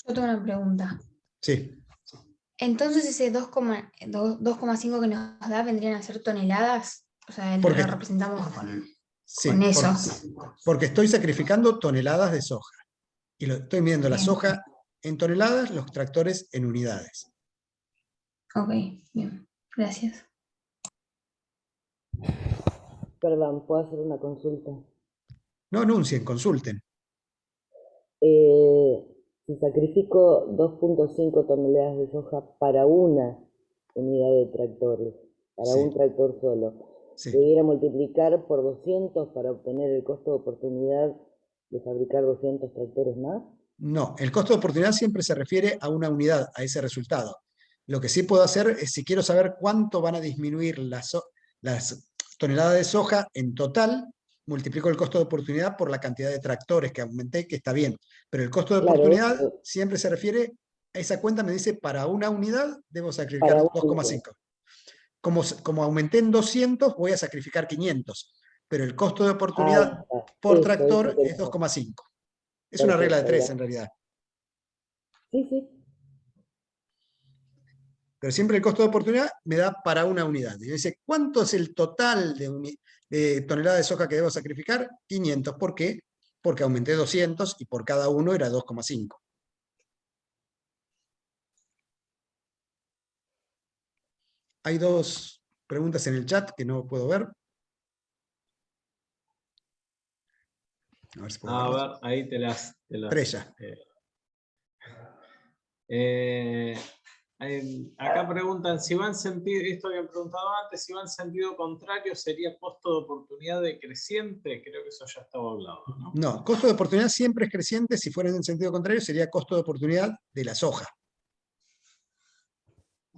Yo tengo una pregunta. Sí. Entonces ese 2,5 que nos da vendrían a ser toneladas. O sea, ¿Por qué? lo representamos con Sí, eso. porque estoy sacrificando toneladas de soja. Y lo estoy midiendo la Bien. soja en toneladas, los tractores en unidades. Ok, bien. Gracias. Perdón, ¿puedo hacer una consulta? No anuncien, consulten. Si sacrifico 2,5 toneladas de soja para una unidad de tractores, para Sí. un tractor solo, Sí. ¿debiera multiplicar por 200 para obtener el costo de oportunidad de fabricar 200 tractores más? No, el costo de oportunidad siempre se refiere a una unidad, a ese resultado. Lo que sí puedo hacer es, si quiero saber cuánto van a disminuir las toneladas de soja en total, multiplico el costo de oportunidad por la cantidad de tractores que aumenté, que está bien. Pero el costo de Claro, oportunidad eso. siempre se refiere a esa cuenta, me dice, para una unidad debo sacrificar Para una 2,5. Como aumenté en 200, voy a sacrificar 500. Pero el costo de Ahí oportunidad está. por Eso tractor es quería. 2,5. Es una regla de Perfecto, 3 en realidad. Sí, sí. Pero siempre el costo de oportunidad me da para una unidad. Y me dice, ¿cuánto es el total de toneladas de soja que debo sacrificar? 500. ¿Por qué? Porque aumenté 200 y por cada uno era 2,5. Hay dos preguntas en el chat que no puedo ver. A ver si puedo A verlas. ver, ahí te las Estrella. Acá preguntan si va en sentido, esto habían preguntado antes, si va en sentido contrario, ¿sería costo de oportunidad decreciente? Creo que eso ya estaba hablado, ¿no? No, costo de oportunidad siempre es creciente. Si fuera en sentido contrario, sería costo de oportunidad de la soja.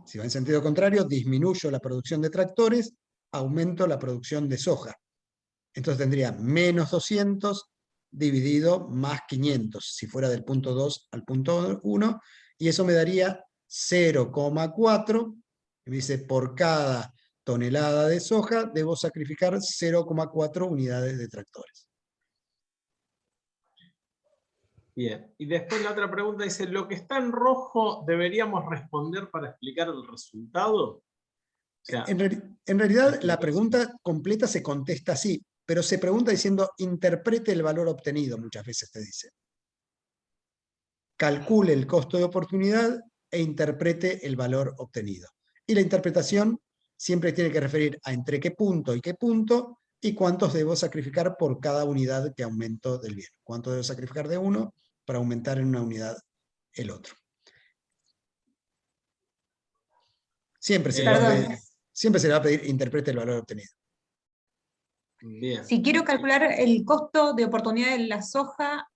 Si va en sentido contrario, disminuyo la producción de tractores, aumento la producción de soja. Entonces tendría menos 200 dividido más 500, si fuera del punto 2 al punto 1, y eso me daría 0,4. Me dice, por cada tonelada de soja debo sacrificar 0,4 unidades de tractores. Bien, y después la otra pregunta dice, ¿lo que está en rojo deberíamos responder para explicar el resultado? O sea, En realidad la pregunta completa se contesta así, pero se pregunta diciendo, interprete el valor obtenido, muchas veces te dice. Calcule el costo de oportunidad e interprete el valor obtenido. Y la interpretación siempre tiene que referir a entre qué punto y cuántos debo sacrificar por cada unidad que aumento del bien. Cuánto debo sacrificar de uno para aumentar en una unidad el otro. Siempre se le va a pedir interprete el valor obtenido. Bien. Si quiero calcular el costo de oportunidad de la soja,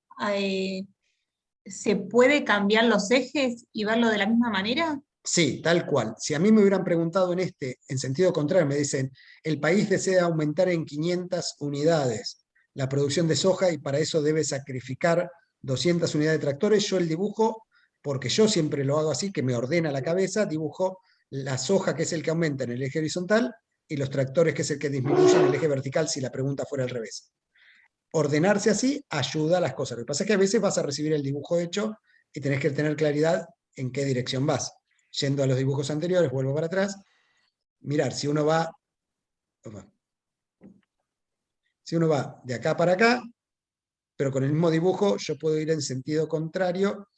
¿se puede cambiar los ejes y verlo de la misma manera? Sí, tal cual. Si a mí me hubieran preguntado en sentido contrario, me dicen, el país desea aumentar en 500 unidades la producción de soja y para eso debe sacrificar 200 unidades de tractores, yo el dibujo, porque yo siempre lo hago así, que me ordena la cabeza, dibujo la soja, que es el que aumenta en el eje horizontal, y los tractores, que es el que disminuye en el eje vertical, si la pregunta fuera al revés. Ordenarse así ayuda a las cosas. Lo que pasa es que a veces vas a recibir el dibujo hecho y tenés que tener claridad en qué dirección vas. Yendo a los dibujos anteriores, vuelvo para atrás, mirar, si uno va de acá para acá, pero con el mismo dibujo yo puedo ir en sentido contrario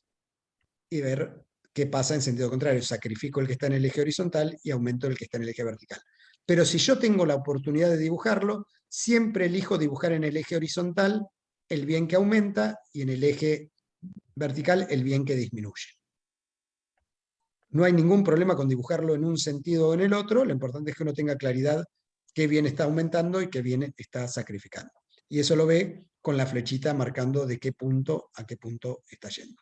y ver qué pasa en sentido contrario. Sacrifico el que está en el eje horizontal y aumento el que está en el eje vertical. Pero si yo tengo la oportunidad de dibujarlo, siempre elijo dibujar en el eje horizontal el bien que aumenta y en el eje vertical el bien que disminuye. No hay ningún problema con dibujarlo en un sentido o en el otro, lo importante es que uno tenga claridad qué bien está aumentando y qué bien está sacrificando. Y eso lo ve con la flechita marcando de qué punto a qué punto está yendo.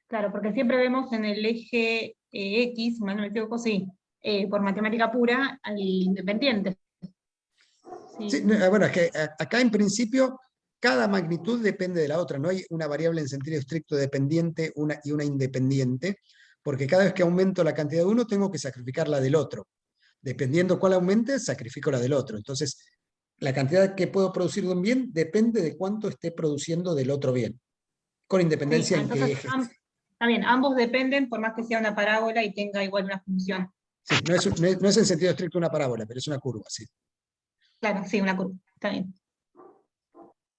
Claro, porque siempre vemos en el eje X, si mal no me equivoco, sí, por matemática pura, al independiente. Sí. Sí, bueno, es que acá en principio cada magnitud depende de la otra, no hay una variable en sentido estricto dependiente y una independiente, porque cada vez que aumento la cantidad de uno tengo que sacrificar la del otro. Dependiendo cuál aumente, sacrifico la del otro. Entonces, la cantidad que puedo producir de un bien depende de cuánto esté produciendo del otro bien, con independencia Sí, en qué entonces eje. Está bien, ambos dependen por más que sea una parábola y tenga igual una función. Sí, no es en sentido estricto una parábola, pero es una curva, sí. Claro, sí, una curva, está bien.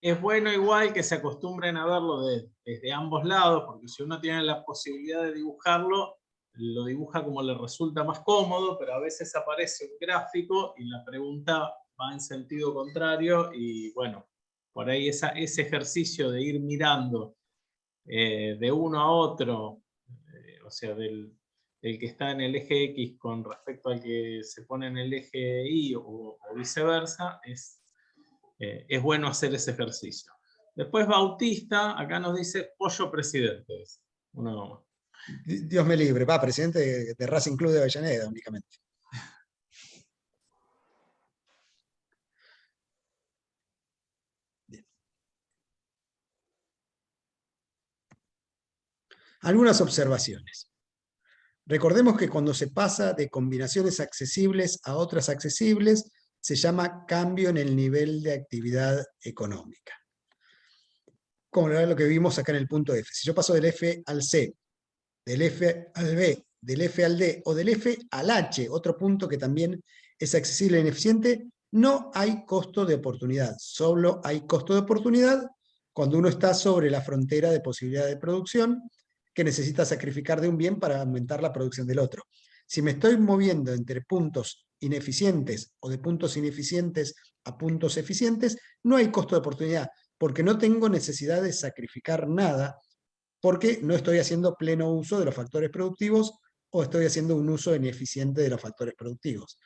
Es bueno igual que se acostumbren a verlo desde ambos lados, porque si uno tiene la posibilidad de dibujarlo, lo dibuja como le resulta más cómodo, pero a veces aparece un gráfico y la pregunta va en sentido contrario, y bueno, por ahí ese ejercicio de ir mirando de uno a otro, o sea, del que está en el eje X con respecto al que se pone en el eje Y o viceversa, es bueno hacer ese ejercicio. Después Bautista, acá nos dice pollo presidente. Uno... Dios me libre, presidente de Racing Club de Avellaneda únicamente. Bien. Algunas observaciones. Recordemos que cuando se pasa de combinaciones accesibles a otras accesibles, se llama cambio en el nivel de actividad económica. Como era lo que vimos acá en el punto F. Si yo paso del F al C, del F al B, del F al D o del F al H, otro punto que también es accesible e ineficiente, no hay costo de oportunidad. Solo hay costo de oportunidad cuando uno está sobre la frontera de posibilidad de producción, que necesita sacrificar de un bien para aumentar la producción del otro. Si me estoy moviendo entre puntos ineficientes o de puntos ineficientes a puntos eficientes, no hay costo de oportunidad, porque no tengo necesidad de sacrificar nada, porque no estoy haciendo pleno uso de los factores productivos o estoy haciendo un uso ineficiente de los factores productivos.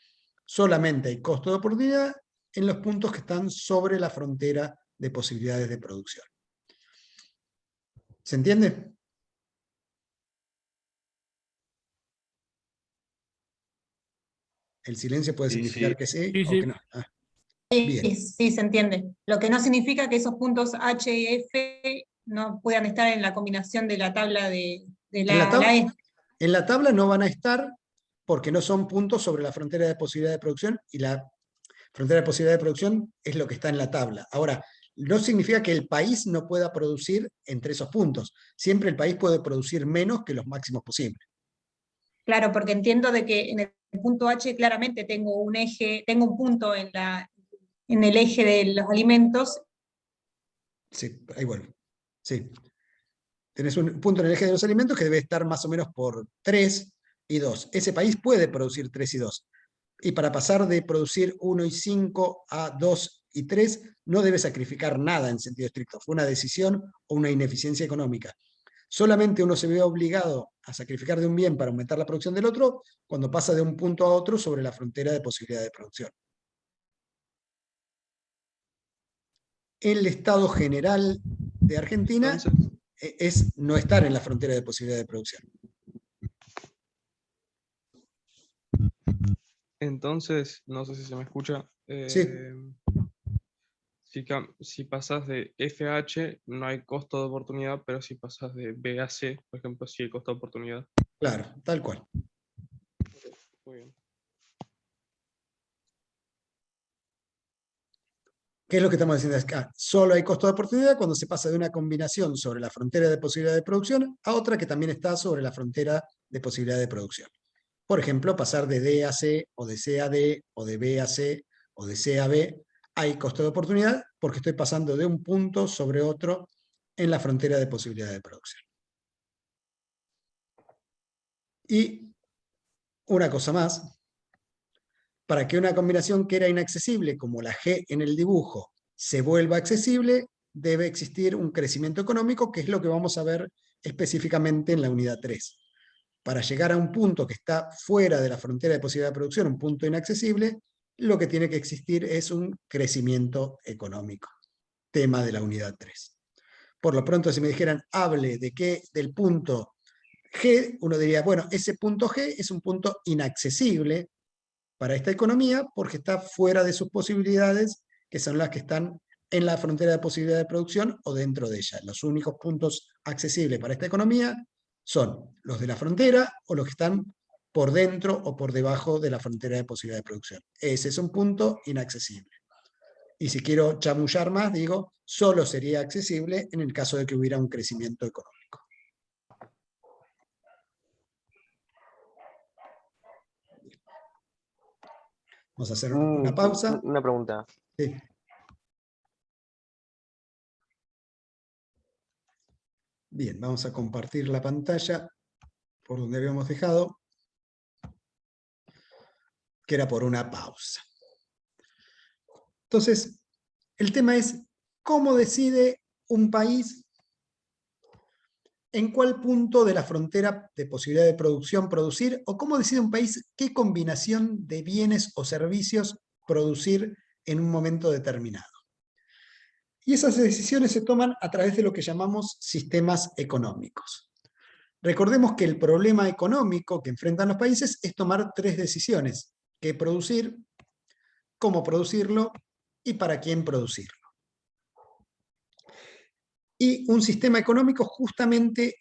Solamente hay costo de oportunidad en los puntos que están sobre la frontera de posibilidades de producción. ¿Se entiende? El silencio puede significar que sí o que no. Sí, sí, se entiende. Lo que no significa que esos puntos H y F no puedan estar en la combinación de la tabla de la E. En la tabla no van a estar porque no son puntos sobre la frontera de posibilidad de producción, y la frontera de posibilidad de producción es lo que está en la tabla. Ahora, no significa que el país no pueda producir entre esos puntos. Siempre el país puede producir menos que los máximos posibles. Claro, porque entiendo de que en el punto H claramente tengo un eje, tengo un punto en el eje de los alimentos. Sí, ahí vuelvo. Sí. Tenés un punto en el eje de los alimentos que debe estar más o menos por 3 y 2. Ese país puede producir 3 y 2. Y para pasar de producir 1 y 5 a 2 y 3, no debe sacrificar nada en sentido estricto. Fue una decisión o una ineficiencia económica. Solamente uno se ve obligado a sacrificar de un bien para aumentar la producción del otro cuando pasa de un punto a otro sobre la frontera de posibilidad de producción. El estado general de Argentina es no estar en la frontera de posibilidad de producción. Entonces, no sé si se me escucha. Sí. Si pasas de F a H, no hay costo de oportunidad, pero si pasas de B a C, por ejemplo, sí hay costo de oportunidad. Claro, tal cual. Muy bien. ¿Qué es lo que estamos diciendo acá? Solo hay costo de oportunidad cuando se pasa de una combinación sobre la frontera de posibilidad de producción a otra que también está sobre la frontera de posibilidad de producción. Por ejemplo, pasar de D a C, o de C a D, o de B a C, o de C a B, hay costo de oportunidad porque estoy pasando de un punto sobre otro en la frontera de posibilidad de producción. Y una cosa más. Para que una combinación que era inaccesible, como la G en el dibujo, se vuelva accesible, debe existir un crecimiento económico, que es lo que vamos a ver específicamente en la unidad 3. Para llegar a un punto que está fuera de la frontera de posibilidad de producción, un punto inaccesible, lo que tiene que existir es un crecimiento económico. Tema de la unidad 3. Por lo pronto, si me dijeran, hable de qué, del punto G, uno diría, bueno, ese punto G es un punto inaccesible para esta economía porque está fuera de sus posibilidades, que son las que están en la frontera de posibilidad de producción o dentro de ella. Los únicos puntos accesibles para esta economía son los de la frontera o los que están por dentro o por debajo de la frontera de posibilidad de producción. Ese es un punto inaccesible. Y si quiero chamullar más, digo, solo sería accesible en el caso de que hubiera un crecimiento económico. Vamos a hacer una pausa. Una pregunta. Sí. Bien, vamos a compartir la pantalla por donde habíamos dejado, que era por una pausa. Entonces, el tema es cómo decide un país en cuál punto de la frontera de posibilidad de producción producir, o cómo decide un país qué combinación de bienes o servicios producir en un momento determinado. Y esas decisiones se toman a través de lo que llamamos sistemas económicos. Recordemos que el problema económico que enfrentan los países es tomar tres decisiones: qué producir, cómo producirlo y para quién producirlo. Y un sistema económico justamente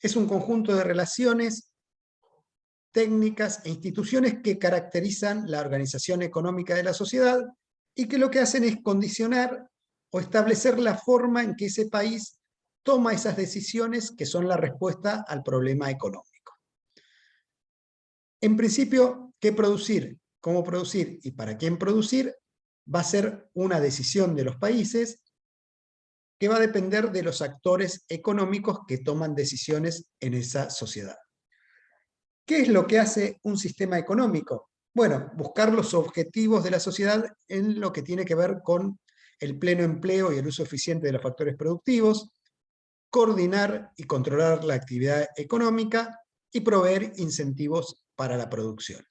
es un conjunto de relaciones, técnicas e instituciones que caracterizan la organización económica de la sociedad y que lo que hacen es condicionar o establecer la forma en que ese país toma esas decisiones que son la respuesta al problema económico. En principio, ¿qué producir? ¿Cómo producir? ¿Y para quién producir? Va a ser una decisión de los países que va a depender de los actores económicos que toman decisiones en esa sociedad. ¿Qué es lo que hace un sistema económico? Bueno, buscar los objetivos de la sociedad en lo que tiene que ver con el pleno empleo y el uso eficiente de los factores productivos, coordinar y controlar la actividad económica y proveer incentivos para la producción.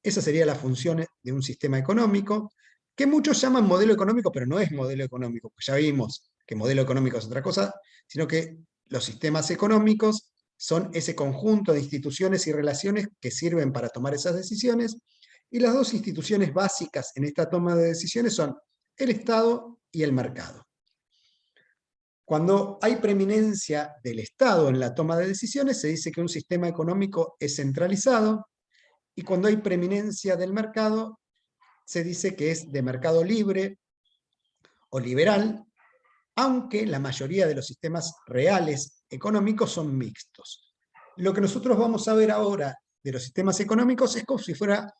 Esa sería la función de un sistema económico, que muchos llaman modelo económico, pero no es modelo económico, pues ya vimos que modelo económico es otra cosa, sino que los sistemas económicos son ese conjunto de instituciones y relaciones que sirven para tomar esas decisiones, y las dos instituciones básicas en esta toma de decisiones son el Estado y el mercado. Cuando hay preeminencia del Estado en la toma de decisiones, se dice que un sistema económico es centralizado, y cuando hay preeminencia del mercado, se dice que es de mercado libre o liberal, aunque la mayoría de los sistemas reales económicos son mixtos. Lo que nosotros vamos a ver ahora de los sistemas económicos es como si fuera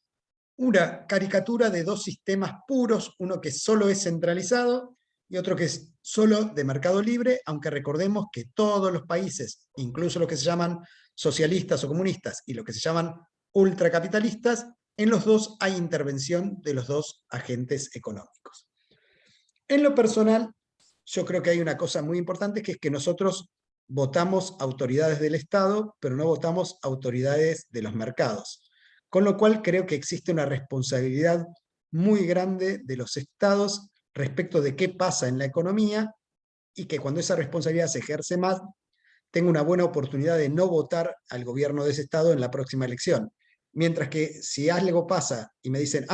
una caricatura de dos sistemas puros, uno que solo es centralizado y otro que es solo de mercado libre, aunque recordemos que todos los países, incluso los que se llaman socialistas o comunistas y los que se llaman ultracapitalistas, en los dos hay intervención de los dos agentes económicos. En lo personal, yo creo que hay una cosa muy importante, que es que nosotros votamos autoridades del Estado, pero no votamos autoridades de los mercados. Con lo cual creo que existe una responsabilidad muy grande de los estados respecto de qué pasa en la economía, y que cuando esa responsabilidad se ejerce más, tengo una buena oportunidad de no votar al gobierno de ese estado en la próxima elección. Mientras que si algo pasa y me dicen,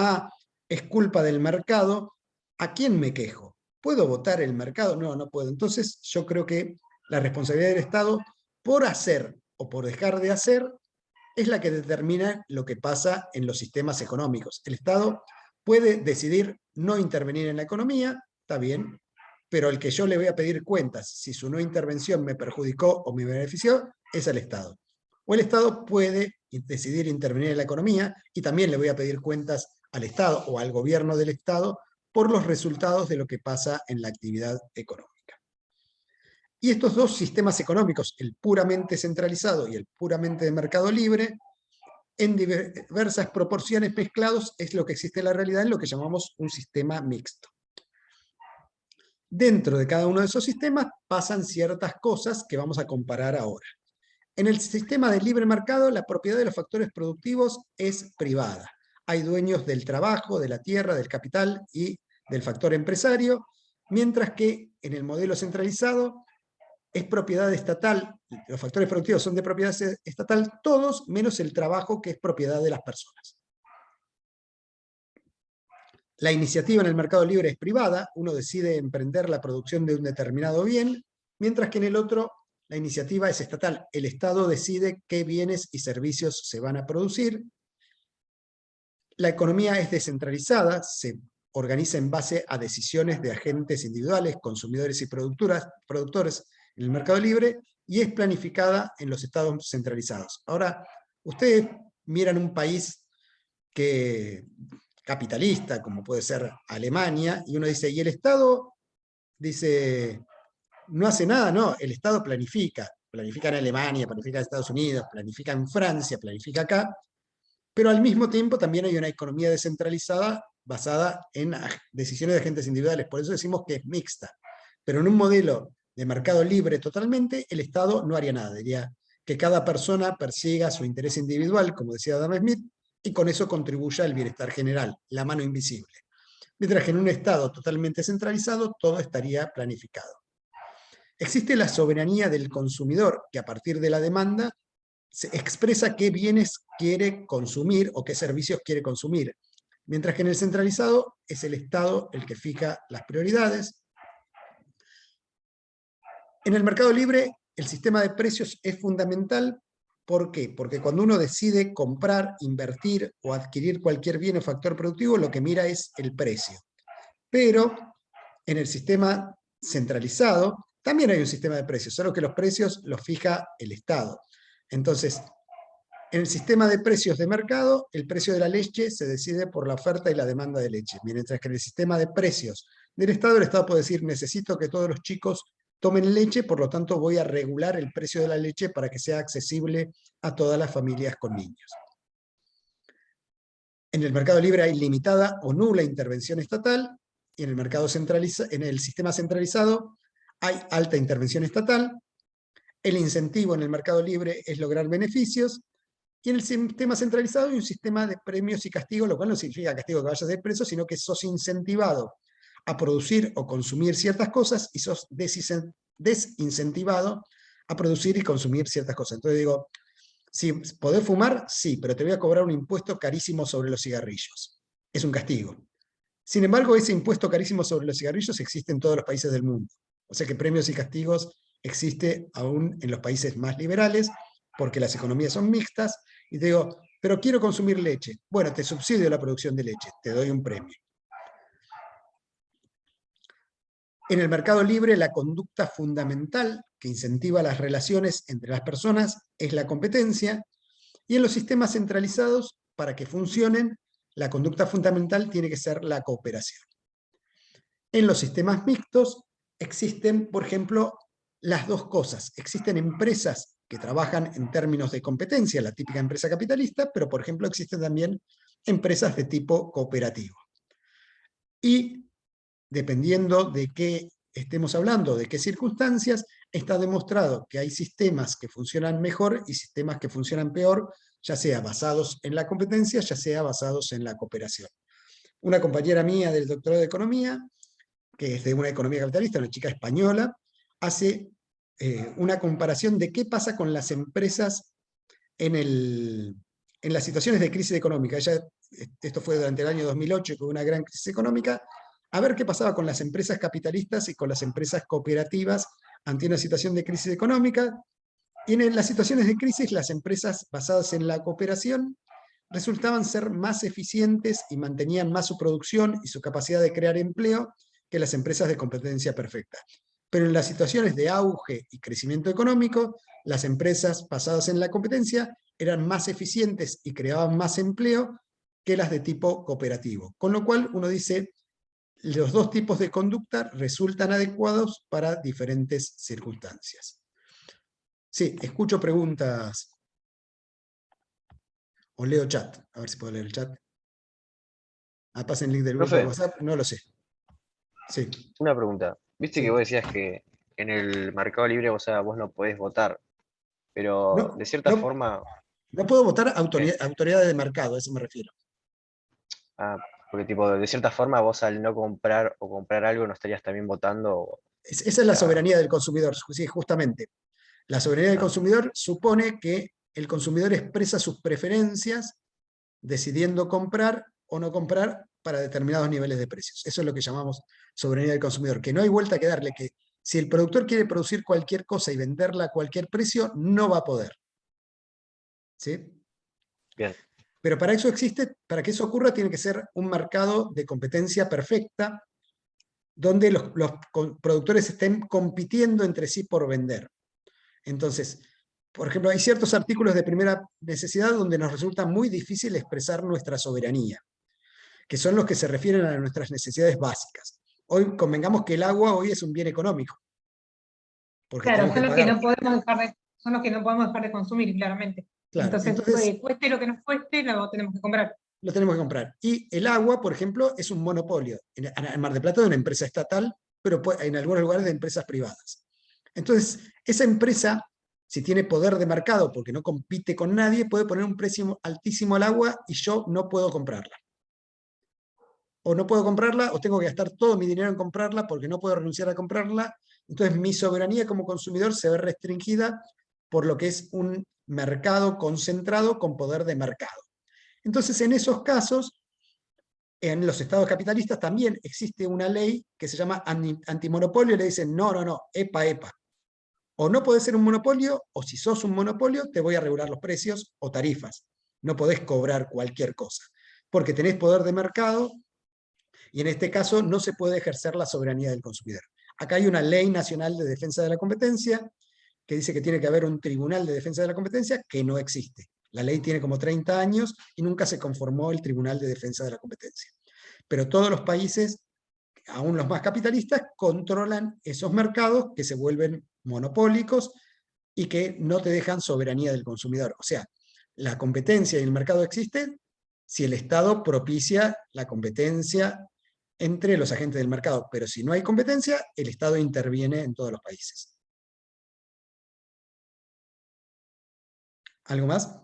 es culpa del mercado, ¿a quién me quejo? ¿Puedo votar el mercado? No, no puedo. Entonces yo creo que la responsabilidad del Estado por hacer o por dejar de hacer es la que determina lo que pasa en los sistemas económicos. El Estado puede decidir no intervenir en la economía, está bien, pero el que yo le voy a pedir cuentas si su no intervención me perjudicó o me benefició es al Estado. O el Estado puede decidir intervenir en la economía y también le voy a pedir cuentas al Estado o al gobierno del Estado por los resultados de lo que pasa en la actividad económica. Y estos dos sistemas económicos, el puramente centralizado y el puramente de mercado libre, en diversas proporciones mezclados, es lo que existe en la realidad en lo que llamamos un sistema mixto. Dentro de cada uno de esos sistemas pasan ciertas cosas que vamos a comparar ahora. En el sistema de libre mercado, la propiedad de los factores productivos es privada. Hay dueños del trabajo, de la tierra, del capital y del factor empresario, mientras que en el modelo centralizado es propiedad estatal, los factores productivos son de propiedad estatal todos, menos el trabajo, que es propiedad de las personas. La iniciativa en el mercado libre es privada, uno decide emprender la producción de un determinado bien, mientras que en el otro la iniciativa es estatal. El Estado decide qué bienes y servicios se van a producir. La economía es descentralizada, se organiza en base a decisiones de agentes individuales, consumidores y productores en el mercado libre, y es planificada en los estados centralizados. Ahora, ustedes miran un país capitalista, como puede ser Alemania, y uno dice, ¿y el Estado? Dice, no hace nada, no, el Estado planifica en Alemania, planifica en Estados Unidos, planifica en Francia, planifica acá, pero al mismo tiempo también hay una economía descentralizada basada en decisiones de agentes individuales, por eso decimos que es mixta, pero en un modelo de mercado libre totalmente, el Estado no haría nada, diría que cada persona persiga su interés individual, como decía Adam Smith, y con eso contribuya al bienestar general, la mano invisible. Mientras que en un Estado totalmente centralizado, todo estaría planificado. Existe la soberanía del consumidor, que a partir de la demanda se expresa qué bienes quiere consumir o qué servicios quiere consumir. Mientras que en el centralizado es el Estado el que fija las prioridades. En el mercado libre, el sistema de precios es fundamental. ¿Por qué? Porque cuando uno decide comprar, invertir o adquirir cualquier bien o factor productivo, lo que mira es el precio. Pero en el sistema centralizado también hay un sistema de precios, solo que los precios los fija el Estado. Entonces, en el sistema de precios de mercado, el precio de la leche se decide por la oferta y la demanda de leche, mientras que en el sistema de precios del Estado, el Estado puede decir, necesito que todos los chicos tomen leche, por lo tanto voy a regular el precio de la leche para que sea accesible a todas las familias con niños. En el mercado libre hay limitada o nula intervención estatal, y en el sistema centralizado hay alta intervención estatal. El incentivo en el mercado libre es lograr beneficios, y en el sistema centralizado hay un sistema de premios y castigos, lo cual no significa castigo que vayas a ser preso, sino que sos incentivado a producir o consumir ciertas cosas y sos desincentivado a producir y consumir ciertas cosas. Entonces digo, si podés fumar, sí, pero te voy a cobrar un impuesto carísimo sobre los cigarrillos. Es un castigo. Sin embargo, ese impuesto carísimo sobre los cigarrillos existe en todos los países del mundo. O sea que premios y castigos existe aún en los países más liberales, porque las economías son mixtas, y te digo, pero quiero consumir leche. Bueno, te subsidio la producción de leche, te doy un premio. En el mercado libre, la conducta fundamental que incentiva las relaciones entre las personas es la competencia, y en los sistemas centralizados, para que funcionen, la conducta fundamental tiene que ser la cooperación. En los sistemas mixtos existen, por ejemplo, las dos cosas. Existen empresas que trabajan en términos de competencia, la típica empresa capitalista, pero por ejemplo existen también empresas de tipo cooperativo. Y dependiendo de qué estemos hablando, de qué circunstancias, está demostrado que hay sistemas que funcionan mejor y sistemas que funcionan peor, ya sea basados en la competencia, ya sea basados en la cooperación. Una compañera mía del doctorado de Economía, que es de una economía capitalista, una chica española, hace una comparación de qué pasa con las empresas en las situaciones de crisis económica. Esto fue durante el año 2008, con una gran crisis económica, a ver qué pasaba con las empresas capitalistas y con las empresas cooperativas ante una situación de crisis económica. Y en las situaciones de crisis, las empresas basadas en la cooperación resultaban ser más eficientes y mantenían más su producción y su capacidad de crear empleo que las empresas de competencia perfecta. Pero en las situaciones de auge y crecimiento económico, las empresas basadas en la competencia eran más eficientes y creaban más empleo que las de tipo cooperativo. Con lo cual uno dice, los dos tipos de conducta resultan adecuados para diferentes circunstancias. Sí, escucho preguntas. O leo chat, a ver si puedo leer el chat. Pasen el link del grupo de WhatsApp, no lo sé. Sí. Una pregunta. Viste Sí. que vos decías que en el mercado libre vos no podés votar, pero No, de cierta forma, no puedo votar autoridades de mercado, a eso me refiero. porque tipo, de cierta forma vos al no comprar o comprar algo no estarías también votando. Esa es la soberanía del consumidor, sí, justamente. La soberanía del consumidor supone que el consumidor expresa sus preferencias decidiendo comprar o no comprar para determinados niveles de precios. Eso es lo que llamamos soberanía del consumidor, que no hay vuelta que darle, que si el productor quiere producir cualquier cosa y venderla a cualquier precio, no va a poder. ¿Sí? Bien. Pero para eso para que eso ocurra, tiene que ser un mercado de competencia perfecta, donde los productores estén compitiendo entre sí por vender. Entonces, Por ejemplo, hay ciertos artículos de primera necesidad donde nos resulta muy difícil expresar nuestra soberanía, que son los que se refieren a nuestras necesidades básicas. Hoy convengamos que el agua hoy es un bien económico. Porque Claro, tenemos que son los que pagar. no podemos dejar de, son los que no podemos dejar de consumir, claramente. Claro, Entonces, cueste lo que nos cueste, lo tenemos que comprar. Lo tenemos que comprar. Y el agua, por ejemplo, es un monopolio. En Mar del Plata es una empresa estatal, pero en algunos lugares de empresas privadas. Entonces, esa empresa, si tiene poder de mercado porque no compite con nadie, puede poner un precio altísimo al agua y yo no puedo comprarla. O no puedo comprarla, o tengo que gastar todo mi dinero en comprarla porque no puedo renunciar a comprarla. Entonces mi soberanía como consumidor se ve restringida por lo que es un mercado concentrado con poder de mercado. Entonces en esos casos, en los estados capitalistas también existe una ley que se llama antimonopolio y le dicen, no, epa, epa. O no podés ser un monopolio, o si sos un monopolio, te voy a regular los precios o tarifas. No podés cobrar cualquier cosa, porque tenés poder de mercado y en este caso no se puede ejercer la soberanía del consumidor. Acá hay una ley nacional de defensa de la competencia que dice que tiene que haber un tribunal de defensa de la competencia que no existe. La ley tiene como 30 años y nunca se conformó el tribunal de defensa de la competencia. Pero todos los países, aún los más capitalistas, controlan esos mercados que se vuelven monopólicos y que no te dejan soberanía del consumidor. O sea, la competencia y el mercado existen si el Estado propicia la competencia entre los agentes del mercado, pero si no hay competencia, el Estado interviene en todos los países. ¿Algo más?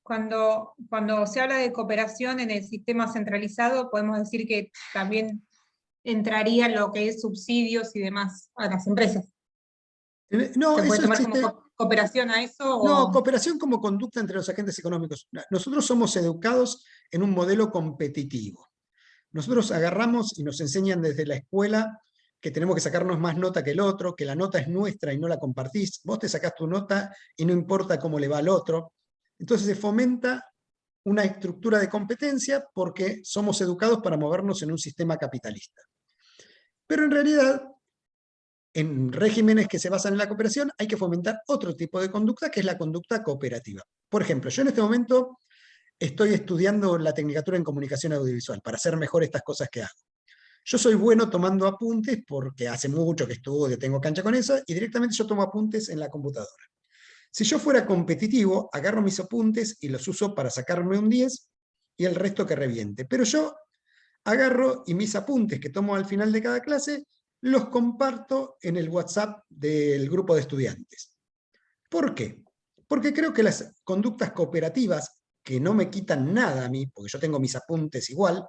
Cuando se habla de cooperación en el sistema centralizado, podemos decir que también entraría lo que es subsidios y demás a las empresas. No, ¿Se puede eso tomar existe. como cooperación a eso? No, O... cooperación como conducta entre los agentes económicos. Nosotros somos educados en un modelo competitivo. Nosotros agarramos y nos enseñan desde la escuela que tenemos que sacarnos más nota que el otro, que la nota es nuestra y no la compartís. Vos te sacás tu nota y no importa cómo le va al otro. Entonces se fomenta una estructura de competencia porque somos educados para movernos en un sistema capitalista. Pero en realidad, en regímenes que se basan en la cooperación, hay que fomentar otro tipo de conducta, que es la conducta cooperativa. Por ejemplo, yo en este momento estoy estudiando la Tecnicatura en Comunicación Audiovisual para hacer mejor estas cosas que hago. Yo soy bueno tomando apuntes porque hace mucho que estudio, tengo cancha con eso, y directamente yo tomo apuntes en la computadora. Si yo fuera competitivo, agarro mis apuntes y los uso para sacarme un 10 y el resto que reviente. Pero yo agarro y mis apuntes que tomo al final de cada clase los comparto en el WhatsApp del grupo de estudiantes. ¿Por qué? Porque creo que las conductas cooperativas, que no me quitan nada a mí, porque yo tengo mis apuntes igual,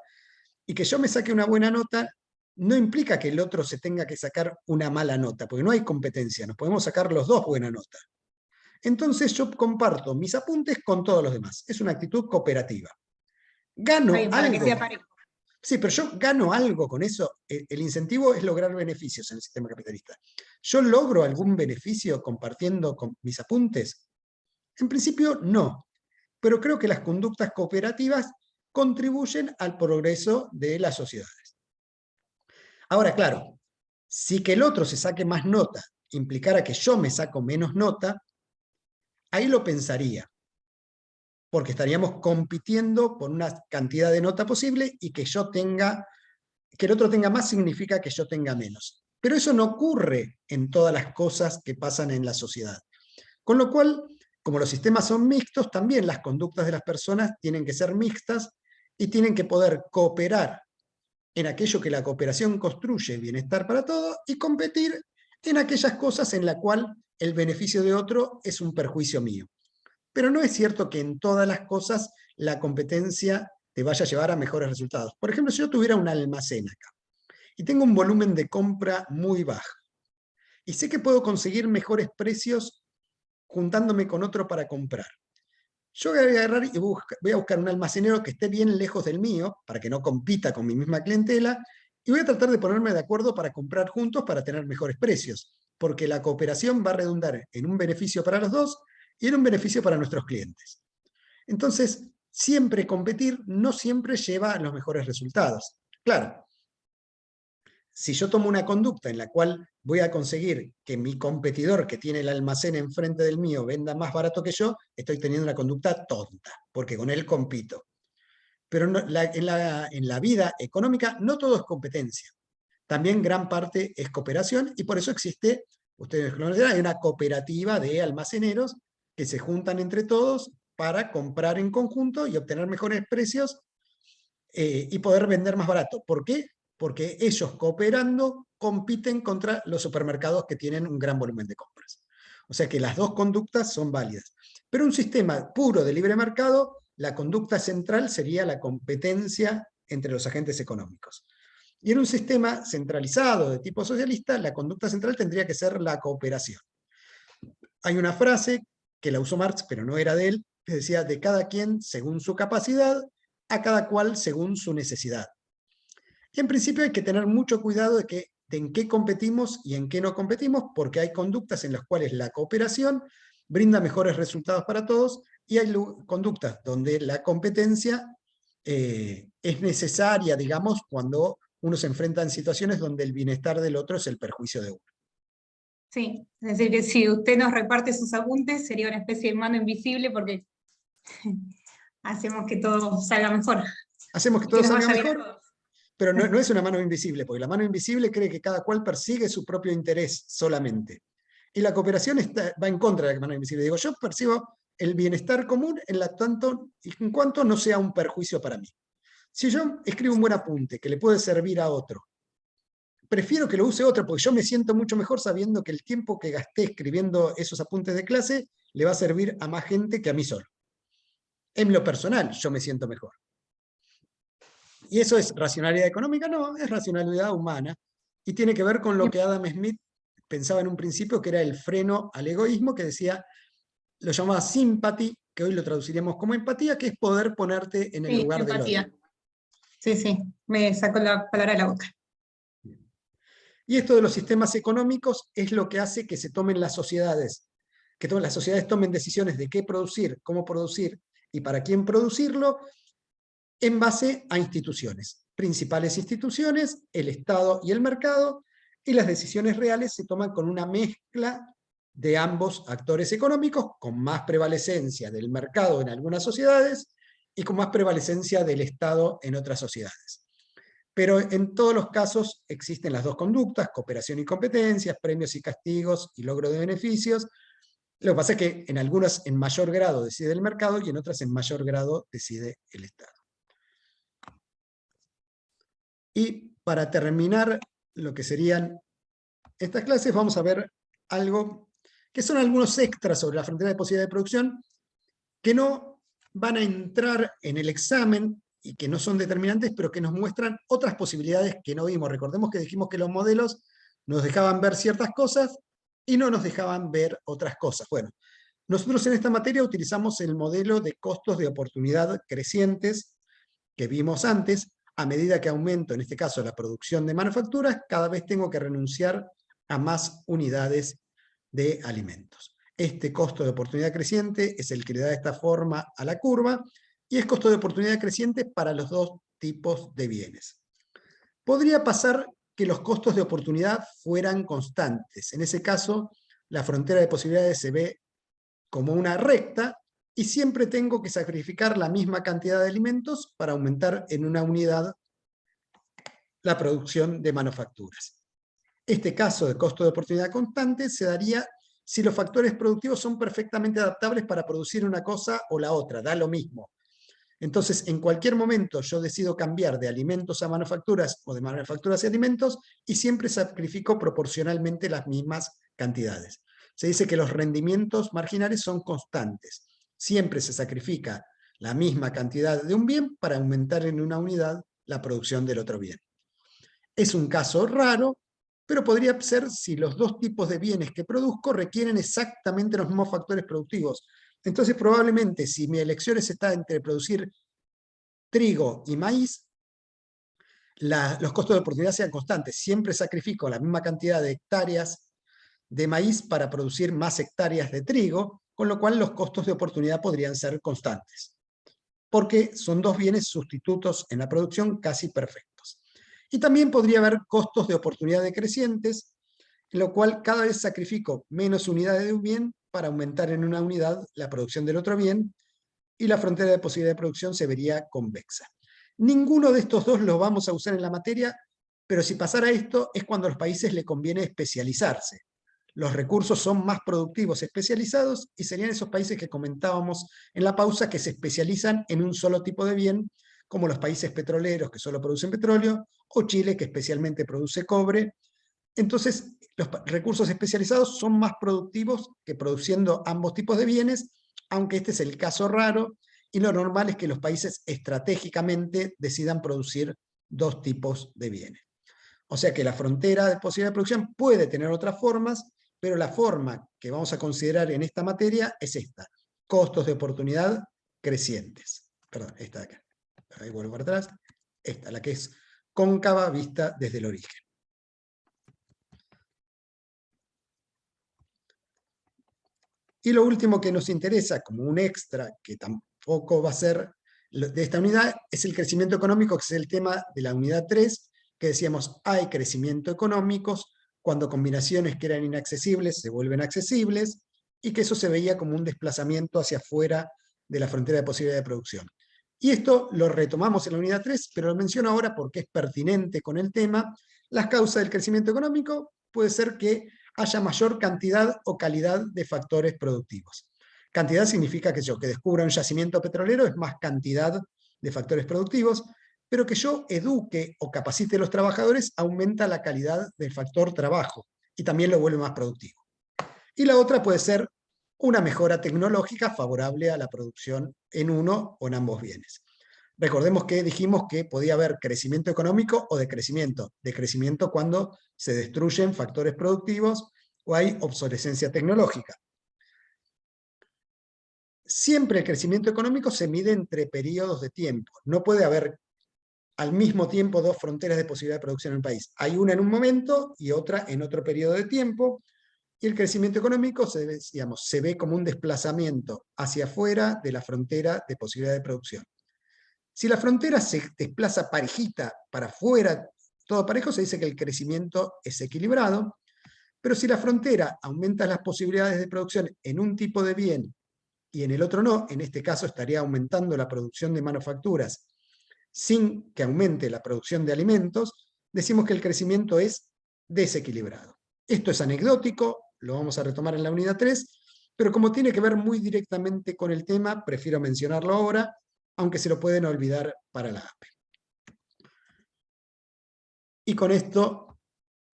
y que yo me saque una buena nota, no implica que el otro se tenga que sacar una mala nota, porque no hay competencia, nos podemos sacar los dos buena nota. Entonces yo comparto mis apuntes con todos los demás. Es una actitud cooperativa. Gano para algo. Que sea parejo. Sí, pero yo gano algo con eso. El incentivo es lograr beneficios en el sistema capitalista. ¿Yo logro algún beneficio compartiendo con mis apuntes? En principio, no. Pero creo que las conductas cooperativas contribuyen al progreso de las sociedades. Ahora, claro, si que el otro se saque más nota implicara que yo me saco menos nota, ahí lo pensaría. Porque estaríamos compitiendo por una cantidad de nota posible y que el otro tenga más significa que yo tenga menos. Pero eso no ocurre en todas las cosas que pasan en la sociedad. Con lo cual, como los sistemas son mixtos, también las conductas de las personas tienen que ser mixtas y tienen que poder cooperar en aquello que la cooperación construye bienestar para todos y competir en aquellas cosas en las cuales el beneficio de otro es un perjuicio mío. Pero no es cierto que en todas las cosas la competencia te vaya a llevar a mejores resultados. Por ejemplo, si yo tuviera un almacén acá y tengo un volumen de compra muy bajo y sé que puedo conseguir mejores precios juntándome con otro para comprar, yo voy a agarrar y voy a buscar un almacenero que esté bien lejos del mío para que no compita con mi misma clientela y voy a tratar de ponerme de acuerdo para comprar juntos para tener mejores precios, porque la cooperación va a redundar en un beneficio para los dos y en un beneficio para nuestros clientes. Entonces, siempre competir no siempre lleva a los mejores resultados. Claro, si yo tomo una conducta en la cual voy a conseguir que mi competidor que tiene el almacén enfrente del mío venda más barato que yo, estoy teniendo una conducta tonta, porque con él compito. Pero en la vida económica no todo es competencia. También gran parte es cooperación y por eso existe, ustedes lo saben, hay una cooperativa de almaceneros que se juntan entre todos para comprar en conjunto y obtener mejores precios y poder vender más barato. ¿Por qué? Porque ellos cooperando compiten contra los supermercados que tienen un gran volumen de compras. O sea que las dos conductas son válidas. Pero un sistema puro de libre mercado, la conducta central sería la competencia entre los agentes económicos. Y en un sistema centralizado de tipo socialista, la conducta central tendría que ser la cooperación. Hay una frase que la usó Marx, pero no era de él, que decía, de cada quien según su capacidad, a cada cual según su necesidad. Y en principio hay que tener mucho cuidado de en qué competimos y en qué no competimos, porque hay conductas en las cuales la cooperación brinda mejores resultados para todos, y hay conductas donde la competencia es necesaria, digamos, cuando uno se enfrenta en situaciones donde el bienestar del otro es el perjuicio de uno. Sí, es decir, que si usted nos reparte sus apuntes, sería una especie de mano invisible porque hacemos que todo salga mejor. Hacemos que todo nos salga vaya bien a mejor, todos. pero no es una mano invisible, porque la mano invisible cree que cada cual persigue su propio interés solamente. Y la cooperación va en contra de la mano invisible. Digo, yo percibo el bienestar común en cuanto no sea un perjuicio para mí. Si yo escribo un buen apunte que le puede servir a otro, prefiero que lo use otro, porque yo me siento mucho mejor sabiendo que el tiempo que gasté escribiendo esos apuntes de clase le va a servir a más gente que a mí solo. En lo personal, yo me siento mejor. ¿Y eso es racionalidad económica? No, es racionalidad humana. Y tiene que ver con lo que Adam Smith pensaba en un principio, que era el freno al egoísmo, que decía, lo llamaba sympathy, que hoy lo traduciríamos como empatía, que es poder ponerte en el lugar del otro. Sí, me sacó la palabra de la boca. Y esto de los sistemas económicos es lo que hace que se tomen las sociedades, que las sociedades tomen decisiones de qué producir, cómo producir y para quién producirlo, en base a instituciones. Principales instituciones, el Estado y el mercado, y las decisiones reales se toman con una mezcla de ambos actores económicos, con más prevalecencia del mercado en algunas sociedades y con más prevalecencia del Estado en otras sociedades. Pero en todos los casos existen las dos conductas, cooperación y competencias, premios y castigos y logro de beneficios. Lo que pasa es que en algunas en mayor grado decide el mercado y en otras en mayor grado decide el Estado. Y para terminar lo que serían estas clases, vamos a ver algo que son algunos extras sobre la frontera de posibilidad de producción que no van a entrar en el examen y que no son determinantes, pero que nos muestran otras posibilidades que no vimos. Recordemos que dijimos que los modelos nos dejaban ver ciertas cosas y no nos dejaban ver otras cosas. Bueno, nosotros en esta materia utilizamos el modelo de costos de oportunidad crecientes que vimos antes. A medida que aumento, en este caso, la producción de manufacturas, cada vez tengo que renunciar a más unidades de alimentos. Este costo de oportunidad creciente es el que le da esta forma a la curva, y es costo de oportunidad creciente para los dos tipos de bienes. Podría pasar que los costos de oportunidad fueran constantes. En ese caso, la frontera de posibilidades se ve como una recta, y siempre tengo que sacrificar la misma cantidad de alimentos para aumentar en una unidad la producción de manufacturas. Este caso de costo de oportunidad constante se daría si los factores productivos son perfectamente adaptables para producir una cosa o la otra, da lo mismo. Entonces, en cualquier momento yo decido cambiar de alimentos a manufacturas o de manufacturas a alimentos y siempre sacrifico proporcionalmente las mismas cantidades. Se dice que los rendimientos marginales son constantes. Siempre se sacrifica la misma cantidad de un bien para aumentar en una unidad la producción del otro bien. Es un caso raro, pero podría ser si los dos tipos de bienes que produzco requieren exactamente los mismos factores productivos. Entonces, probablemente, si mi elección está entre producir trigo y maíz, los costos de oportunidad sean constantes. Siempre sacrifico la misma cantidad de hectáreas de maíz para producir más hectáreas de trigo, con lo cual los costos de oportunidad podrían ser constantes, porque son dos bienes sustitutos en la producción casi perfectos. Y también podría haber costos de oportunidad decrecientes, en lo cual cada vez sacrifico menos unidades de un bien para aumentar en una unidad la producción del otro bien, y la frontera de posibilidad de producción se vería convexa. Ninguno de estos dos lo vamos a usar en la materia, pero si pasara esto es cuando a los países les conviene especializarse. Los recursos son más productivos especializados y serían esos países que comentábamos en la pausa que se especializan en un solo tipo de bien, como los países petroleros que solo producen petróleo, o Chile que especialmente produce cobre. Entonces, los recursos especializados son más productivos que produciendo ambos tipos de bienes, aunque este es el caso raro, y lo normal es que los países estratégicamente decidan producir dos tipos de bienes. O sea que la frontera de posibilidad de producción puede tener otras formas, pero la forma que vamos a considerar en esta materia es esta: costos de oportunidad crecientes. Perdón, esta de acá. Ahí vuelvo para atrás. Esta, la que es cóncava vista desde el origen. Y lo último que nos interesa, como un extra, que tampoco va a ser de esta unidad, es el crecimiento económico, que es el tema de la unidad 3, que decíamos, hay crecimiento económico cuando combinaciones que eran inaccesibles se vuelven accesibles, y que eso se veía como un desplazamiento hacia afuera de la frontera de posibilidad de producción. Y esto lo retomamos en la unidad 3, pero lo menciono ahora porque es pertinente con el tema. Las causas del crecimiento económico puede ser que haya mayor cantidad o calidad de factores productivos. Cantidad significa que yo, que descubra un yacimiento petrolero, es más cantidad de factores productivos, pero que yo eduque o capacite a los trabajadores aumenta la calidad del factor trabajo y también lo vuelve más productivo. Y la otra puede ser una mejora tecnológica favorable a la producción en uno o en ambos bienes. Recordemos que dijimos que podía haber crecimiento económico o decrecimiento. Decrecimiento cuando se destruyen factores productivos o hay obsolescencia tecnológica. Siempre el crecimiento económico se mide entre periodos de tiempo. No puede haber al mismo tiempo dos fronteras de posibilidad de producción en un país. Hay una en un momento y otra en otro periodo de tiempo. Y el crecimiento económico se ve como un desplazamiento hacia afuera de la frontera de posibilidad de producción. Si la frontera se desplaza parejita para afuera, todo parejo, se dice que el crecimiento es equilibrado, pero si la frontera aumenta las posibilidades de producción en un tipo de bien y en el otro no, en este caso estaría aumentando la producción de manufacturas sin que aumente la producción de alimentos, decimos que el crecimiento es desequilibrado. Esto es anecdótico, lo vamos a retomar en la unidad 3, pero como tiene que ver muy directamente con el tema, prefiero mencionarlo ahora, aunque se lo pueden olvidar para la APE. Y con esto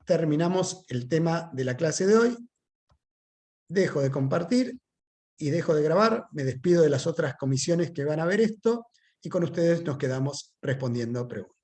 terminamos el tema de la clase de hoy. Dejo de compartir y dejo de grabar, me despido de las otras comisiones que van a ver esto, y con ustedes nos quedamos respondiendo preguntas.